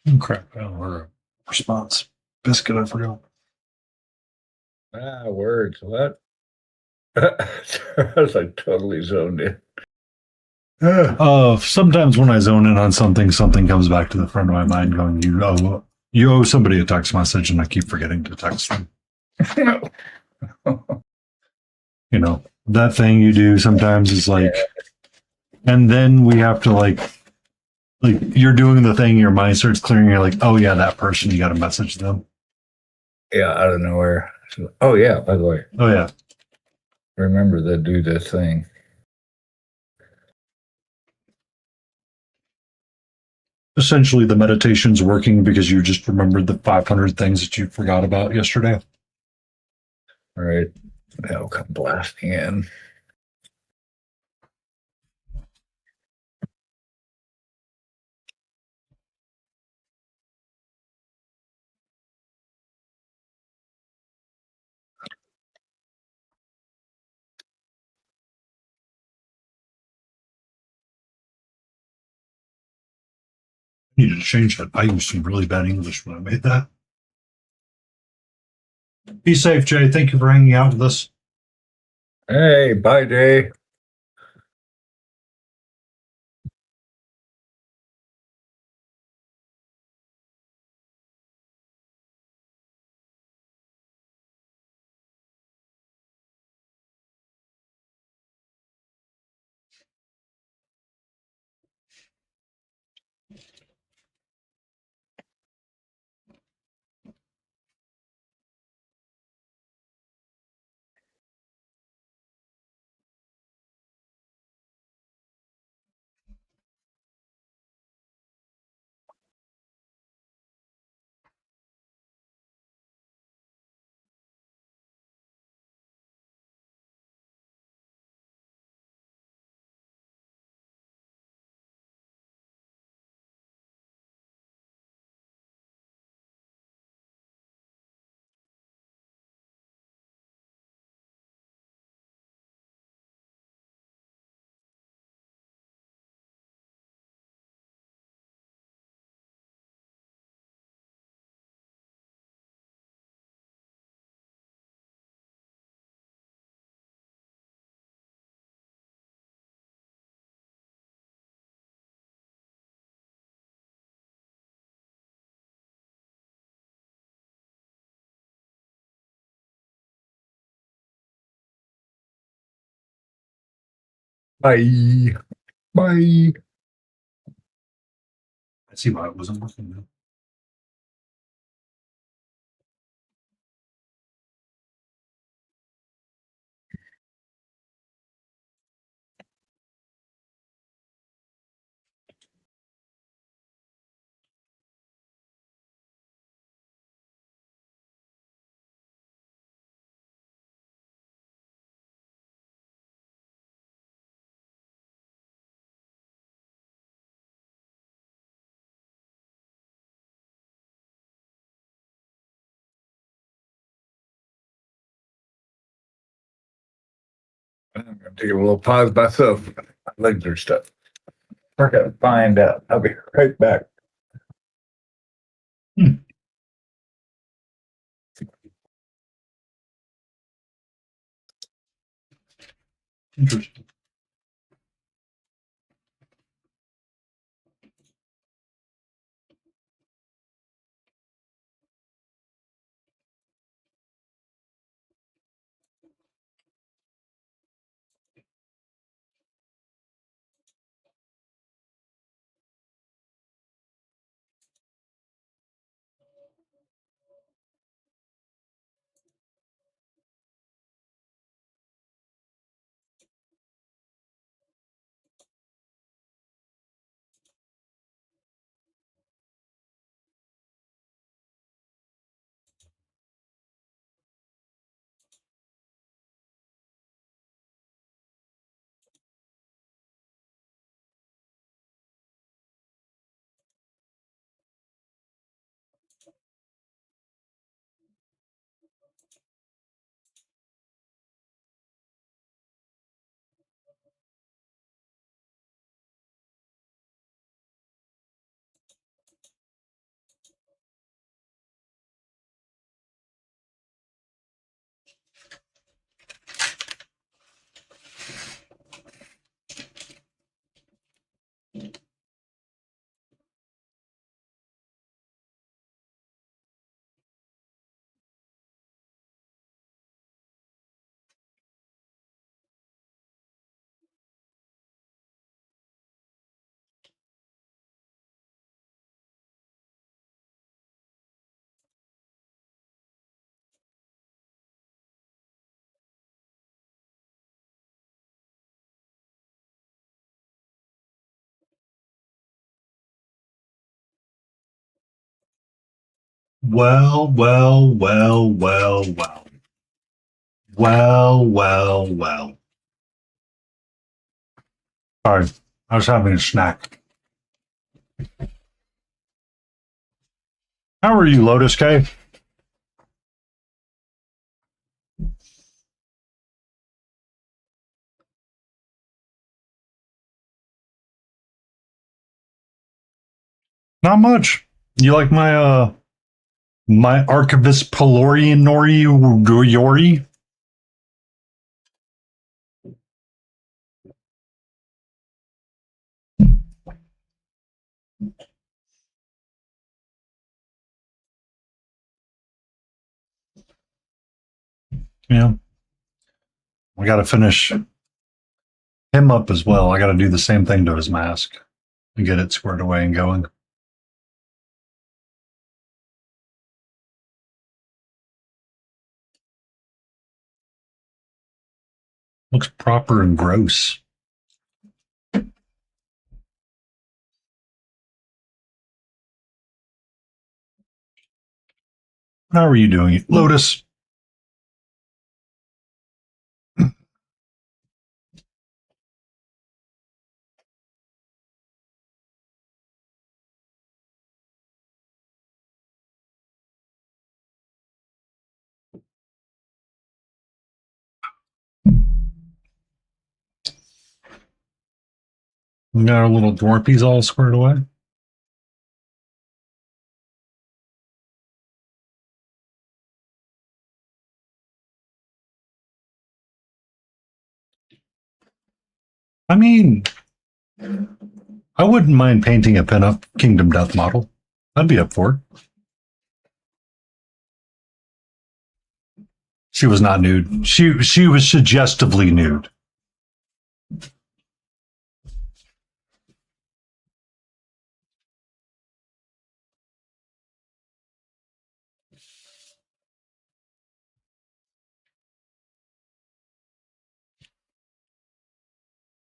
Oh, crap. I don't know, a response. Biscuit, I forgot. Words. What? I was like totally zoned in. Sometimes when I zone in on something, something comes back to the front of my mind going, you owe somebody a text message, and I keep forgetting to text them. You know, that thing you do sometimes is like, and then we have to like you're doing the thing, your mind starts clearing, you're like, oh yeah, that person, you got to message them. Yeah, out of nowhere. So, oh yeah, by the way, Oh yeah. remember to do this thing. Essentially, the meditation's working because you just remembered the 500 things that you forgot about yesterday. All right. That'll come blasting in. I needed to change that. I used some really bad English when I made that. Be safe, Jay. Thank you for hanging out with us. Hey, bye, Jay. Bye. Bye. I see why it wasn't working now. I'm gonna take a little pause myself. My legs are stuck. We're gonna find out. I'll be right back. Interesting. Well. Sorry, I was having a snack. How are you, Lotus K? Not much. You like my Archivist Polinore Yori? Yeah. We gotta finish him up as well. I gotta do the same thing to his mask and get it squared away and going. Looks proper and gross. How are you doing, Lotus? We got our little dwarpies all squared away. I mean, I wouldn't mind painting a pinup Kingdom Death model. I'd be up for it. She was not nude. She was suggestively nude.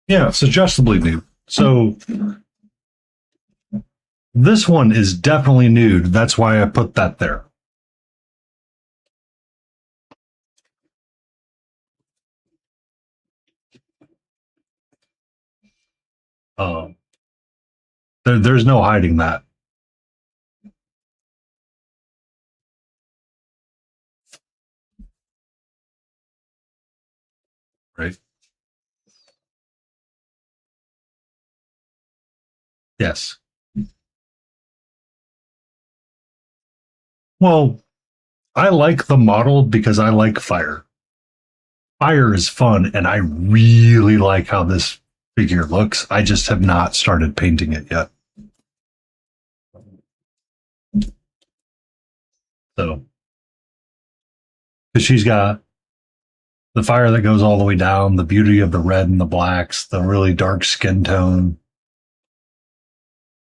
Yeah, suggestively nude. So this one is definitely nude. That's why I put that there. Um, there's no hiding that. Right? Yes. Well, I like the model because I like fire. Fire is fun, and I really like how this figure looks. I just have not started painting it yet. So, because she's got the fire that goes all the way down, the beauty of the red and the blacks, the really dark skin tone,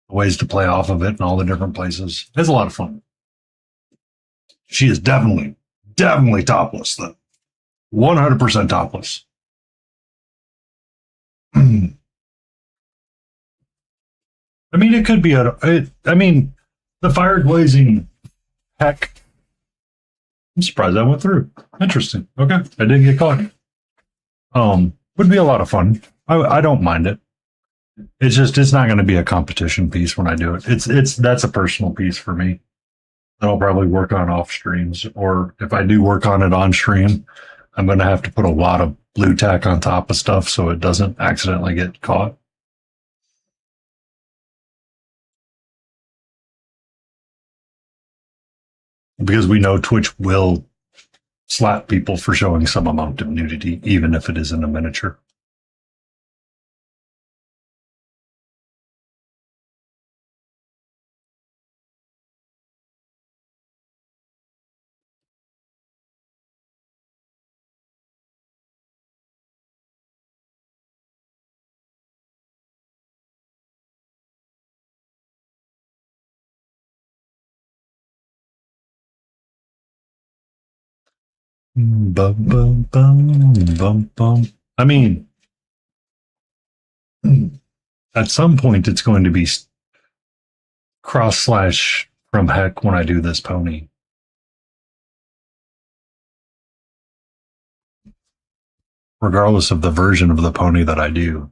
ways to play off of it in all the different places. It's a lot of fun. She is definitely topless, though. 100% topless. I mean, it could be the fire glazing, heck. I'm surprised that went through. Interesting. Okay. I didn't get caught. Would be a lot of fun. I don't mind it. It's not going to be a competition piece when I do it. That's a personal piece for me that I'll probably work on off streams, or if I do work on it on stream, I'm going to have to put a lot of blue tack on top of stuff so it doesn't accidentally get caught. Because we know Twitch will slap people for showing some amount of nudity, even if it is in a miniature. Bum, bum, bum, bum, bum. I mean, at some point, it's going to be cross slash from heck when I do this pony. Regardless of the version of the pony that I do.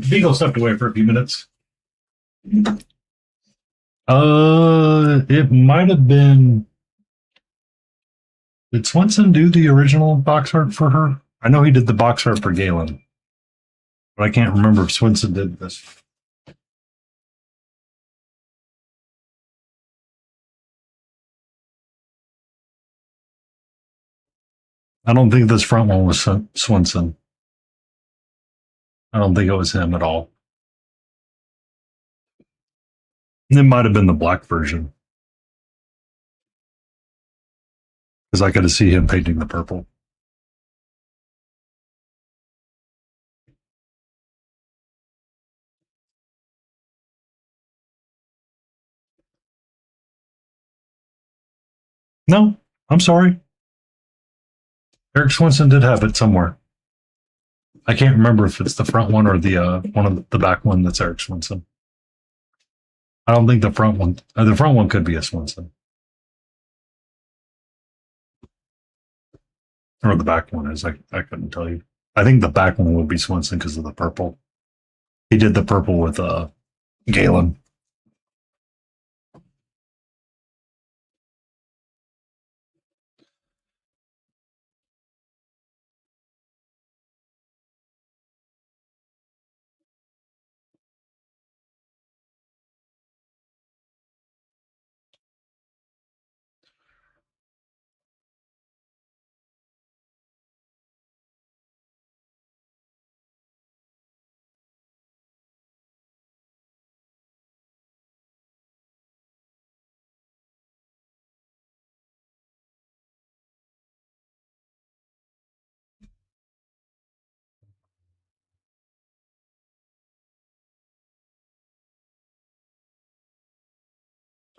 Beagle stepped away for a few minutes. It might have been. Did Swenson do the original box art for her? I know he did the box art for Galen, but I can't remember if Swenson did this. I don't think this front one was Swenson. I don't think it was him at all. It might have been the black version. Because I could see him painting the purple. No, I'm sorry. Eric Swenson did have it somewhere. I can't remember if it's the front one or the one of the back one that's Eric Swenson. I don't think the front one. The front one could be a Swenson, or the back one is. I couldn't tell you. I think the back one would be Swenson because of the purple. He did the purple with Galen.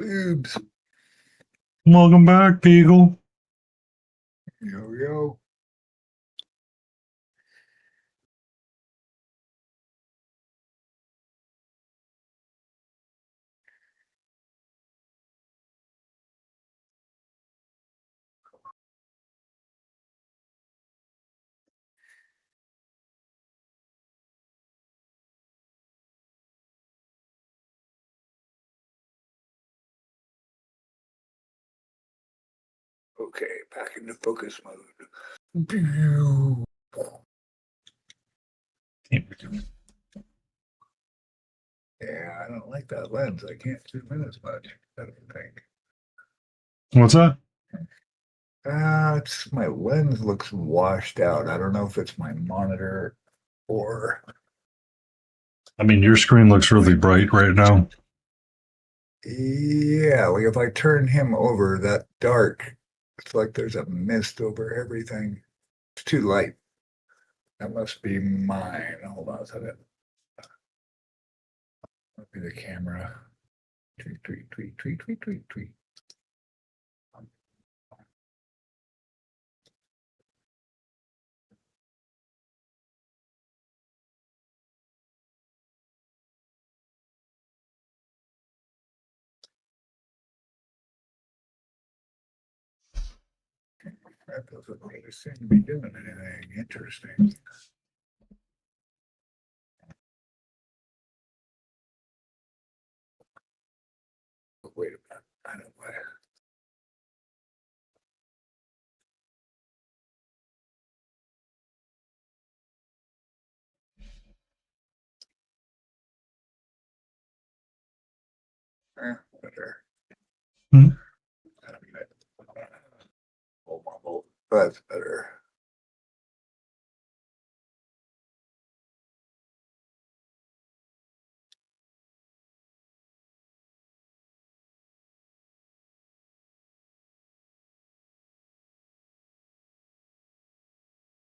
Boobs. Welcome back, Beagle. Yo, yo. Okay, back into focus mode. Pew. Yeah, I don't like that lens. I can't zoom in as much, I don't think. What's that? It's my lens looks washed out. I don't know if it's my monitor or I mean, your screen looks really bright right now. yeah, like if I turn him over that dark, it's like there's a mist over everything. It's too light. That must be mine. Hold on a second. That'd be the camera. Tweet, tweet, tweet, tweet, tweet, tweet, tweet. That doesn't really seem to be doing anything interesting. Wait a minute. I don't know. Better. Hmm. That's better.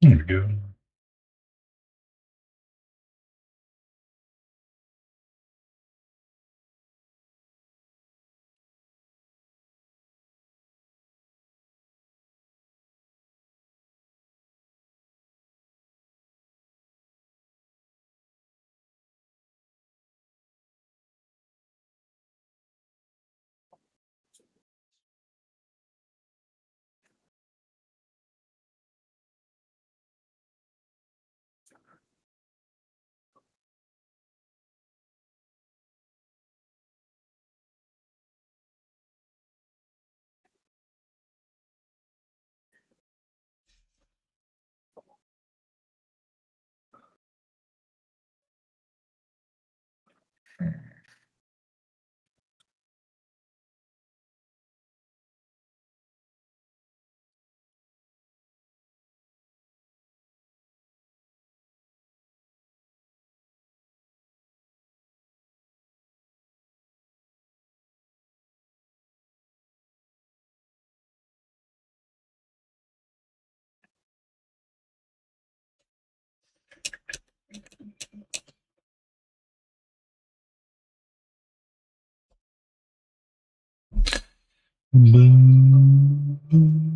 There we go. Boom, boom.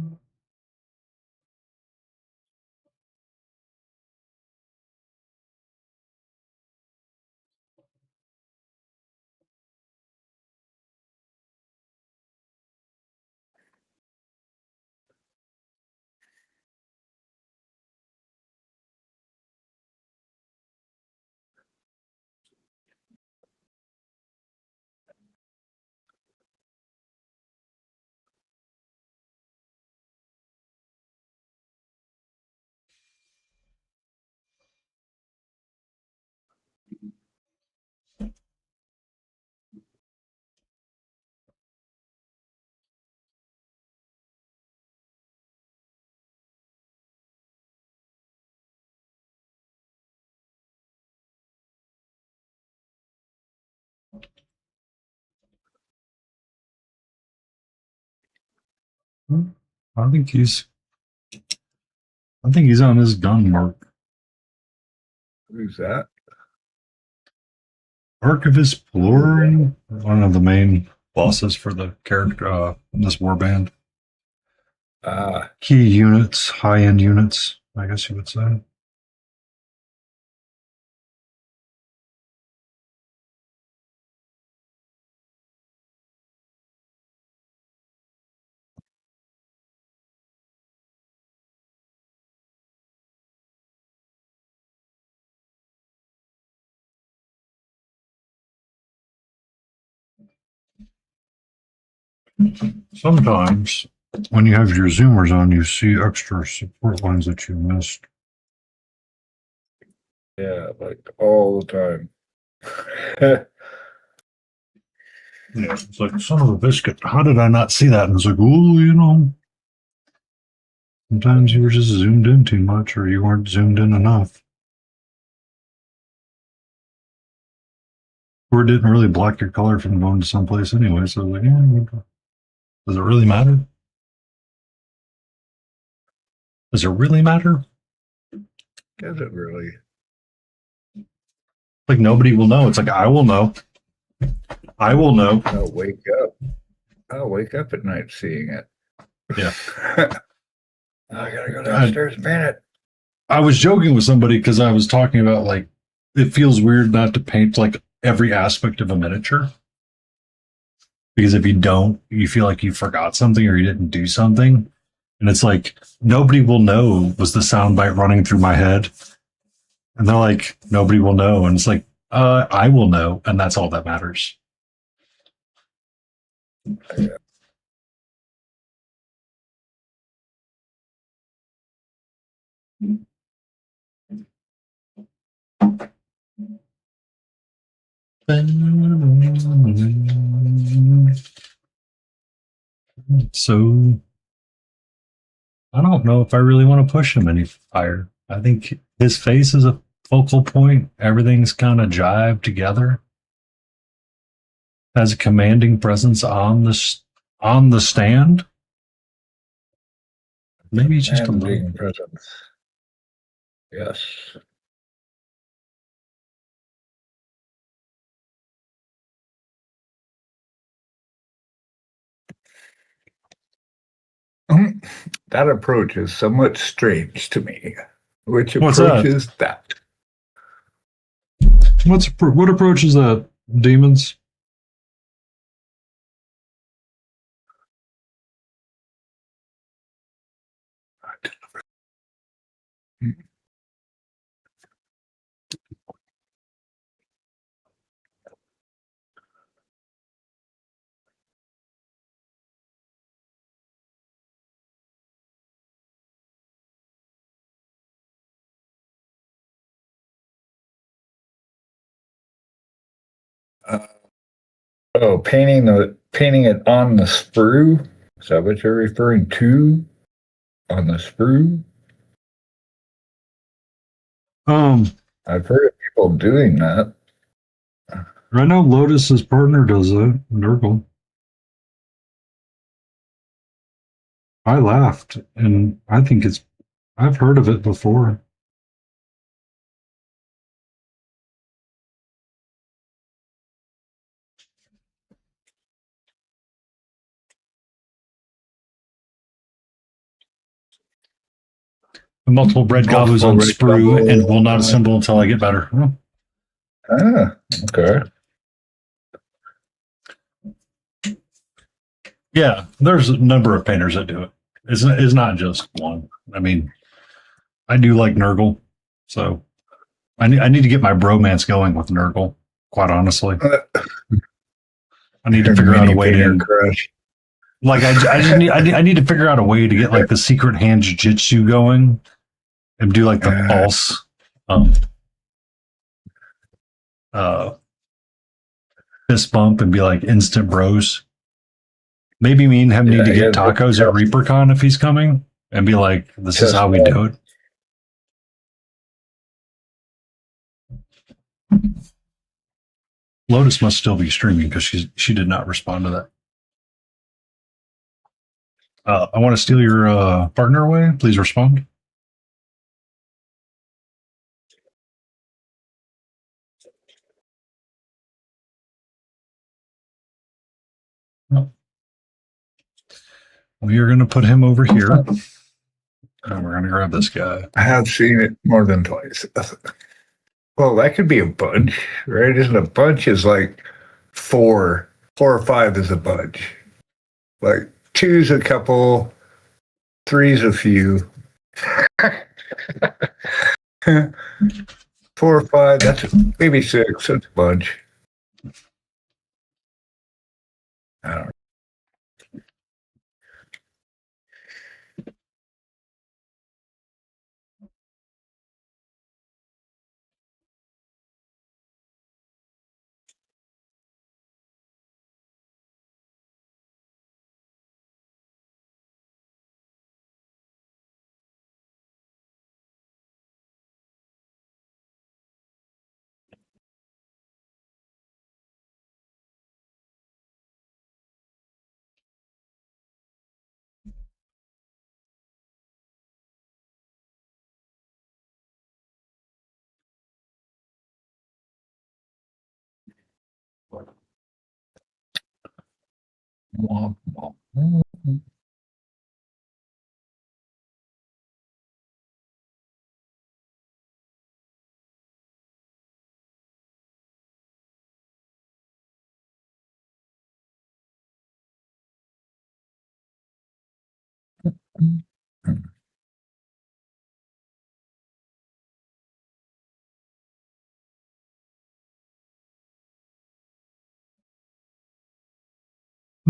I think he's on his gun mark. Who's that? Archivist Polinore, one of the main bosses for the character, this warband. Ah, Key units, high end units, I guess you would say. Sometimes when you have your zoomers on, you see extra support lines that you missed. yeah, like all the time. Yeah, it's like, son of a biscuit. How did I not see that? And it's like, oh, you know, sometimes you were just zoomed in too much or you weren't zoomed in enough. Or it didn't really block your color from going to someplace anyway. So, like, yeah, does it really matter? Does it really matter? Does it really? Like, nobody will know. It's like, I will know. I will know. I'll wake up. I'll wake up at night seeing it. Yeah. I gotta go downstairs and paint it. I was joking with somebody because I was talking about, like, it feels weird not to paint, like, every aspect of a miniature. Because if you don't, you feel like you forgot something or you didn't do something. And it's like, nobody will know was the soundbite running through my head. And they're like, nobody will know. And it's like, I will know. And that's all that matters. Yeah. So I don't know if I really want to push him any higher. I think his face is a focal point. Everything's kind of jived together. Has a commanding presence on the stand. Maybe just a little. Ending presence. Yes. That approach is somewhat strange to me. Which What's approach that? is that? What approach is that? Demons? Oh, painting it on the sprue. Is that what you're referring to? On the sprue? I've heard of people doing that. Right now, Lotus's partner does that. Nurgle. I laughed, and I think I've heard of it before. Multiple red gobos on red sprue gobbo and will not assemble until I get better. Ah, okay. Yeah, there's a number of painters that do it. It's not just one. I mean, I do like Nurgle, so I need to get my bromance going with Nurgle. Quite honestly, I need to figure out a way to crush. like I need to figure out a way to get like the secret hand jiu-jitsu going and do like the pulse fist bump and be like instant bros. Maybe me and him need to get tacos at ReaperCon if he's coming and be like, this is how we do it. Lotus must still be streaming because she did not respond to that. I want to steal your partner away. Please respond. We are going to put him over here. And we're going to grab this guy. I have seen it more than twice. Well, that could be a bunch, right? Isn't a bunch is like four or five is a bunch. Like two's a couple, three's a few. 4 or 5, that's maybe 6, that's a bunch. I don't know.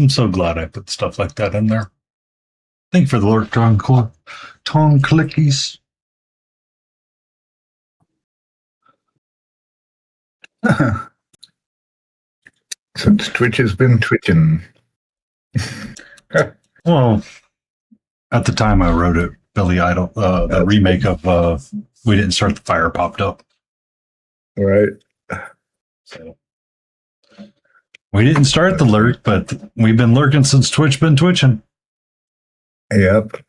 I'm so glad I put stuff like that in there. Thank you for the Lord tongue clickies. Since Twitch has been twitching. Well, at the time I wrote it, Billy Idol, the remake of We Didn't Start the Fire popped up. Right. So we didn't start the lurk, but we've been lurking since Twitch been twitching. Yep.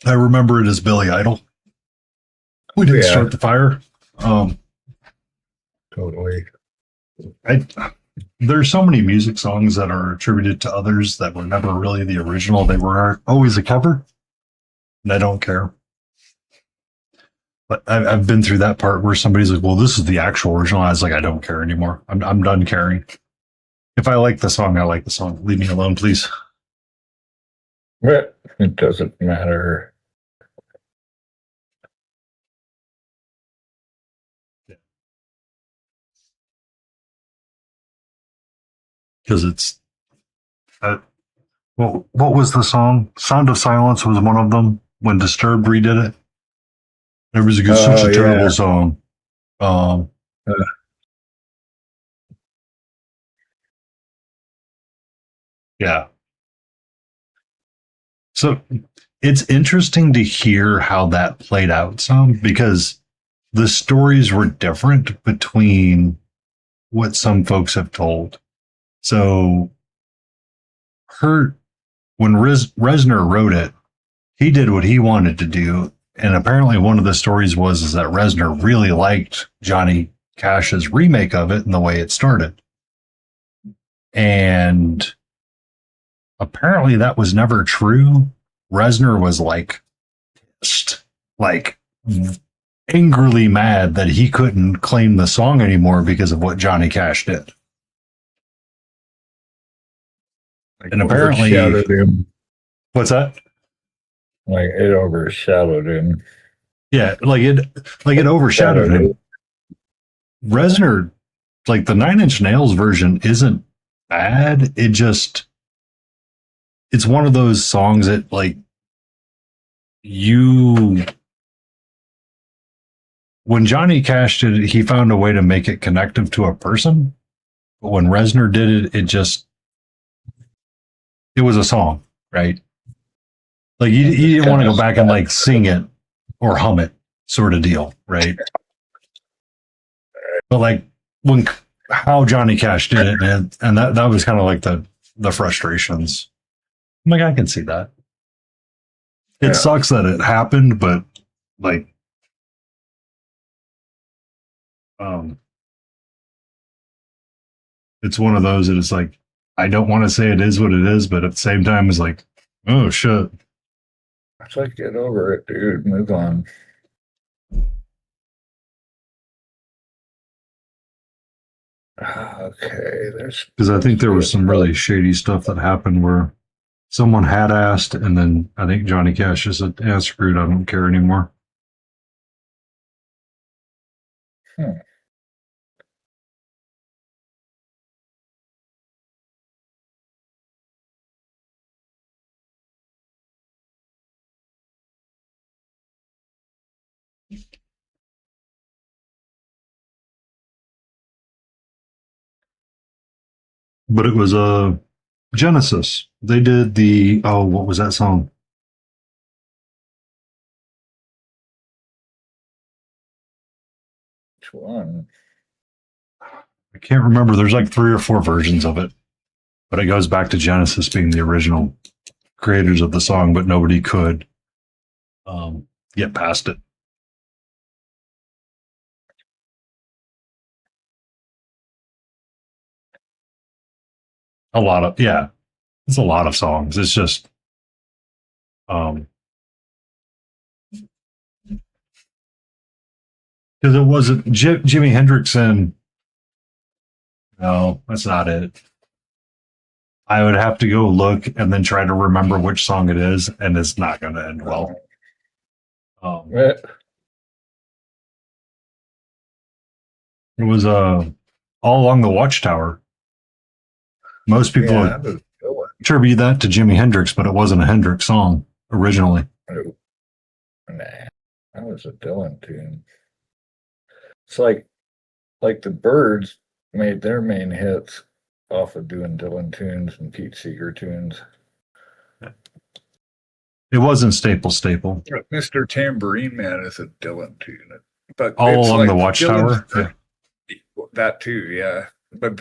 I remember it as Billy Idol. We didn't start the fire. Totally. There's so many music songs that are attributed to others that were never really the original. They were always a cover, and I don't care. But I've been through that part where somebody's like, "Well, this is the actual original." I was like, "I don't care anymore. I'm done caring. If I like the song, I like the song. Leave me alone, please." But it doesn't matter. Because it's well, what was the song? Sound of Silence was one of them when Disturbed redid it. It was such a terrible song. Yeah. So it's interesting to hear how that played out some, because the stories were different between what some folks have told. So when Reznor wrote it, he did what he wanted to do. And apparently one of the stories was that Reznor really liked Johnny Cash's remake of it and the way it started. And apparently that was never true. Reznor was like angrily mad that he couldn't claim the song anymore because of what Johnny Cash did. And apparently, him. What's that? Like it overshadowed him. Yeah, it overshadowed him. Reznor, like the Nine Inch Nails version, isn't bad. It's one of those songs that like you when Johnny Cash did it, he found a way to make it connective to a person. But when Reznor did it, it was a song, right? Like you didn't want to go back and like sing it or hum it, sort of deal, right? But like how Johnny Cash did it, and that was kind of like the frustrations. I'm like, I can see that. It sucks that it happened, but like, it's one of those that it's like, I don't want to say it is what it is, but at the same time, it's like, oh shit. It's like, get over it, dude. Move on. Okay, there's Because I think there was some really shady stuff that happened where someone had asked, and then I think Johnny Cash just said, "Yeah, screwed. I don't care anymore." But it was Genesis. They did what was that song? Which one? I can't remember. There's like 3 or 4 versions of it, but it goes back to Genesis being the original creators of the song, but nobody could get past it. It's a lot of songs. It's just because it wasn't Jimi Hendrix, and no, that's not it. I would have to go look and then try to remember which song it is, and it's not going to end well. It was All Along the Watchtower. Most people would attribute that to Jimi Hendrix, but it wasn't a Hendrix song originally. Nah, that was a Dylan tune. It's like the Byrds made their main hits off of doing Dylan tunes and Pete Seeger tunes. It wasn't Staple. Mr. Tambourine Man is a Dylan tune. But All Along the Watchtower? Yeah. That too, yeah. But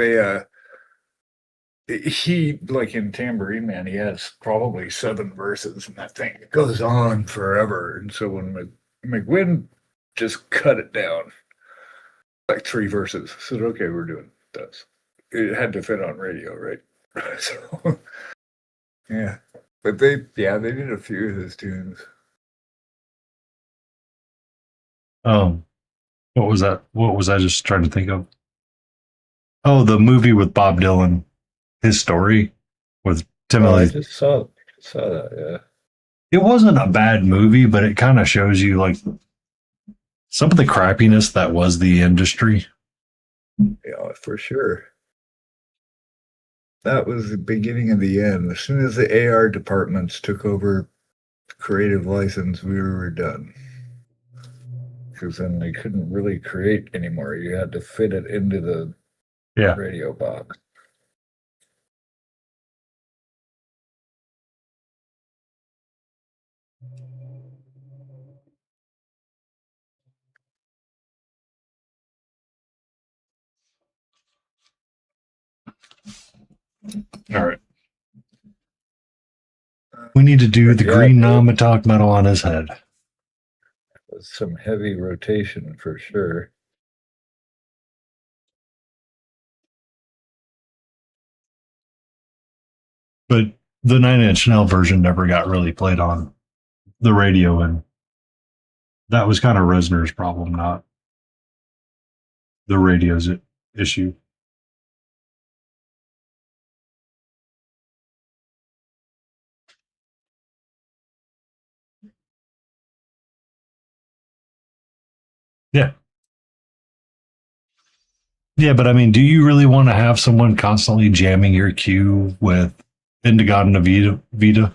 he, like in Tambourine Man, he has probably 7 verses, and that thing goes on forever. And so when McGuinn just cut it down, like 3 verses, said, okay, we're doing this. It had to fit on radio, right? So, yeah. But they did a few of his tunes. What was that? What was I just trying to think of? Oh, the movie with Bob Dylan, his story with Timothy. I just saw that, yeah. It wasn't a bad movie, but it kind of shows you like some of the crappiness that was the industry. Yeah, for sure. That was the beginning of the end. As soon as the AR departments took over creative license, we were done. Because then they couldn't really create anymore. You had to fit it into the radio box. All right. We need to do the green non-metallic metal on his head. Some heavy rotation for sure. But the 9 Inch Nails version never got really played on the radio, and that was kind of Reznor's problem, not the radio's issue. Yeah. Yeah, but I mean, do you really want to have someone constantly jamming your cue with Indigada Vita?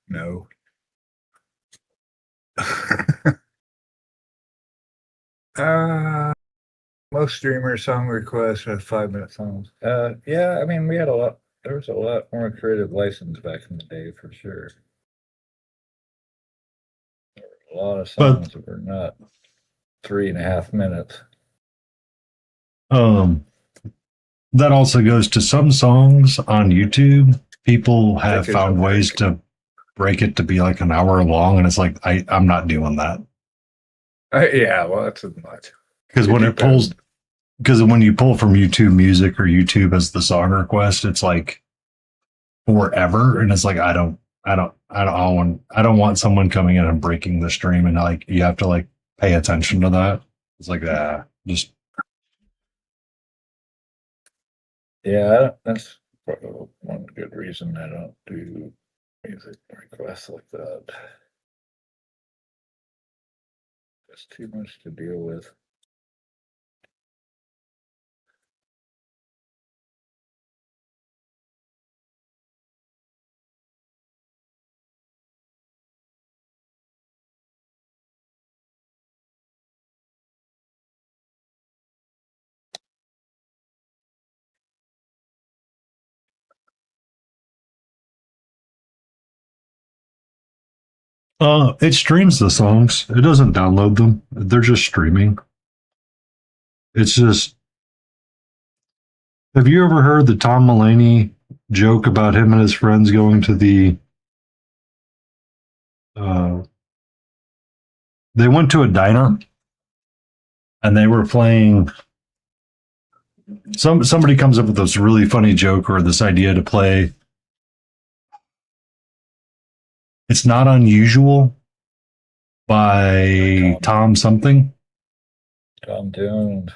No. Most streamer song requests have 5-minute songs. Yeah, I mean, we had a lot. There was a lot more creative license back in the day for sure. There were a lot of songs that were not 3.5 minutes. That also goes to some songs on YouTube. People have found ways to break it to be like an hour long, and it's like I'm not doing that. Yeah, well, that's as much. Because when it pulls, because when you pull from YouTube Music or YouTube as the song request, it's like forever, and it's like I don't want someone coming in and breaking the stream, and like you have to like pay attention to that. It's like just. Yeah, that's probably one good reason I don't do music requests like that. It's too much to deal with. It streams the songs. It doesn't download them. They're just streaming. It's just. Have you ever heard the Tom Mulaney joke about him and his friends going to the? They went to a diner, and they were playing. Somebody comes up with this really funny joke or this idea to play. It's Not Unusual by Tom something. Tom Jones.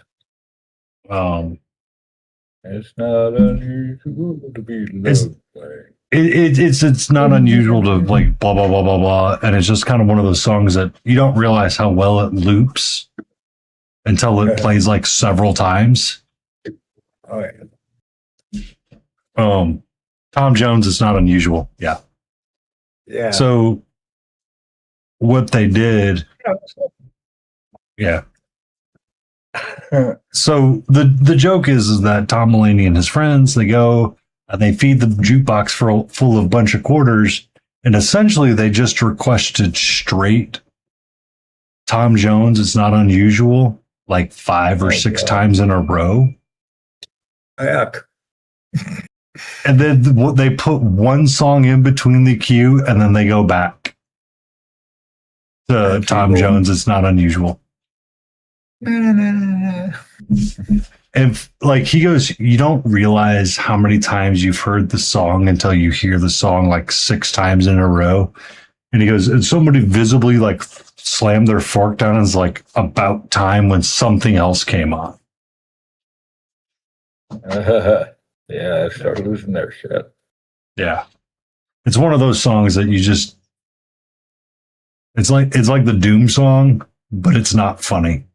It's not unusual to be loved by. It's not unusual to like blah blah blah blah blah, and it's just kind of one of those songs that you don't realize how well it loops until it plays like several times. Oh yeah. Tom Jones, It's Not Unusual. Yeah. Yeah. So what they did, yeah. So the joke is that Tom Mulaney and his friends, they go and they feed the jukebox full of a bunch of quarters, and essentially they just requested straight Tom Jones, It's Not Unusual, like 5 or 6 times in a row. Yeah. And then they put one song in between the queue, and then they go back to Tom Jones, It's Not Unusual. And like he goes, you don't realize how many times you've heard the song until you hear the song like 6 times in a row. And he goes, and somebody visibly like slammed their fork down and is like about time when something else came on. Yeah, I started losing their shit. Yeah. It's one of those songs that you just it's like the Doom song, but it's not funny.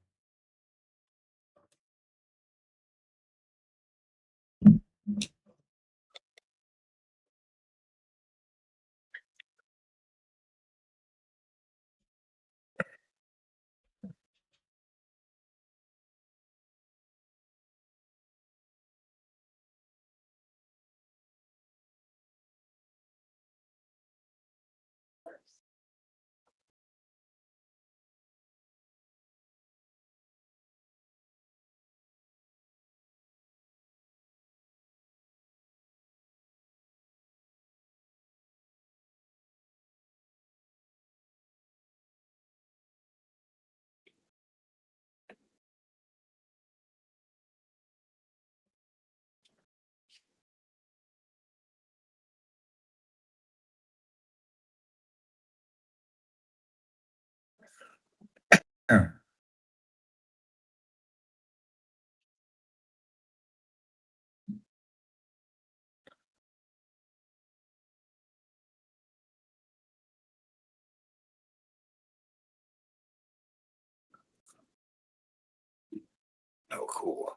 Oh, cool.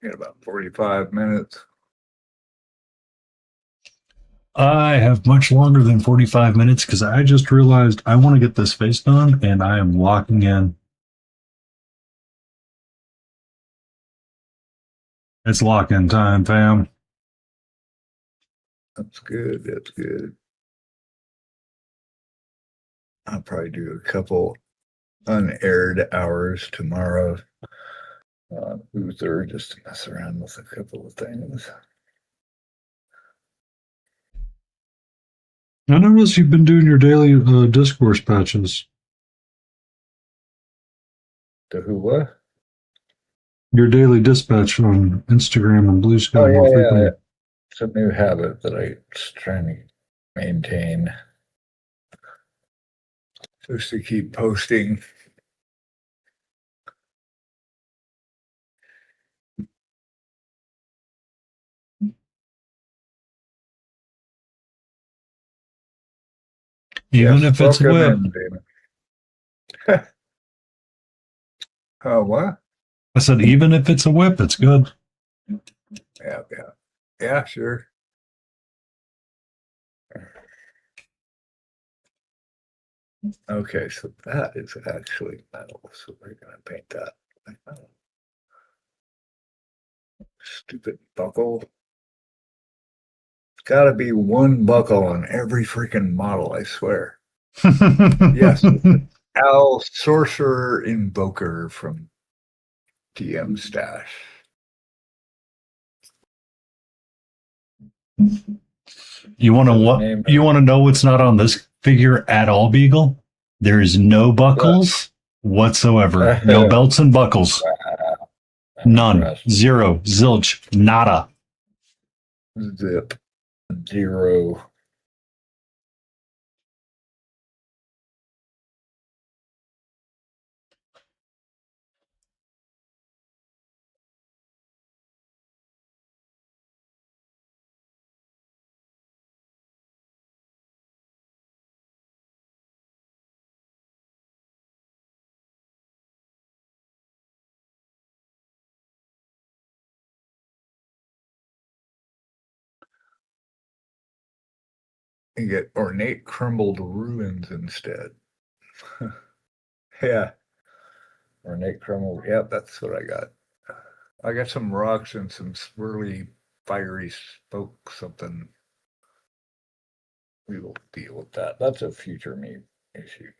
Got about 45 minutes. I have much longer than 45 minutes because I just realized I want to get this face done and I am locking in. It's lock-in time, fam. That's good. That's good. I'll probably do a couple unaired hours tomorrow. Uther, just to mess around with a couple of things. I noticed you've been doing your daily discourse patches. The who what? Your daily dispatch on Instagram and Blue Sky Oh more yeah, frequently. yeah. It's a new habit that I'm trying to maintain. Just to keep posting. Even Yes, if it's welcome web. in, Damon. Oh, what? I said, even if it's a whip, it's good. Yeah, yeah. Yeah, sure. Okay, so that is actually metal. So we're gonna paint that like metal. Stupid buckle. It's gotta be one buckle on every freaking model, I swear. Yes. Al Sorcerer Invoker from DM Stash. You want to The what? name You of- want to know what's not on this figure at all, Beagle? There is no buckles whatsoever. No belts and buckles. None. Zero. Zilch. Nada. Zip. Zero. You get ornate crumbled ruins instead. Yeah. Ornate crumbled. Yep, that's what I got. I got some rocks and some swirly, fiery spoke something. We will deal with that. That's a future me issue.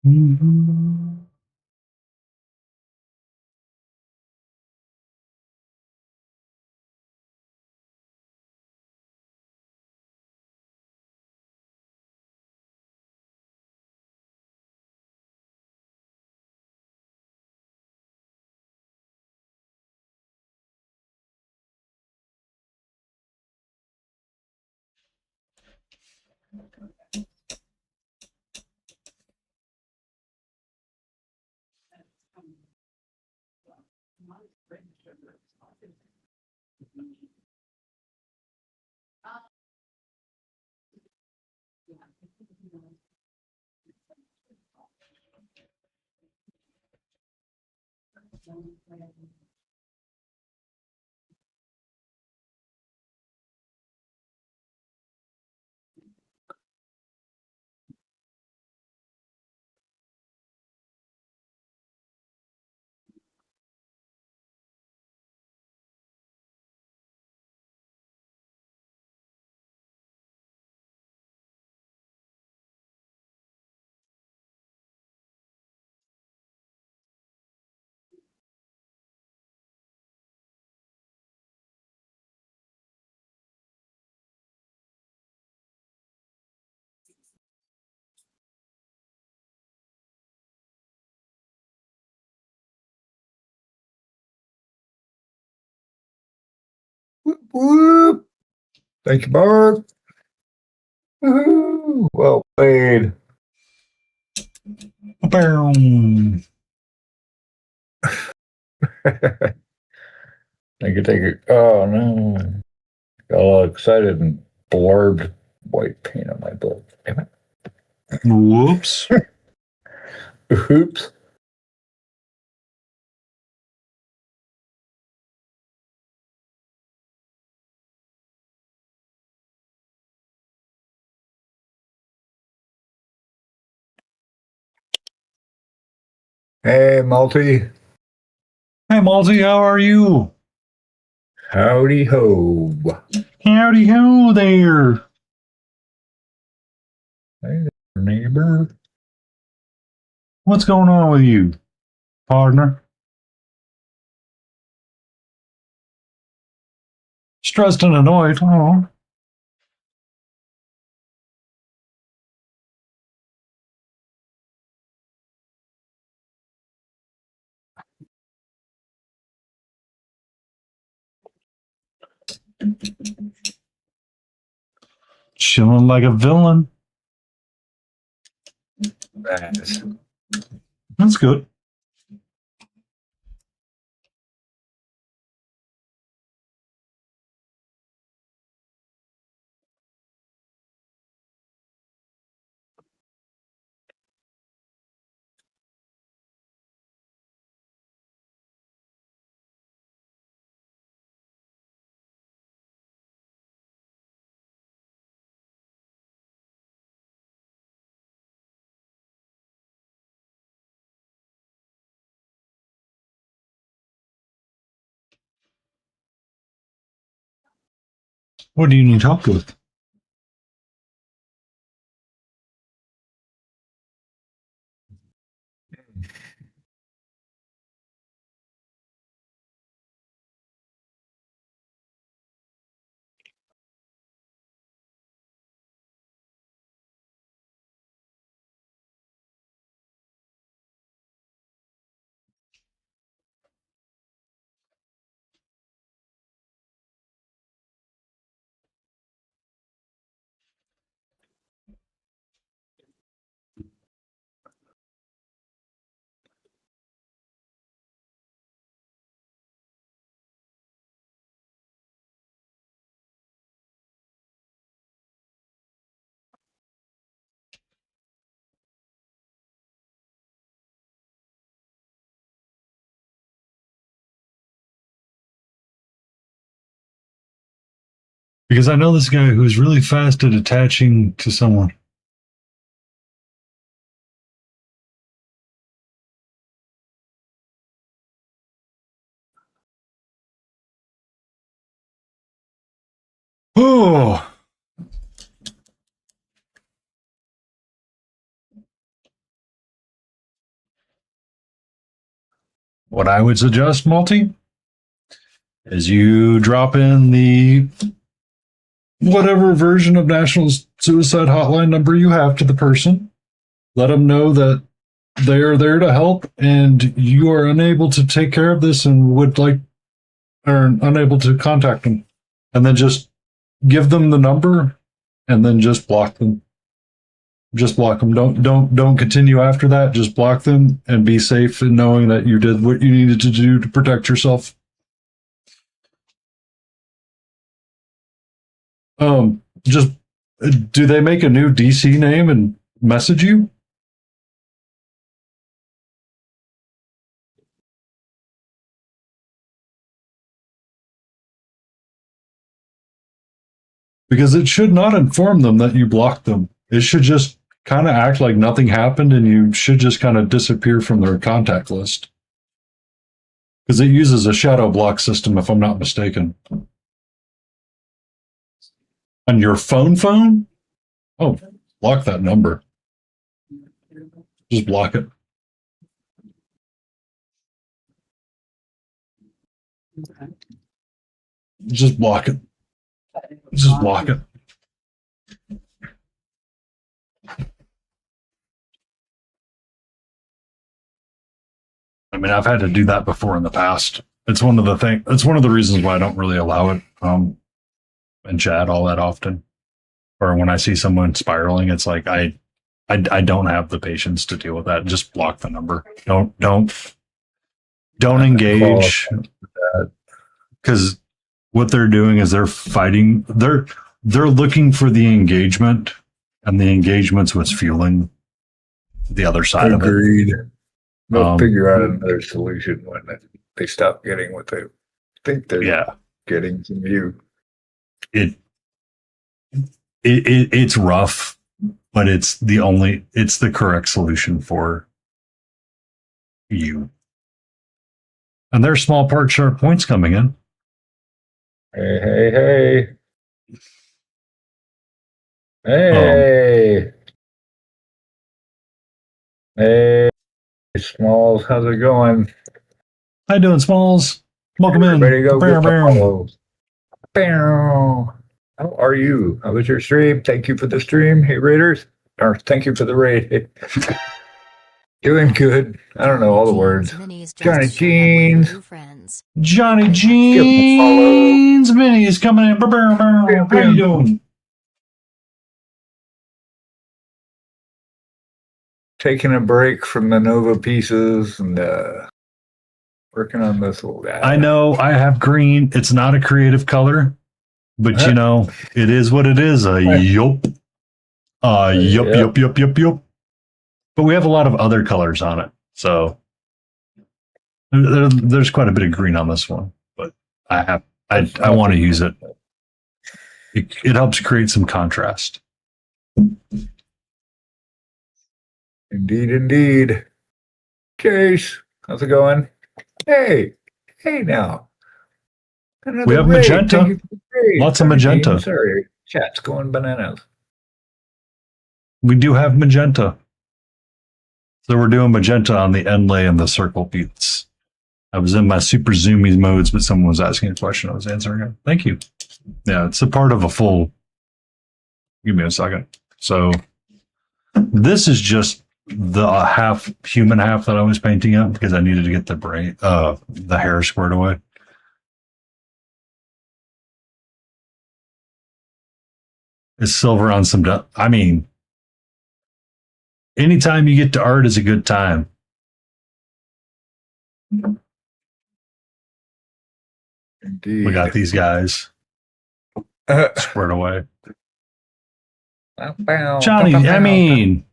Mm-hmm. Whoop, whoop. Thank you, Barb. Woohoo. Well played. Boom. I could take it. Oh no. Got all excited and blurbed white paint on my book. Damn it. Whoops. Oops. Hey, Multi. Hey, Malty, how are you? Howdy ho. Howdy ho there. Hey there, neighbor. What's going on with you, partner? Stressed and annoyed. Oh. Chilling like a villain. Nice. That's good. What do you need help with? Because I know this guy who's really fast at attaching to someone. Oh, what I would suggest, Multi, is you drop in the whatever version of National Suicide Hotline number you have to the person. Let them know that they are there to help and you are unable to take care of this and would like or unable to contact them. And then just give them the number and then just block them. Just block them. Don't continue after that. Just block them and be safe in knowing that you did what you needed to do to protect yourself. Just do they make a new DC name and message you? Because it should not inform them that you blocked them. It should just kind of act like nothing happened and you should just kind of disappear from their contact list. Because it uses a shadow block system, if I'm not mistaken. On your phone? Oh, block that number. Just block it. Just block it. Just block it. I mean, I've had to do that before in the past. It's one of the reasons why I don't really allow it in chat all that often. Or when I see someone spiraling, it's like I don't have the patience to deal with that. Just block the number. Don't engage. Because what they're doing is they're fighting. They're looking for the engagement, and the engagement's what's fueling the other side of it. Agreed. They'll figure out another solution when they stop getting what they think they're getting from you. It's rough, but it's the correct solution for you. And there's small part sharp points coming in. Hey. Hey, Smalls, how's it going? How you doing, Smalls? Welcome in. Ready to go Bow, get the bow. follows. Bow. How are you? How was your stream? Thank you for the stream. Hey, Raiders. Or thank you for the raid. Doing good. I don't know all the words. Johnny Jeans. Johnny Jeans. Minnie's coming in. Bow, bow, bow. How you doing? Taking a break from the Nova pieces and working on this little guy. I know I have green. It's not a creative color, but you know, it is what it is. Yup. Yup. But we have a lot of other colors on it. So there's quite a bit of green on this one, but I want to use it. It helps create some contrast. Indeed. Chase, how's it going? Hey now. We have magenta. Lots of magenta. Sorry, chat's going bananas. We do have magenta. So we're doing magenta on the end lay and the circle beats. I was in my super zoomies modes, but someone was asking a question. I was answering it. Thank you. Yeah, it's a part of a full. Give me a second. So this is just the half human half that I was painting up because I needed to get the hair squared away. It's silver on some I mean, anytime you get to art is a good time. Indeed. We got these guys squared away. Johnny, I mean,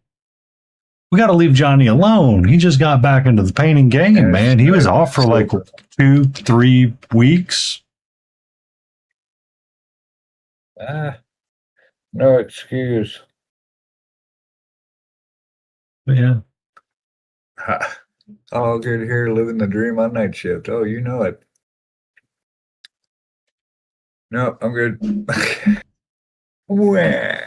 we got to leave Johnny alone. He just got back into the painting game, man. He was off for like 2-3 weeks. No excuse. Yeah. All good here, living the dream on night shift. Oh, you know it. No, I'm good. Wah.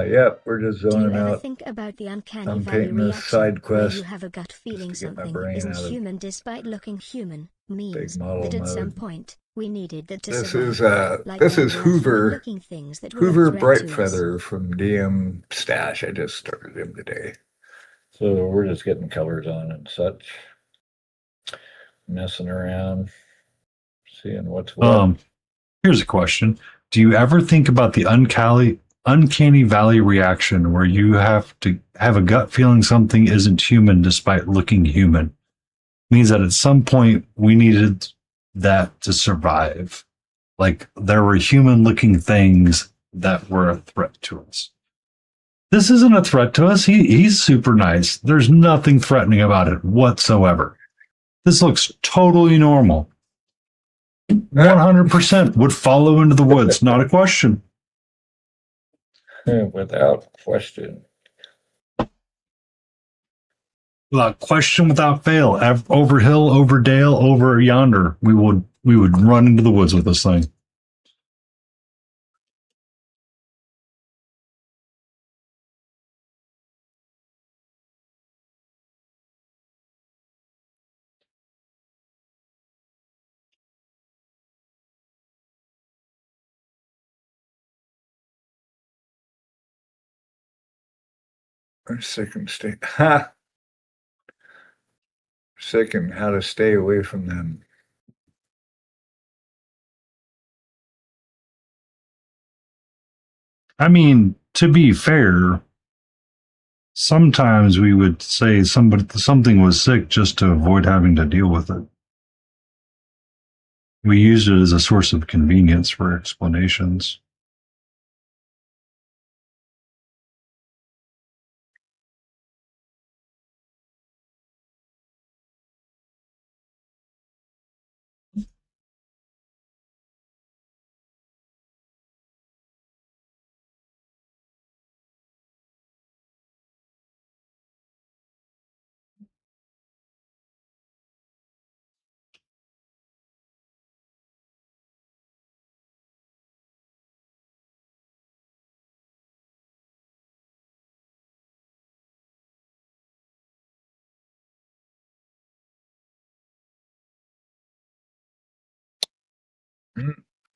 Yep, we're just zoning out. Think about the uncanny I'm valley painting this reaction, side where quest. you have a gut feeling just to get my something brain isn't out of human despite looking human, means big model that at some mode. point we needed that to This survive. is Like this there is were Hoover human-looking things that were a Hoover threat Bright to us. Feather from DM Stash. I just started him today. So we're just getting colors on and such. Messing around. Seeing what's what. Here's a question. Do you ever think about the uncanny valley reaction where you have to have a gut feeling something isn't human despite looking human? Means that at some point we needed that to survive. Like there were human looking things that were a threat to us. This isn't a threat to us. He's super nice. There's nothing threatening about it whatsoever. This looks totally normal. 100% would follow into the woods, not a question. Without question. Without question, without fail, over hill, over dale, over yonder, we would run into the woods with this thing. Second how to stay away from them. I mean, to be fair, sometimes we would say something was sick just to avoid having to deal with it. We used it as a source of convenience for explanations.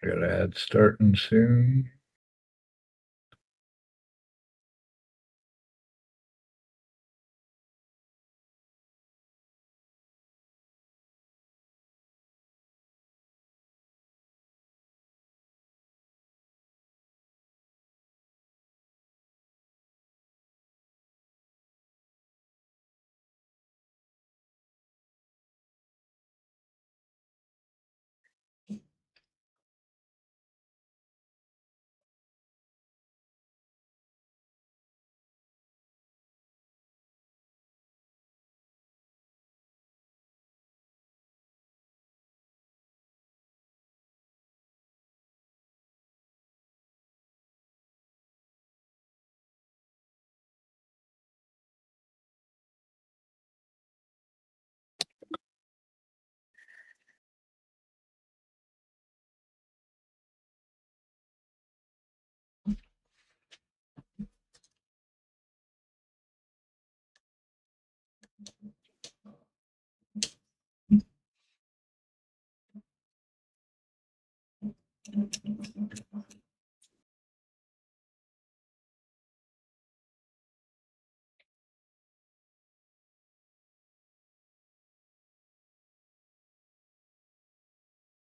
Got ads starting soon.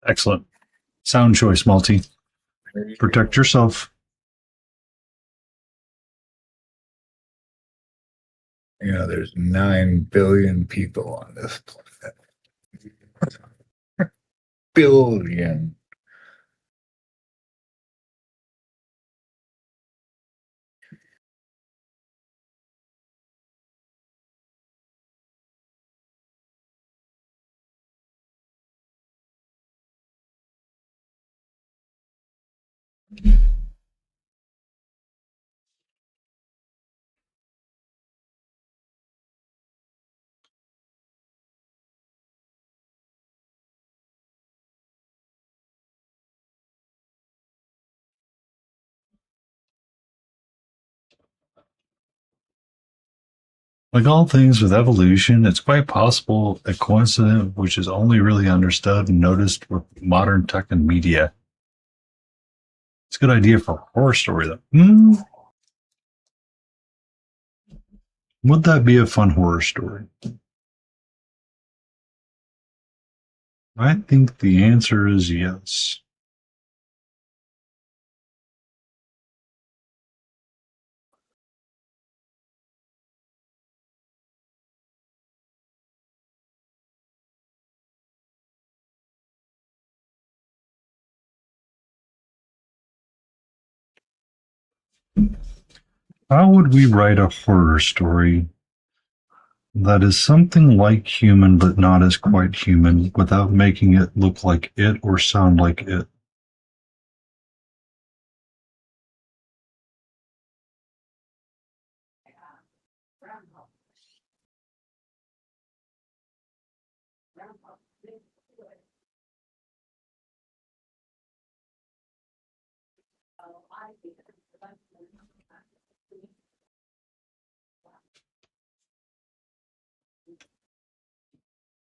Excellent. Sound choice, Multi. Protect yourself. You know, there's 9 billion people on this planet. Billion. Like all things with evolution, it's quite possible a coincidence which is only really understood and noticed with modern tech and media. It's a good idea for a horror story, though. Would that be a fun horror story? I think the answer is yes. How would we write a horror story that is something like human but not as quite human without making it look like it or sound like it?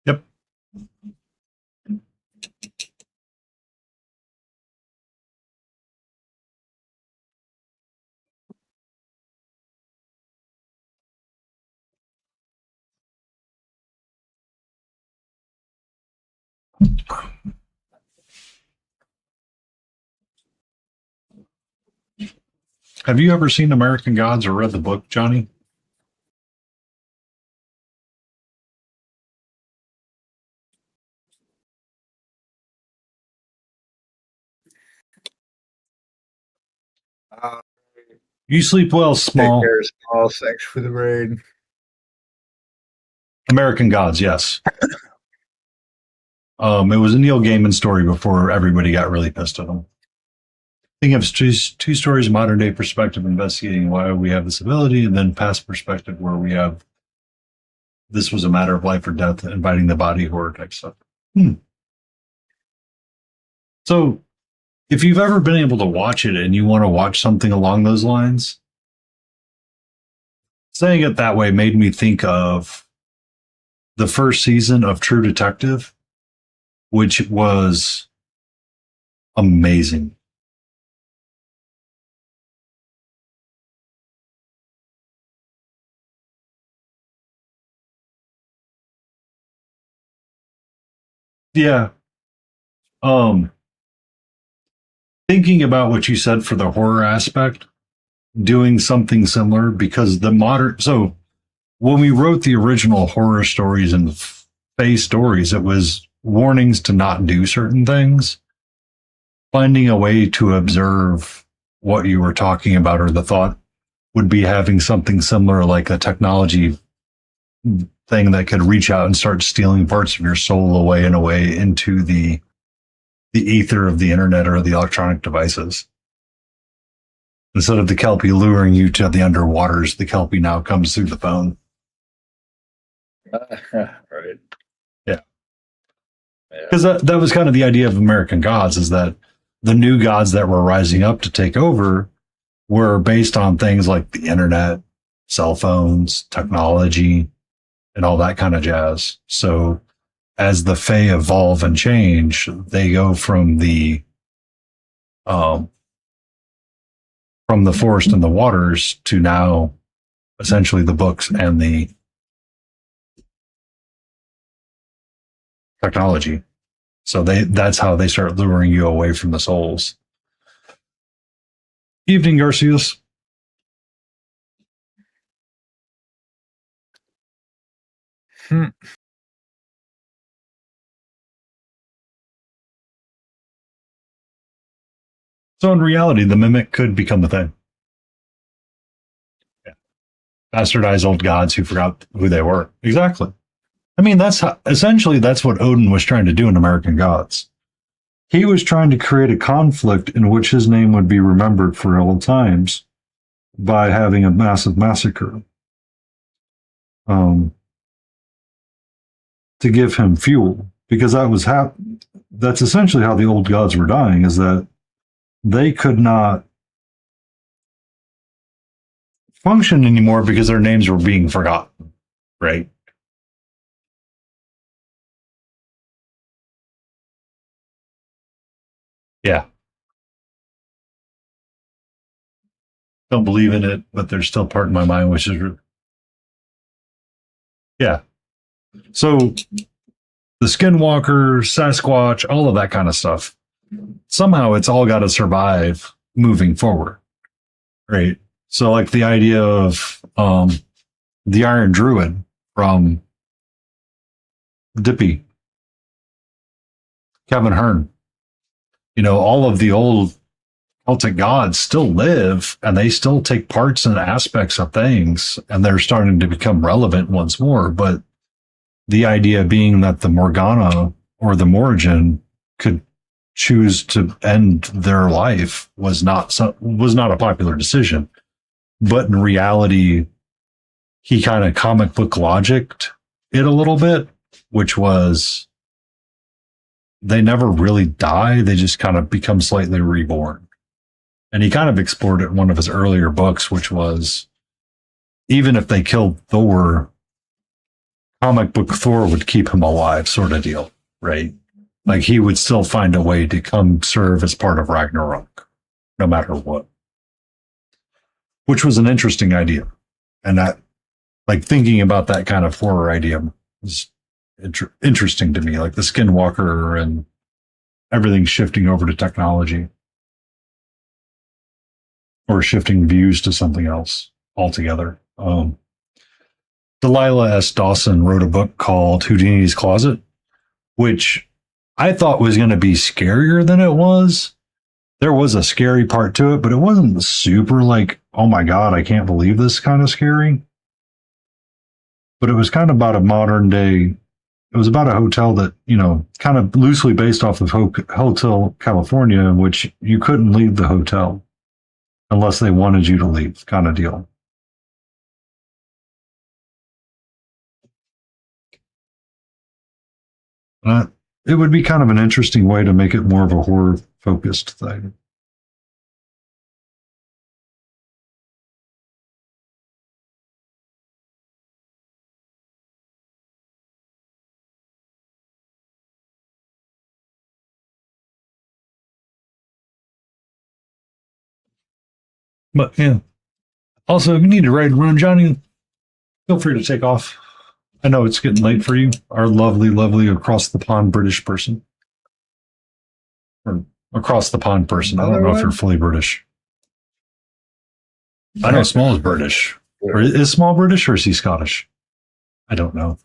Yep. Have you ever seen American Gods or read the book, Johnny? Uh, You sleep well, take Small. care, Small. Thanks for the raid. American Gods, yes. It was a Neil Gaiman story before everybody got really pissed at him. Think of two stories: modern day perspective investigating why we have this ability, and then past perspective where we have this was a matter of life or death, inviting the body horror type stuff. So, if you've ever been able to watch it and you want to watch something along those lines, saying it that way made me think of the first season of True Detective, which was amazing. Yeah. Thinking about what you said for the horror aspect, doing something similar because so when we wrote the original horror stories and Fae stories, it was warnings to not do certain things. Finding a way to observe what you were talking about or the thought would be having something similar like a technology thing that could reach out and start stealing parts of your soul away and away into the ether of the internet or the electronic devices. Instead of the Kelpie luring you to the underwaters, the Kelpie now comes through the phone. Right. Yeah. Because that was kind of the idea of American Gods, is that the new gods that were rising up to take over were based on things like the internet, cell phones, technology, and all that kind of jazz. So as the Fae evolve and change, they go from the forest and the waters to now essentially the books and the technology. So that's how they start luring you away from the souls. Evening, Garcias. So in reality, the mimic could become a thing. Yeah. Bastardized old gods who forgot who they were. Exactly. I mean, that's what Odin was trying to do in American Gods. He was trying to create a conflict in which his name would be remembered for all times by having a massive massacre. To give him fuel, because that's essentially how the old gods were dying, is that they could not function anymore because their names were being forgotten, right? Yeah. Don't believe in it, but there's still part of my mind which is, yeah. So the Skinwalker, Sasquatch, all of that kind of stuff, somehow it's all got to survive moving forward, right? So like the idea of the Iron Druid from Dippy, Kevin Hearn, all of the old Celtic gods still live and they still take parts and aspects of things, and they're starting to become relevant once more. But the idea being that the Morgana or the Morrigan could choose to end their life was not a popular decision. But in reality, he kind of comic book logicked it a little bit, which was they never really die. They just kind of become slightly reborn. And he kind of explored it in one of his earlier books, which was even if they killed Thor, comic book Thor would keep him alive, sort of deal, right? Like he would still find a way to come serve as part of Ragnarok, no matter what. Which was an interesting idea. And that, like thinking about that kind of horror idea was interesting to me, like the Skinwalker and everything shifting over to technology. Or shifting views to something else altogether. Delilah S. Dawson wrote a book called Houdini's Closet, which I thought was going to be scarier than it was. There was a scary part to it, but it wasn't super like, oh my God, I can't believe this kind of scary. But it was kind of about a modern day, it was about a hotel that, you know, kind of loosely based off of Hotel California, in which you couldn't leave the hotel unless they wanted you to leave, kind of deal. It would be kind of an interesting way to make it more of a horror focused thing. But yeah. Also, if you need to ride and run, Johnny, feel free to take off. I know it's getting late for you, our lovely, lovely across the pond British person. Or across the pond person. I don't know if you're fully British. I know Small is British. Or is Small British or is he Scottish? I don't know.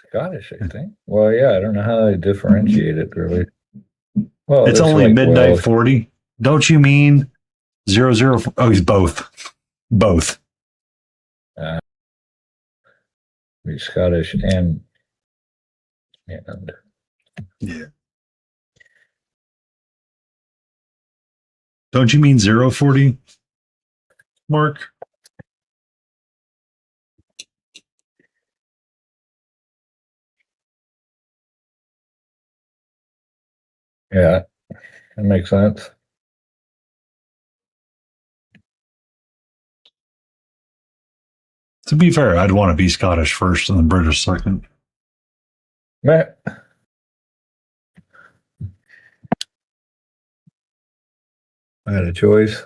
Scottish, I think. Well, yeah, I don't know how they differentiate it really. Well, it's only like midnight 40. Don't you mean 00? Oh, he's both. Both. Be Scottish and yeah. Don't you mean 040, Mark? Yeah, that makes sense. To be fair, I'd want to be Scottish first and then British second. Meh. I had a choice.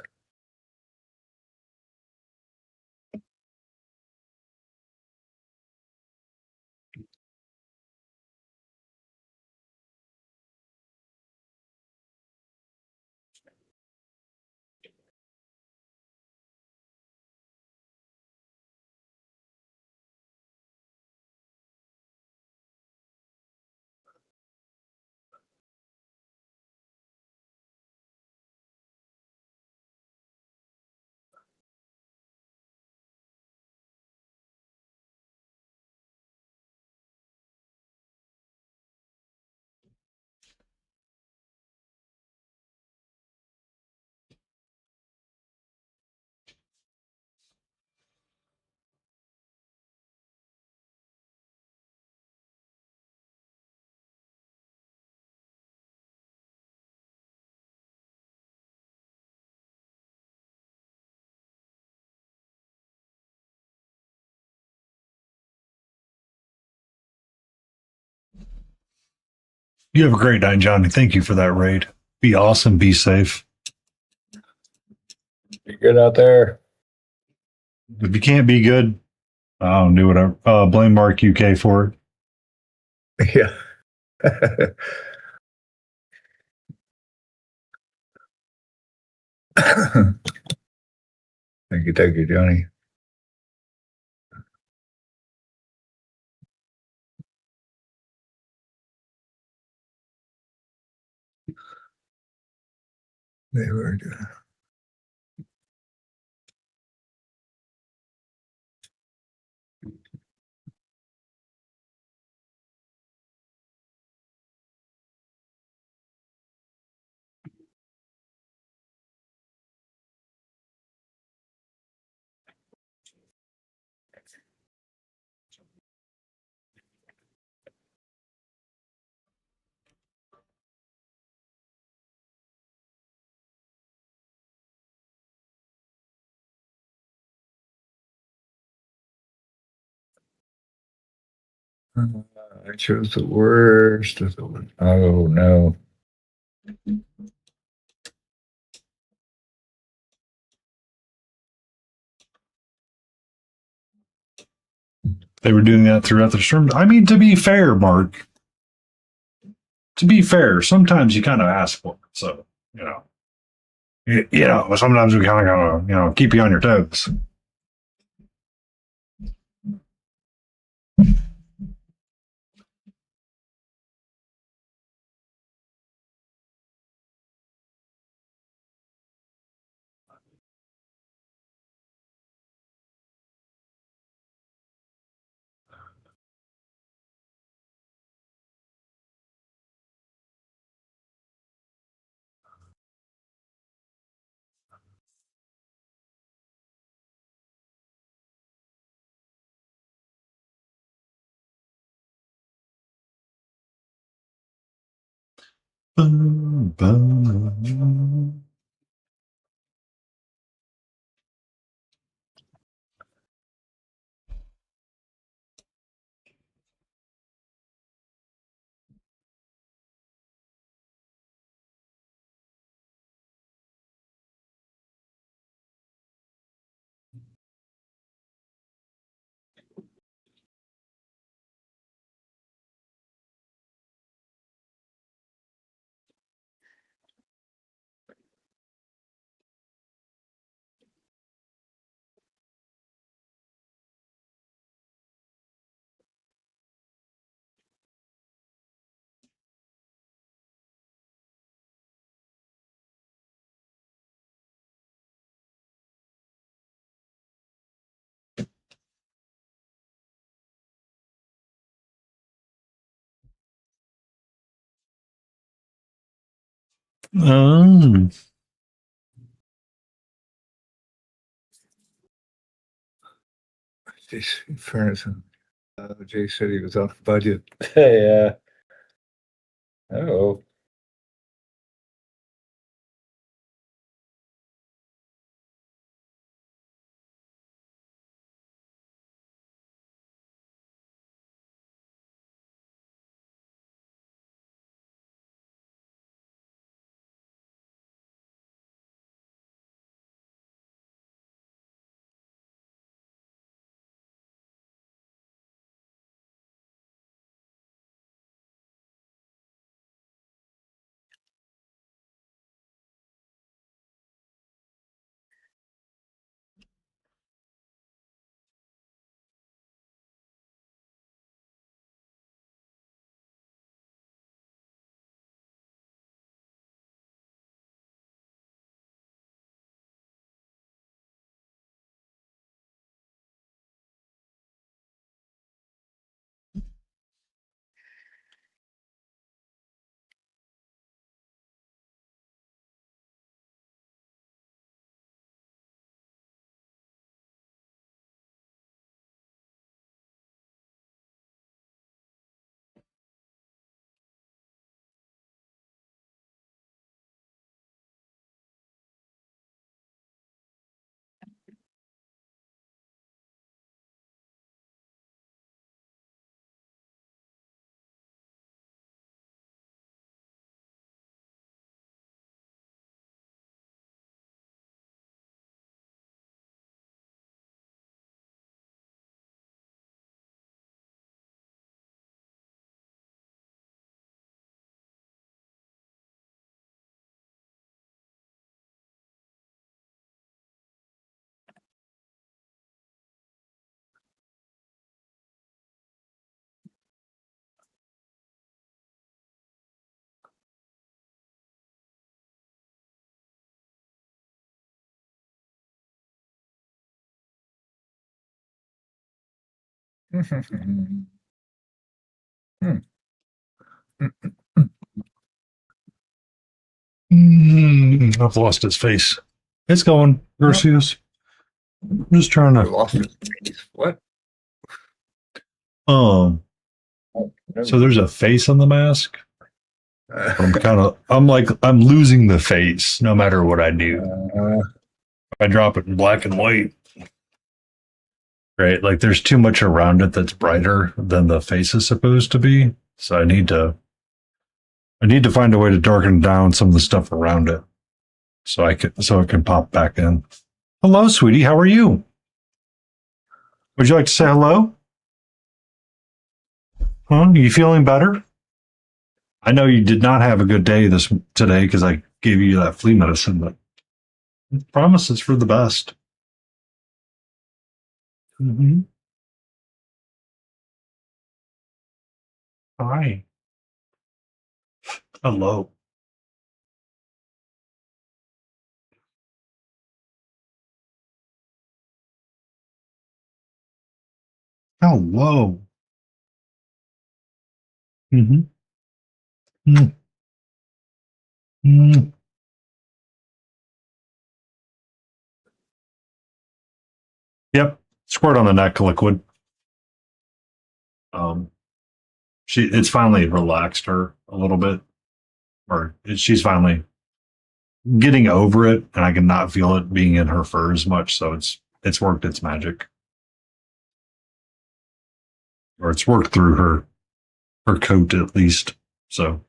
You have a great night, Johnny. Thank you for that raid. Be awesome. Be safe. Be good out there. If you can't be good, I don't do whatever. Blame Mark UK for it. Yeah. Thank you, Johnny. They were doing. I chose the worst of the one. Oh no. They were doing that throughout the storm. I mean, to be fair, Mark, to be fair, sometimes you kind of ask for it. So, you know, sometimes we kind of gotta, keep you on your toes. Bum, bum. Um, Jeez, in fairness, Jay said he was off budget. Yeah. Oh. I've lost his face. It's going, Garcias. I'm just trying I to. lost his face. What? Um. So there's a face on the mask. I'm losing the face no matter what I do. If I drop it in black and white, right? Like there's too much around it that's brighter than the face is supposed to be. So I need to find a way to darken down some of the stuff around it so it can pop back in. Hello, sweetie. How are you? Would you like to say hello? Huh? You feeling better? I know you did not have a good day today because I gave you that flea medicine, but I promise it's for the best. Mm-hmm. Hi. Hello. Hello. Mm-hmm. Mm-hmm. Yep. Squirt on the neck liquid. Um, it's finally relaxed her a little bit, she's finally getting over it, and I can not feel it being in her fur as much. So it's worked its magic, or it's worked through her coat at least. So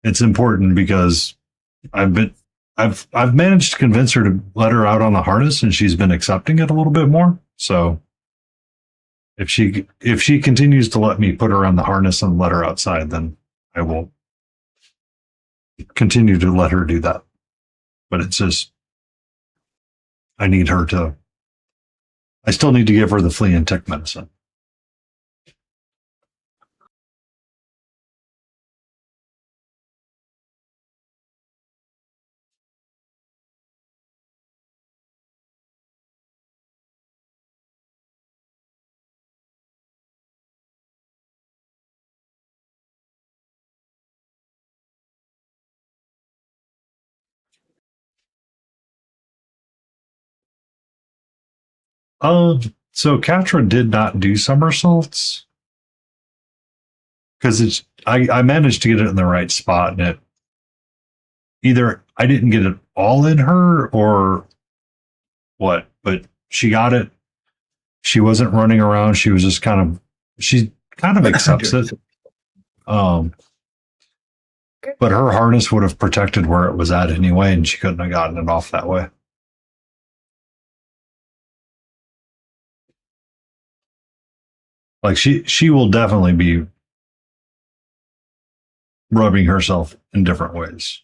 it's important because I've managed to convince her to let her out on the harness, and she's been accepting it a little bit more. So if she continues to let me put her on the harness and let her outside, then I will continue to let her do that. But it's just I still need to give her the flea and tick medicine. So Katra did not do somersaults because I managed to get it in the right spot, and it either I didn't get it all in her or what, but she got it. She wasn't running around. She kind of accepts it. But her harness would have protected where it was at anyway, and she couldn't have gotten it off that way. Like she will definitely be rubbing herself in different ways.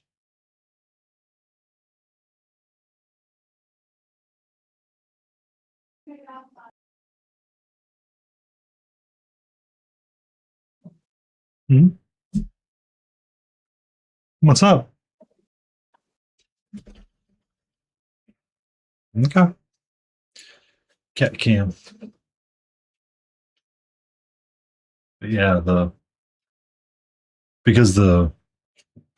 Hmm? What's up? Okay. Cat cam. Yeah, because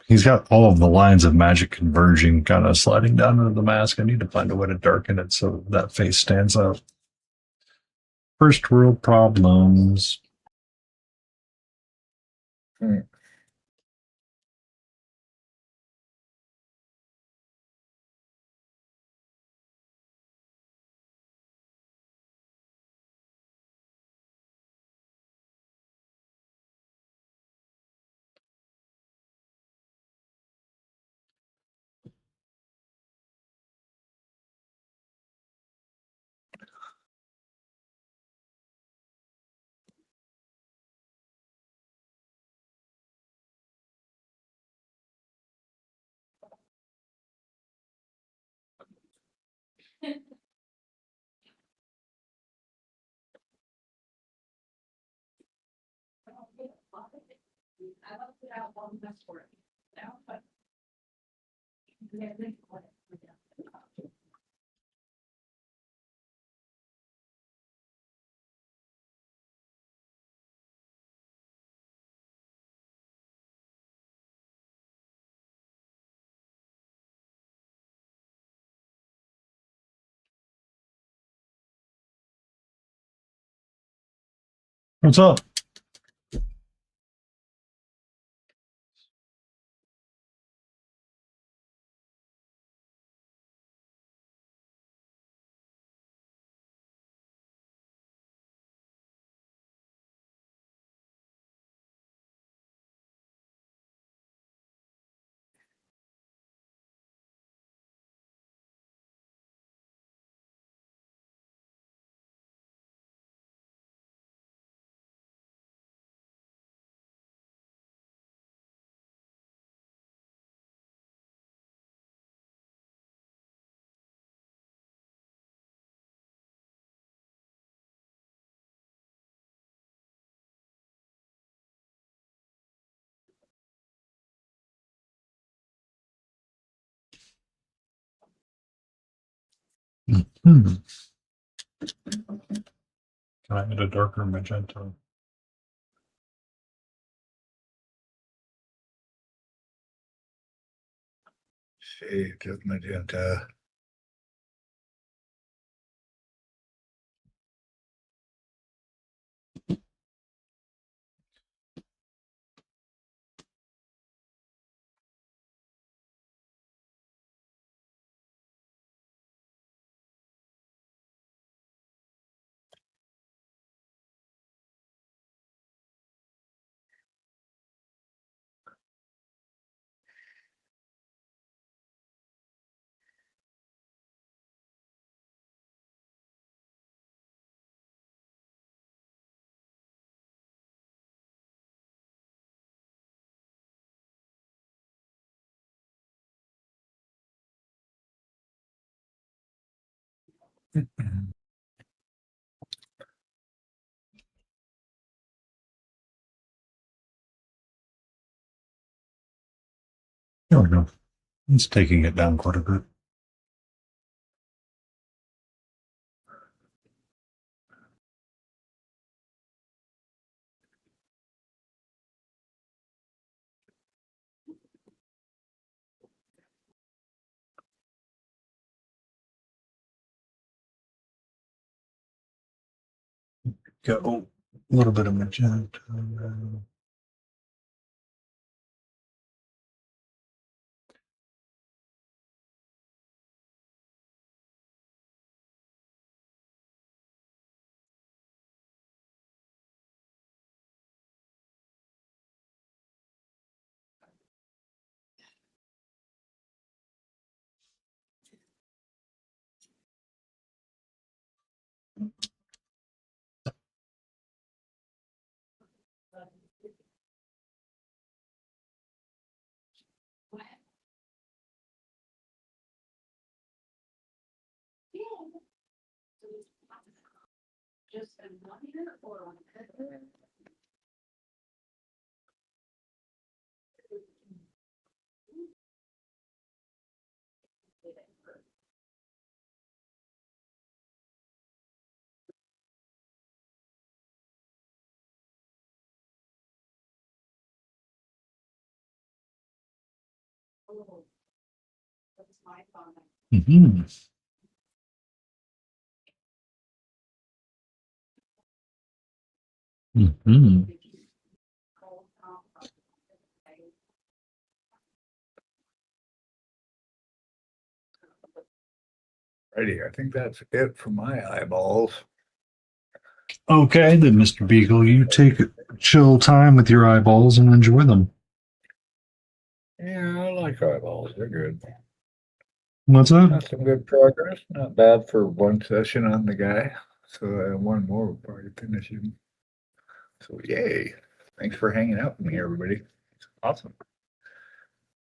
he's got all of the lines of magic converging, kind of sliding down into the mask. I need to find a way to darken it so that face stands out. First world problems. What's up? Hmm. Can I get a darker magenta? Shade of magenta. There we go. It's taking it down quite a bit. Go a little bit of magenta. Mm-hmm. Mm-hmm. Righty, I think that's it for my eyeballs. Okay, then, Mr. Beagle, you take chill time with your eyeballs and enjoy them. Yeah, I like eyeballs. They're good. What's up? That's some good progress. Not bad for one session on the guy. So one more will probably finish him. So yay. Thanks for hanging out with me, everybody. Awesome.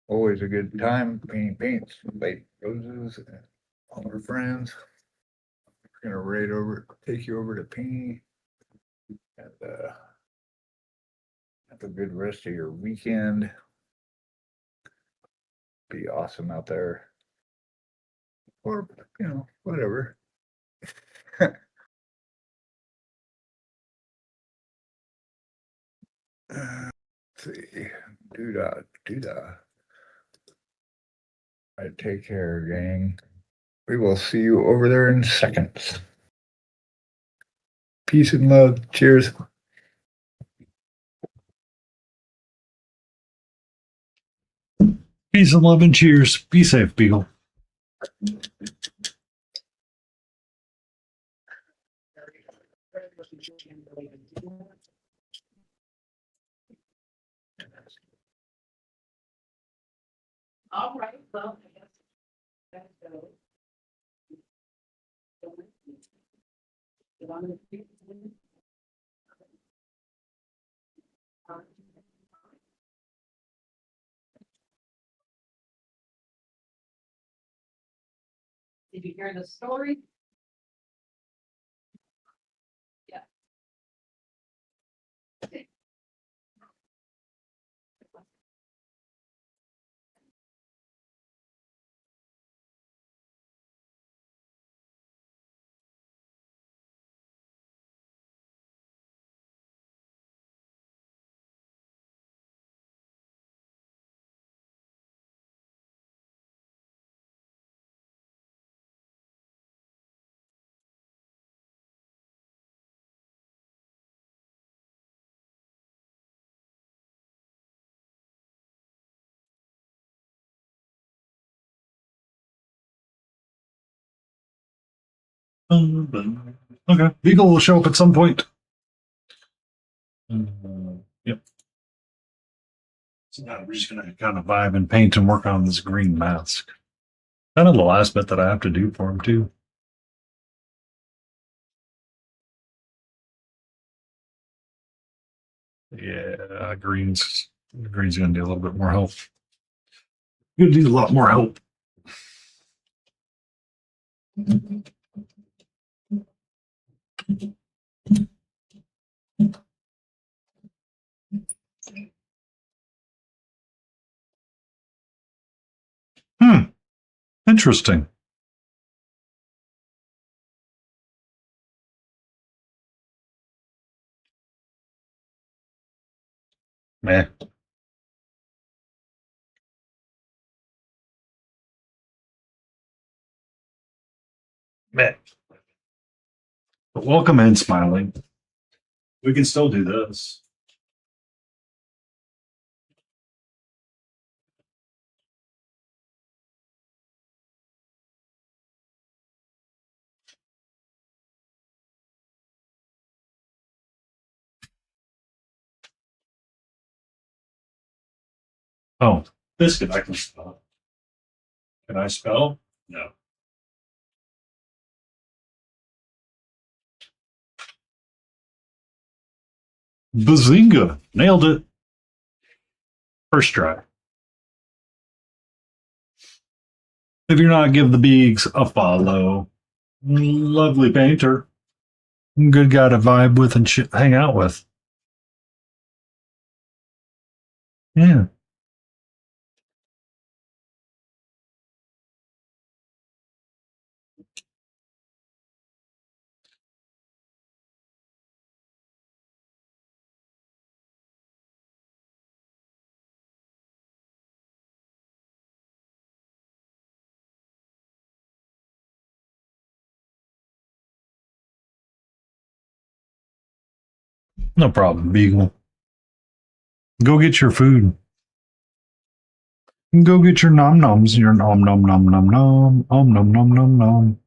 Always a good time painting paints, late roses, and all our friends. We're gonna take you over to painting, and have a good rest of your weekend. Be awesome out there, or whatever. Let's see, doodah. All right, take care, gang. We will see you over there in seconds. Peace and love. Cheers. Peace and love and cheers. Be safe, Beagle. All right. Well, I guess that's so. Did you hear the story? Yeah. Okay. Beagle will show up at some point. Yep. So now we're just going to kind of vibe and paint and work on this green mask. Kind of the last bit that I have to do for him, too. Yeah, green's going to need a little bit more help. Going to need a lot more help. Interesting. Meh. Meh. But welcome in, Smiling. We can still do this. Oh, biscuit, I can spell. Can I spell? No. Bazinga! Nailed it. First try. If you're not, give the Beegs a follow. Lovely painter. Good guy to vibe with and hang out with. Yeah. No problem, Beagle. Go get your food. Go get your nom noms. Your nom nom nom nom nom. Nom nom nom nom nom.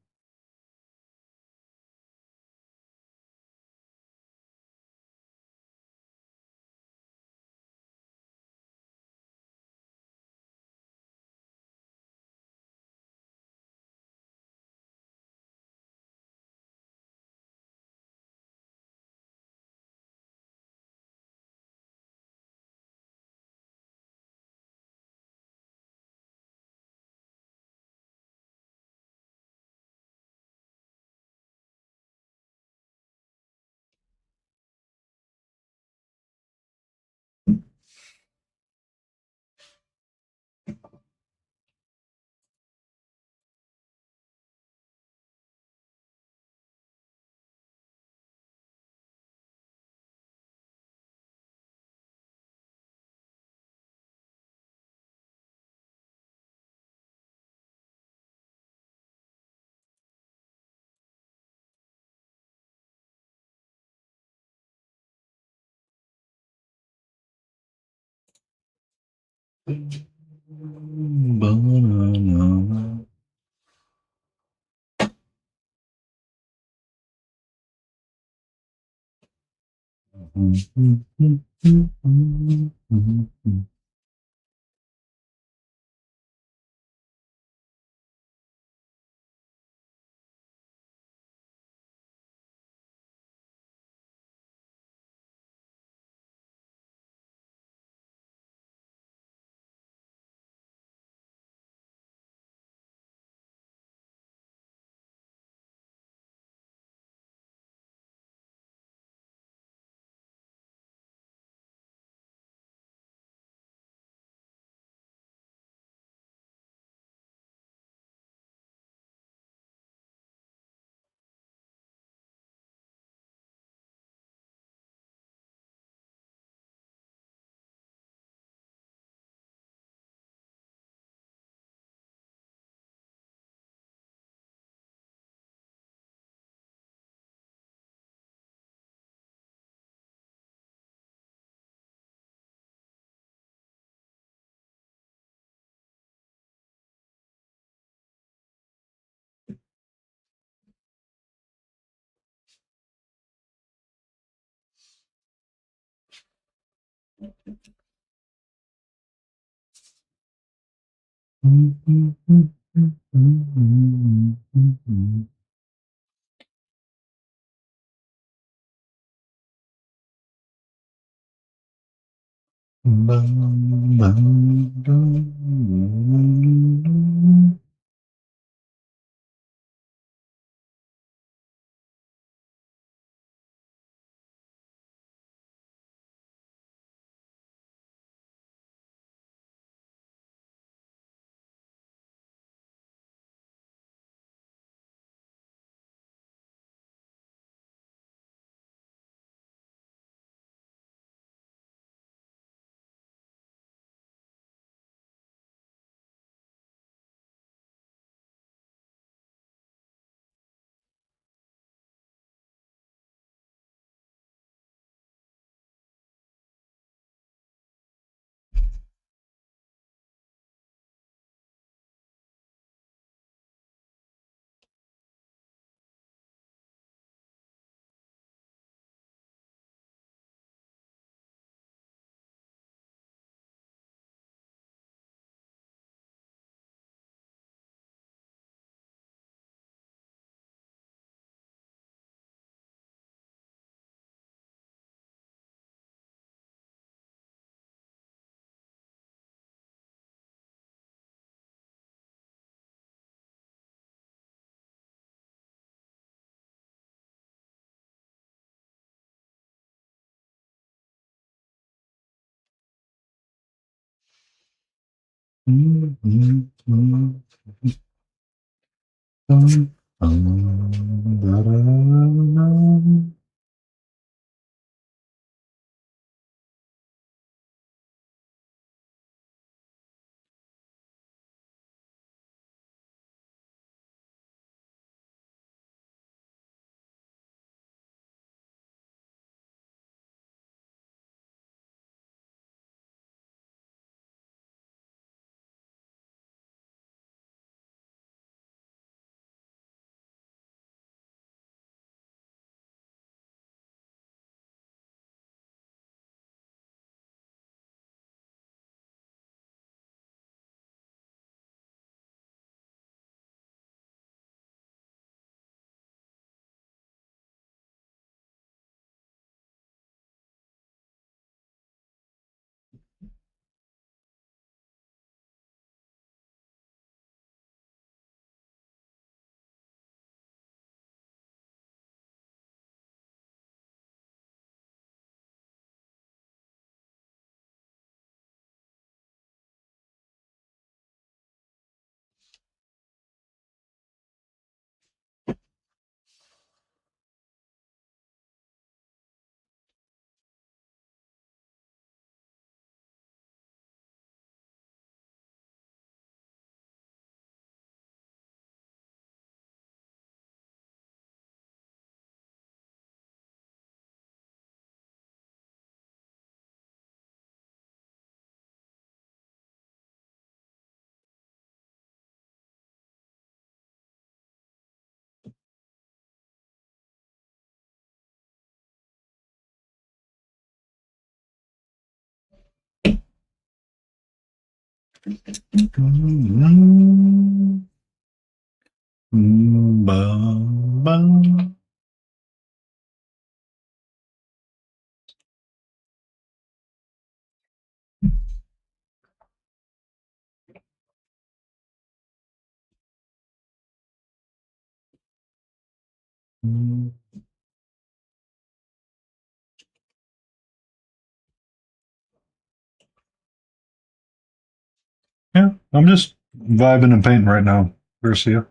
Yeah, I'm just vibing and painting right now, Garcia.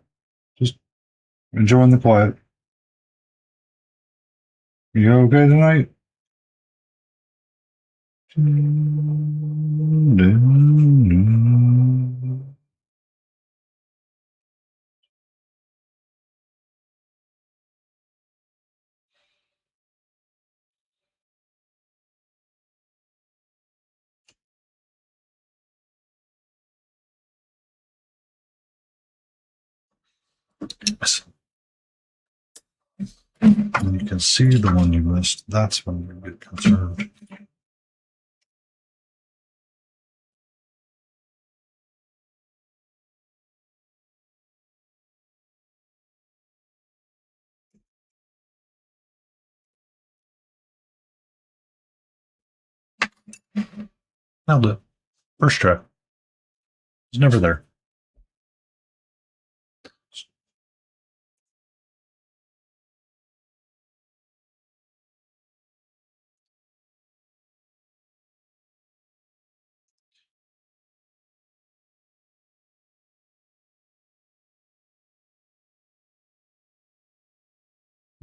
Just enjoying the quiet. You okay tonight? When you can see the one you missed, that's when you get concerned. Nailed it. First try. It's never there.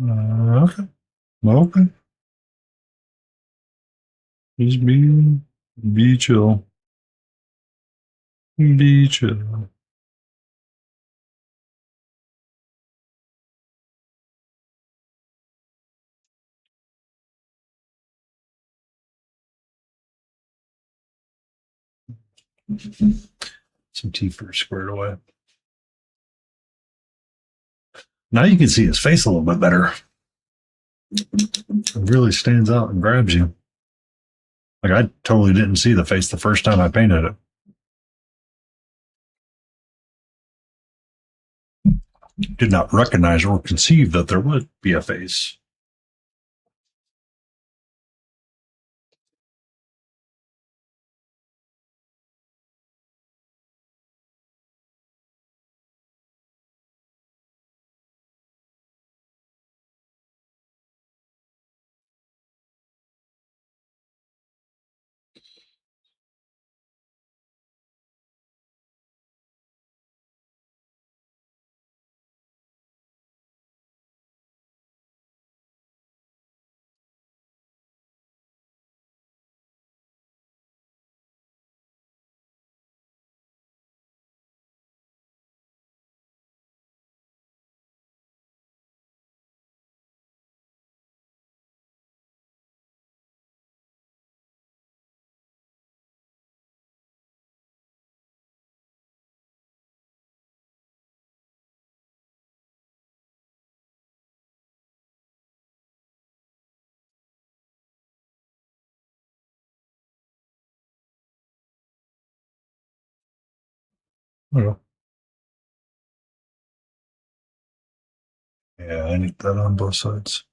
Okay. Okay. Just be chill. Be chill. Some teeth are squared away. Now you can see his face a little bit better. It really stands out and grabs you. Like I totally didn't see the face the first time I painted it. Did not recognize or conceive that there would be a face. Oh, yeah, I need that on both sides.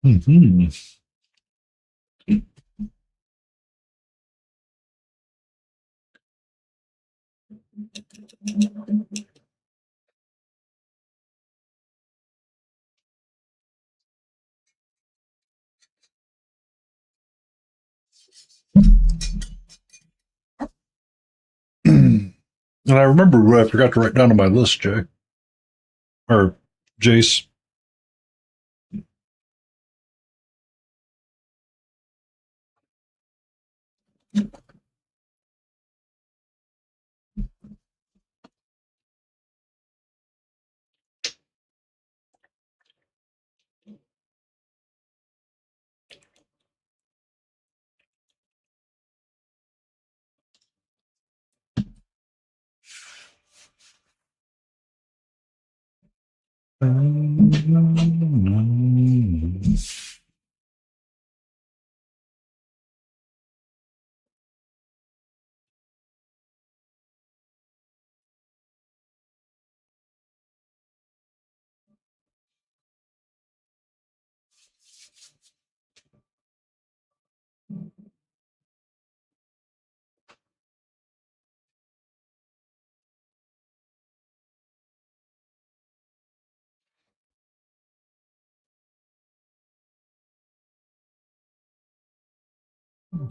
Mm-hmm. And I remember who I forgot to write down on my list, Jay. Or Jace.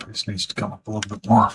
This needs to come up a little bit more.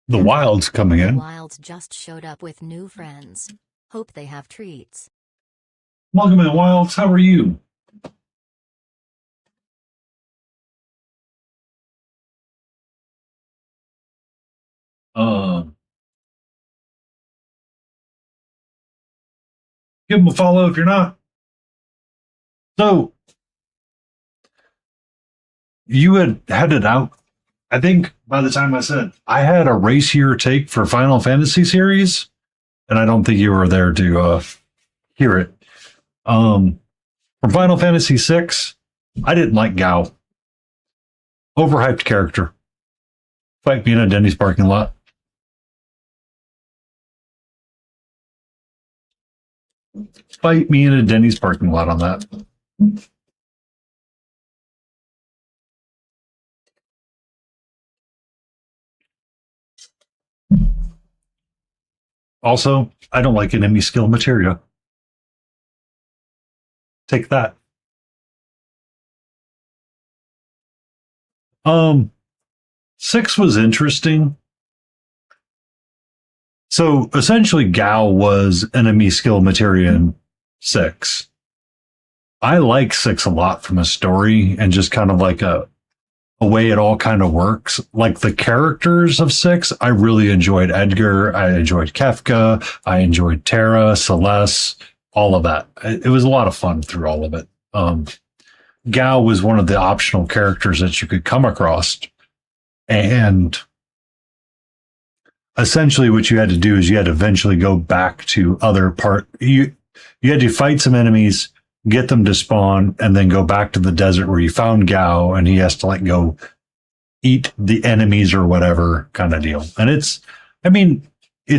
The Wild's coming in. Wilds just showed up with new friends. Hope they have treats. Welcome in, Wilds. How are you? Give them a follow if you're not. So, you had headed out. I think by the time I said I had a racier take for Final Fantasy series, and I don't think you were there to hear it. From Final Fantasy VI, I didn't like Gao. Overhyped character. Fight me in a Denny's parking lot. Fight me in a Denny's parking lot on that. Also, I don't like enemy skill materia. Take that. Six was interesting. So essentially, Gao was enemy skill materia in six. I like six a lot from a story and just kind of like a way it all kind of works. Like the characters of six, I really enjoyed Edgar. I enjoyed Kefka. I enjoyed Terra, Celeste, all of that. It was a lot of fun through all of it. Gao was one of the optional characters that you could come across. And essentially what you had to do is you had to eventually go back to other part. You had to fight some enemies, get them to spawn, and then go back to the desert where you found Gao, and he has to like go eat the enemies or whatever kind of deal. And it's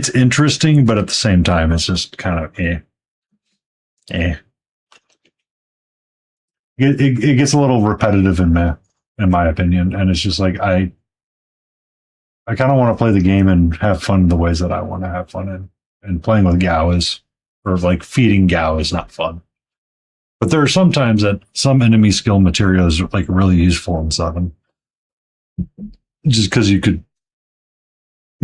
interesting, but at the same time, it's just kind of It gets a little repetitive in my opinion, and it's just like I kind of want to play the game and have fun in the ways that I want to have fun in. And playing with Gao or like feeding Gao is not fun. But there are some times that some enemy skill material is like really useful in 7. Just because you could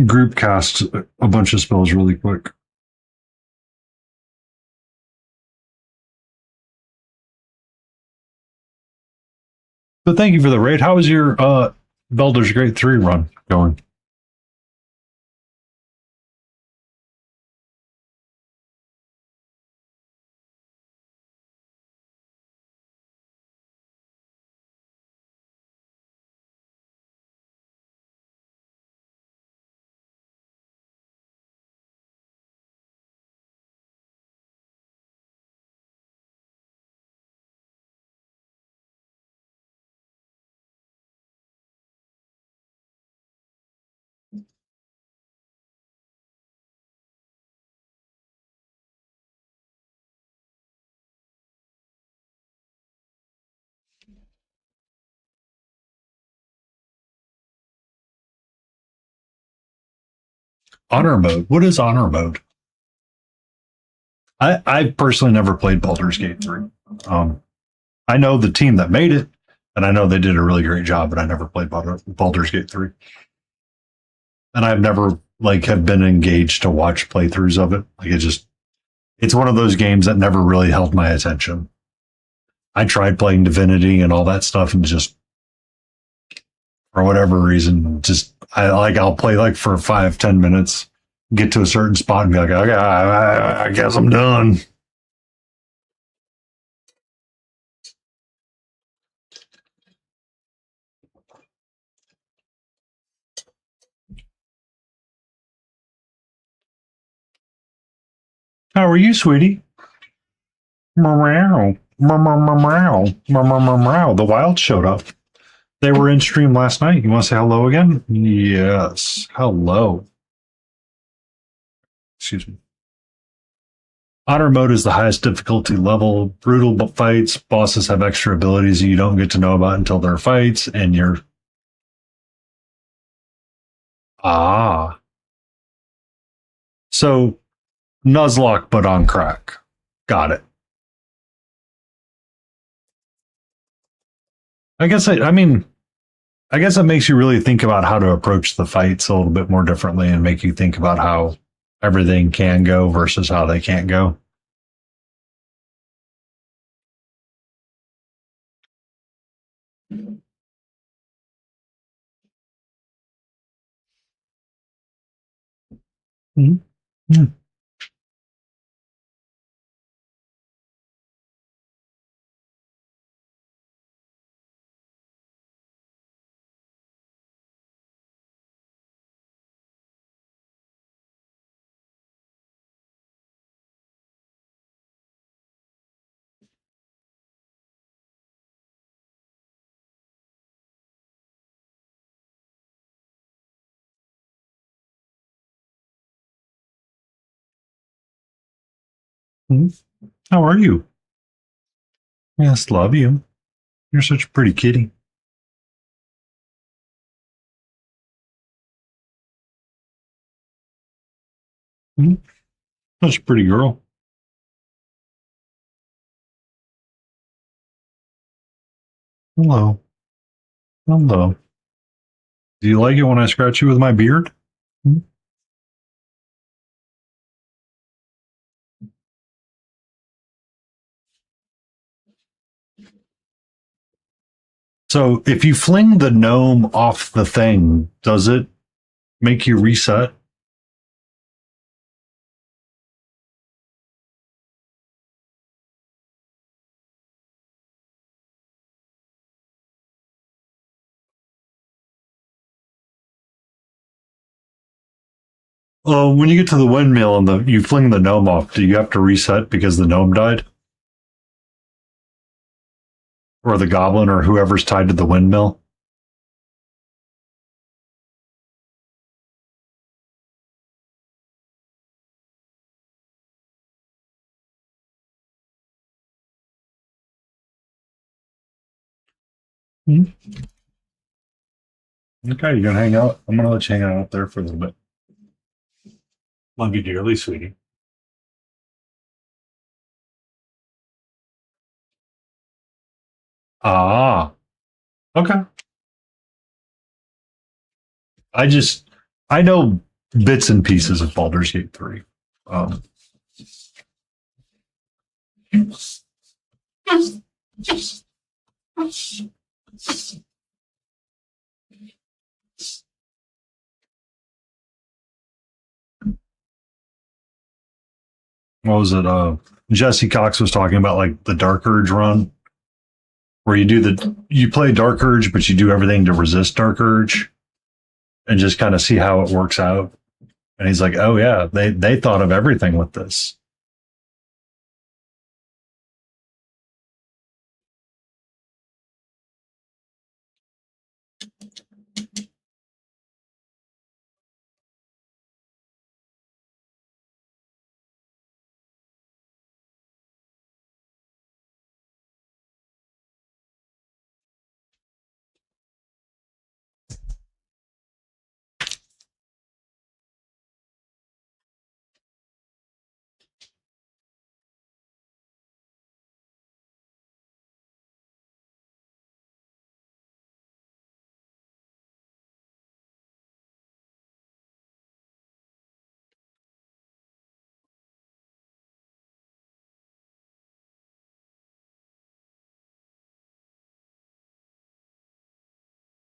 group cast a bunch of spells really quick. But thank you for the raid. How is your Baldur's Gate 3 run going? Honor mode. What is honor mode? I personally never played Baldur's Gate 3. I know the team that made it, and I know they did a really great job, but I never played Baldur's Gate 3. And I've never have been engaged to watch playthroughs of it. It's one of those games that never really held my attention. I tried playing Divinity and all that stuff, and just for whatever reason, I'll play for 5-10 minutes, get to a certain spot, and be like, okay, I guess I'm done. How are you, sweetie? Meow. Meow. Meow. The Wild showed up. They were in stream last night. You want to say hello again? Yes. Hello. Excuse me. Honor mode is the highest difficulty level. Brutal fights. Bosses have extra abilities that you don't get to know about until they're fights, and you're... Ah. So, Nuzlocke, but on crack. Got it. I guess it makes you really think about how to approach the fights a little bit more differently, and make you think about how everything can go versus how they can't go. Mm-hmm. How are you? Yes, love you. You're such a pretty kitty. Such a pretty girl. Hello. Hello. Do you like it when I scratch you with my beard? So if you fling the gnome off the thing, does it make you reset? When you get to the windmill and you fling the gnome off, do you have to reset because the gnome died? Or the goblin or whoever's tied to the windmill? Okay, you're gonna hang out. I'm gonna let you hang out there for a little bit. Love you dearly, sweetie. Ah, okay. I know bits and pieces of Baldur's Gate 3. Um, what was it? Jesse Cox was talking about the Dark Urge run, where you play Dark Urge, but you do everything to resist Dark Urge, and just kind of see how it works out. And he's like, "Oh yeah, they thought of everything with this."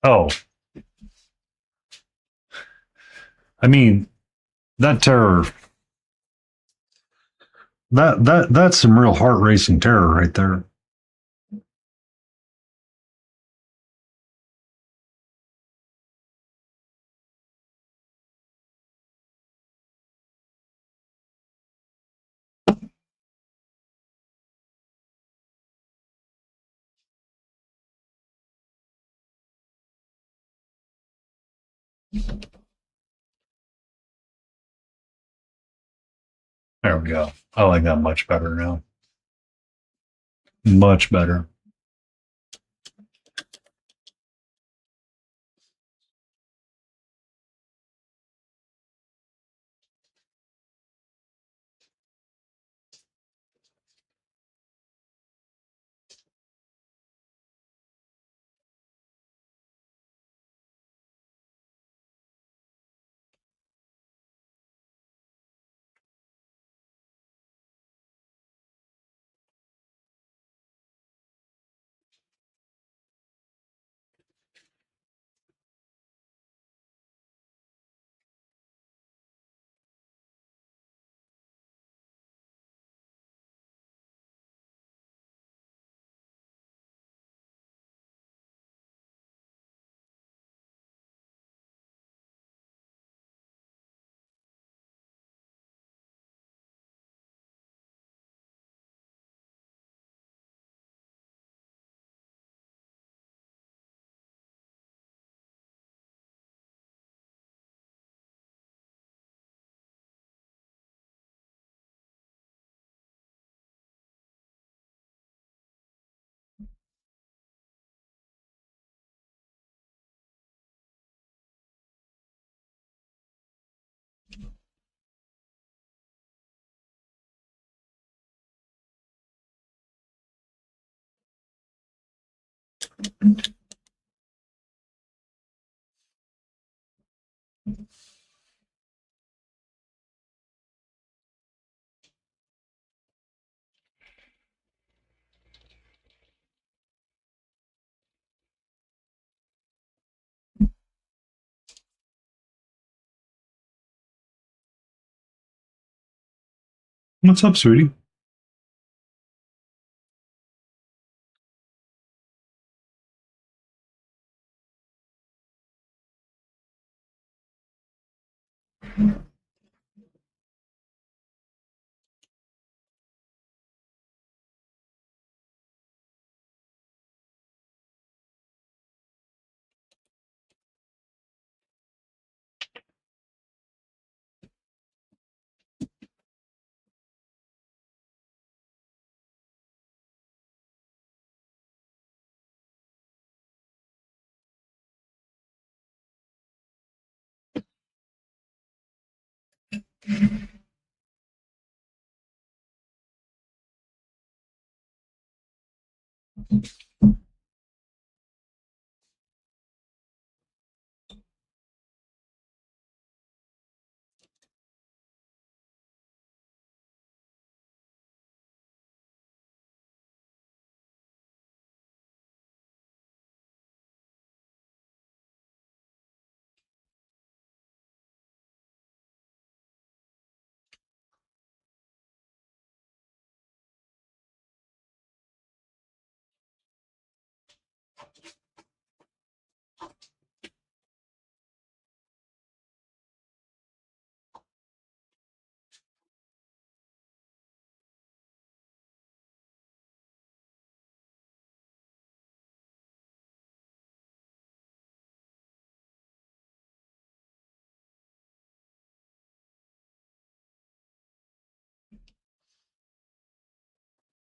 Oh, I mean, that terror, that's some real heart racing terror right there. There we go. I like that much better now. Much better. What's up, sweetie?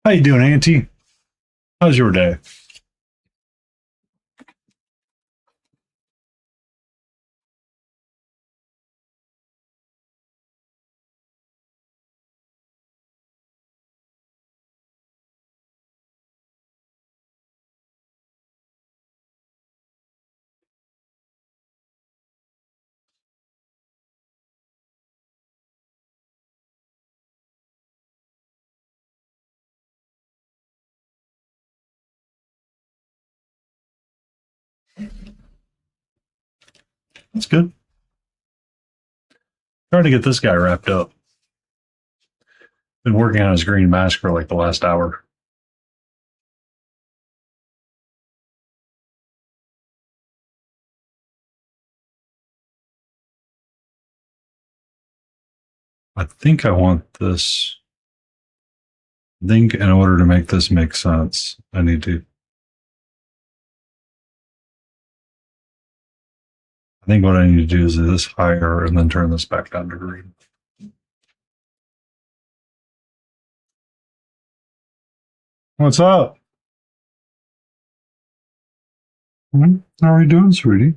How you doing, Auntie? How's your day? That's good. Trying to get this guy wrapped up. Been working on his green mask for like the last hour. I think I want this. I think in order to make this make sense, I need to. I think what I need to do is this higher and then turn this back down to green. What's up? How are you doing, sweetie?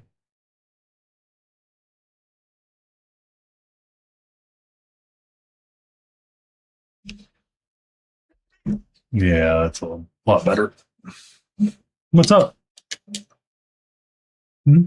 Yeah, that's a lot better. What's up? Hmm?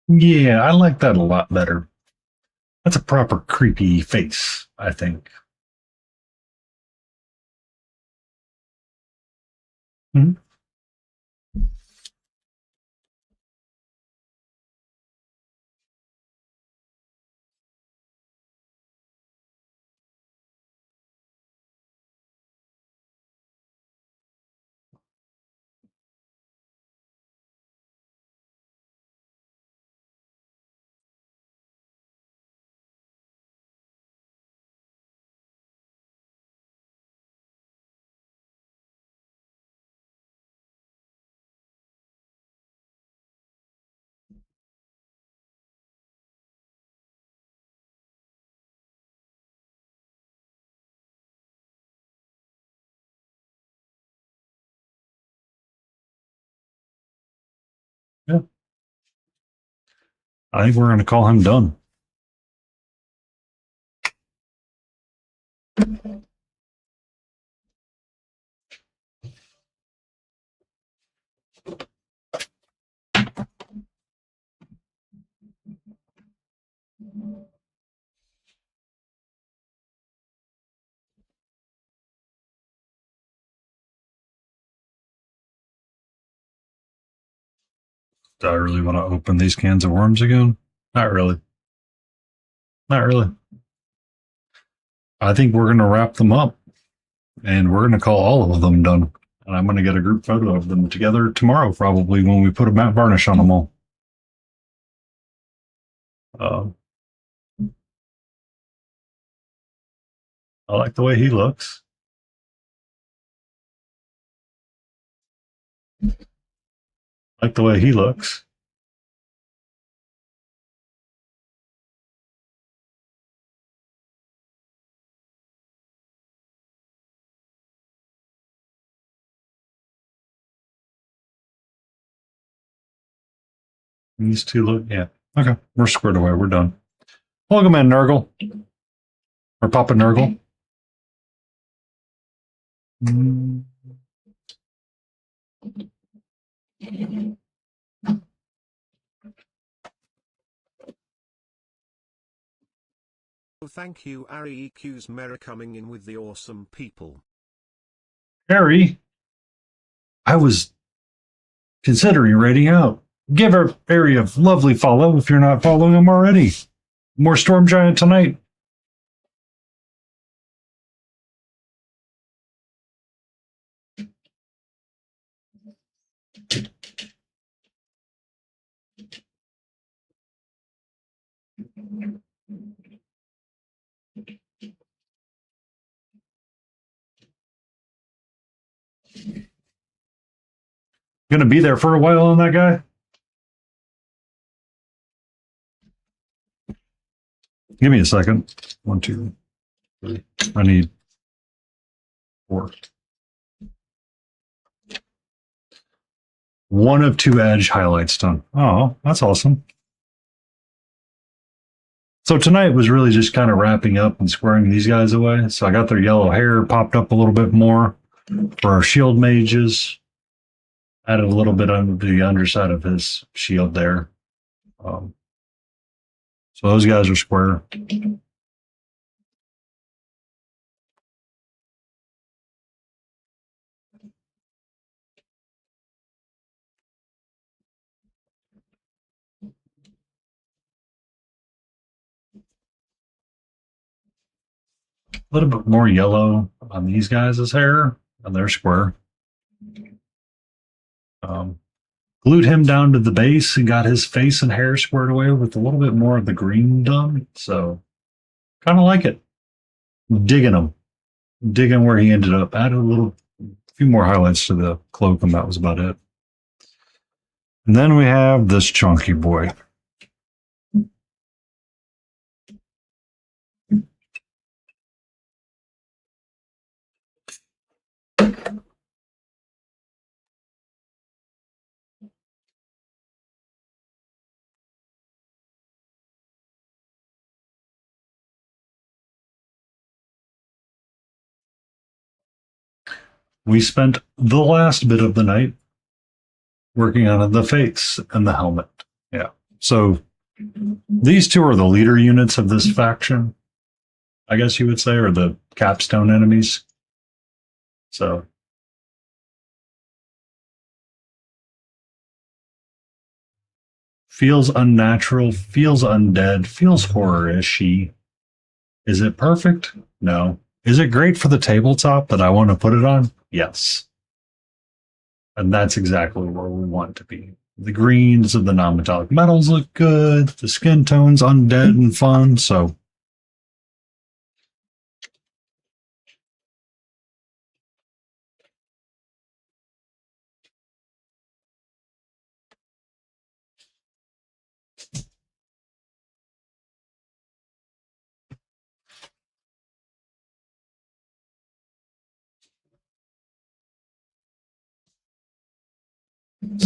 Yeah, I like that a lot better. That's a proper creepy face, I think. Hmm? Yeah. I think we're going to call him done. Do I really want to open these cans of worms again? Not really. Not really. I think we're going to wrap them up and we're going to call all of them done. And I'm going to get a group photo of them together tomorrow, probably when we put a matte varnish on them all. Uh, I like the way he looks. I like the way he looks. These two look, yeah. Okay, we're squared away. We're done. Welcome in, Nurgle. Or Papa Nurgle. Oh, thank you, Ari EQ's Mera coming in with the awesome people. Harry, I was considering rating out. Give our area a lovely follow if you're not following him already. More Storm Giant tonight. Gonna be there for a while on that guy? Give me a second. 1, 2, 3. I need 4. 1 of 2 edge highlights done. Oh, that's awesome. So tonight was really just kind of wrapping up and squaring these guys away. So I got their yellow hair popped up a little bit more for our shield mages. Added a little bit on the underside of his shield there. So those guys are square. A little bit more yellow on these guys' hair, and they're square. Glued him down to the base and got his face and hair squared away with a little bit more of the green done. So, kind of like it. Digging him. Digging where he ended up. Added a few more highlights to the cloak, and that was about it. And then we have this chunky boy. We spent the last bit of the night working on the face and the helmet. Yeah. So these two are the leader units of this faction, I guess you would say, or the capstone enemies. So feels unnatural, feels undead, feels horror-ishy. Is it perfect? No. Is it great for the tabletop that I want to put it on? Yes. And that's exactly where we want it to be. The greens of the non-metallic metals look good. The skin tone's undead and fun. So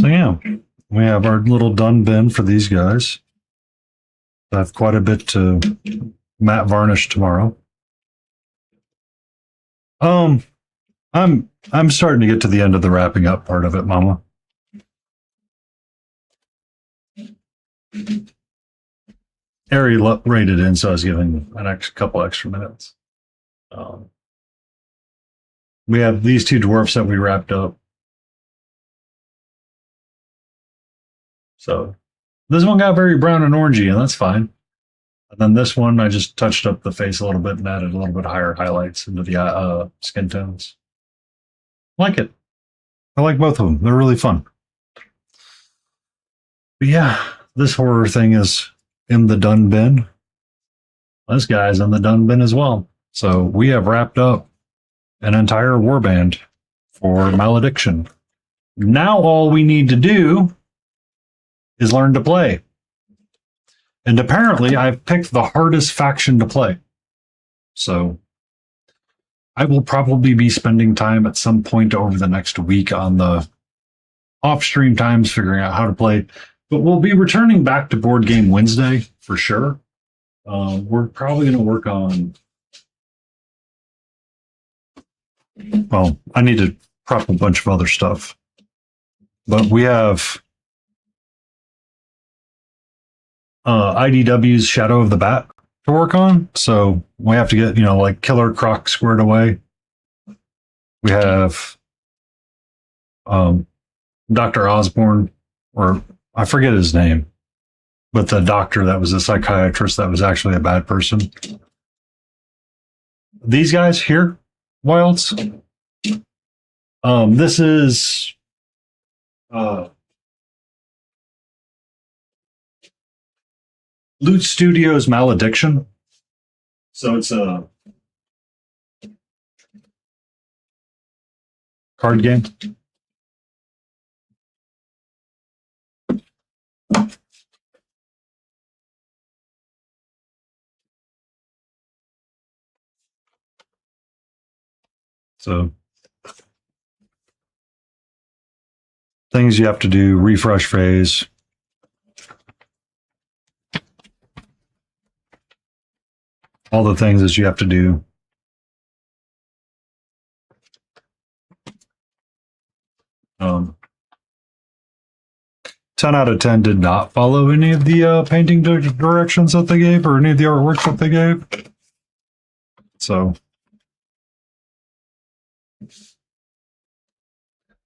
yeah, we have our little done bin for these guys. I have quite a bit to matte varnish tomorrow. I'm starting to get to the end of the wrapping up part of it, Mama. Ari rated in, so I was giving an couple extra minutes. We have these 2 dwarfs that we wrapped up. So this one got very brown and orangey, and that's fine. And then this one, I just touched up the face a little bit and added a little bit higher highlights into the skin tones. Like it. I like both of them. They're really fun. But yeah, this horror thing is in the done bin. This guy's in the done bin as well. So we have wrapped up an entire warband for Malediction. Now all we need to do is learn to play. And apparently I've picked the hardest faction to play. So I will probably be spending time at some point over the next week on the off-stream times figuring out how to play. But we'll be returning back to Board Game Wednesday for sure. We're probably going to work on... Well, I need to prep a bunch of other stuff. But we have IDW's Shadow of the Bat to work on. So we have to get, like Killer Croc squared away. We have Dr. Osborne, or I forget his name, but the doctor that was a psychiatrist that was actually a bad person. These guys here, Wilds, this is Loot Studios Malediction. So it's a card game. So things you have to do, refresh phase. All the things that you have to do. Um, 10 out of 10 did not follow any of the painting directions that they gave or any of the artwork that they gave. So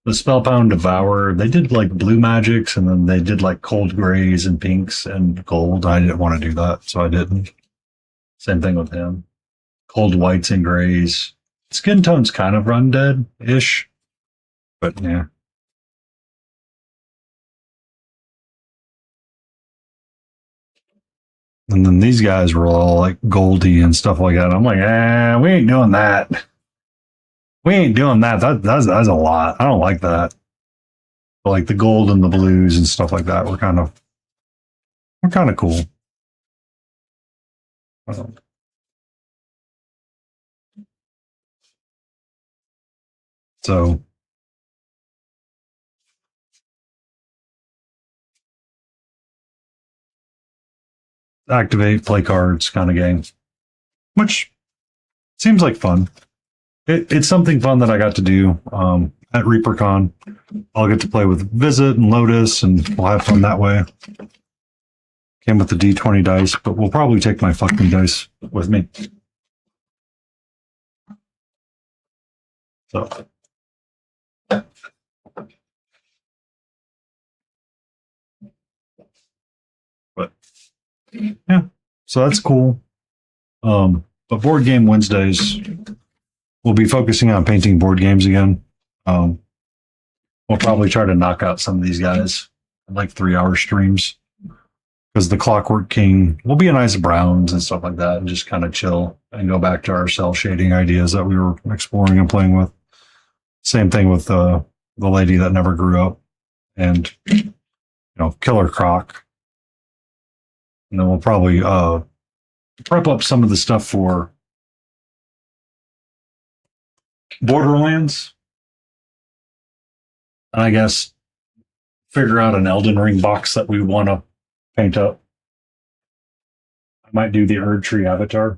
the Spellbound Devour, they did like blue magics and then they did like cold grays and pinks and gold. I didn't want to do that, so I didn't. Same thing with him. Cold whites and grays. Skin tone's kind of run dead-ish, but yeah. And then these guys were all like goldy and stuff like that. I'm like, we ain't doing that. We ain't doing that. That's a lot. I don't like that. But like the gold and the blues and stuff like that were kind of cool. So activate, play cards kind of game, which seems like fun. It's something fun that I got to do at ReaperCon. I'll get to play with Visit and Lotus, and we'll have fun that way. Came with the D20 dice, but we'll probably take my fucking dice with me. So. But yeah, so that's cool. But Board Game Wednesdays, we'll be focusing on painting board games again. We'll probably try to knock out some of these guys in like 3-hour streams because the Clockwork King will be a nice browns and stuff like that, and just kind of chill and go back to our cell shading ideas that we were exploring and playing with. Same thing with the Lady That Never Grew Up and Killer Croc. And then we'll probably prep up some of the stuff for Borderlands. And I guess figure out an Elden Ring box that we want to paint up. I might do the Erd Tree Avatar.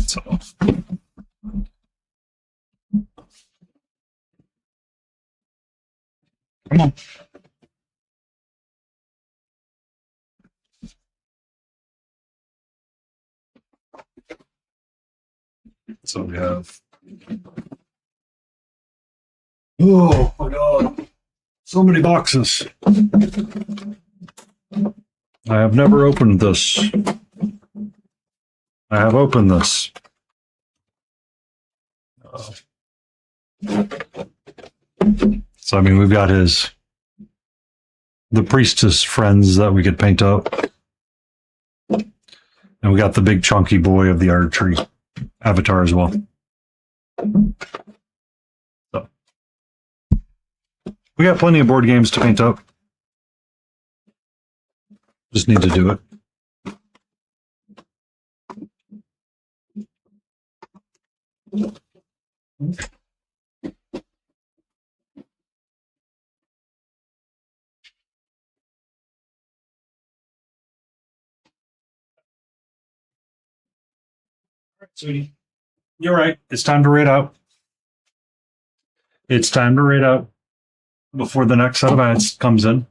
So. Come on. So we have. Oh my god. So many boxes. I have never opened this. I have opened this. So, I mean, we've got the priestess friends that we could paint up. And we got the big chunky boy of the Erd Tree Avatar as well. So, we got plenty of board games to paint up. Just need to do it. Sweetie, you're right. It's time to raid out. It's time to raid out before the next set of ads comes in.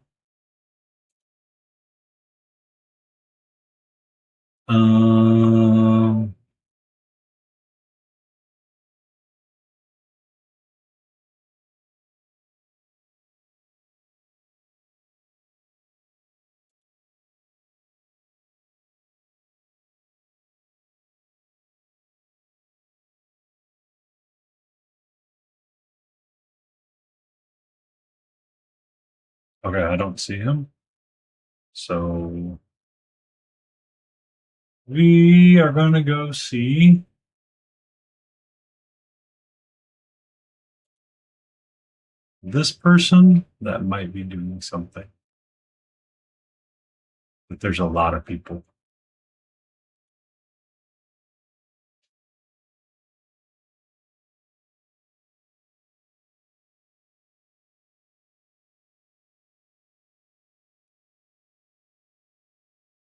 Okay, I don't see him. So we are going to go see this person that might be doing something. But there's a lot of people.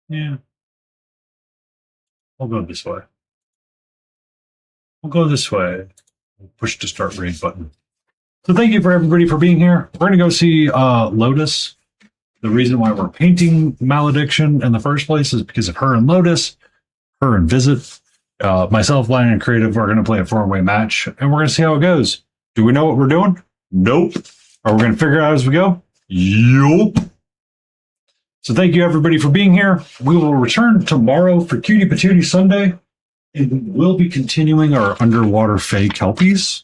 Yeah. I'll go this way. We'll go this way. Push the start raid button. So thank you for everybody for being here. We're going to go see Lotus. The reason why we're painting Malediction in the first place is because of her and Lotus, her and Visit. Myself, Lion, and Creative are going to play a 4-way match, and we're going to see how it goes. Do we know what we're doing? Nope. Are we going to figure it out as we go? Yup. So thank you everybody for being here. We will return tomorrow for Cutie Patootie Sunday, and we'll be continuing our underwater Fae Kelpies.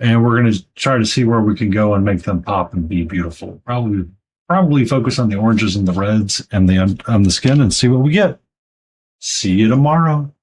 And we're going to try to see where we can go and make them pop and be beautiful. Probably focus on the oranges and the reds and on the skin and see what we get. See you tomorrow.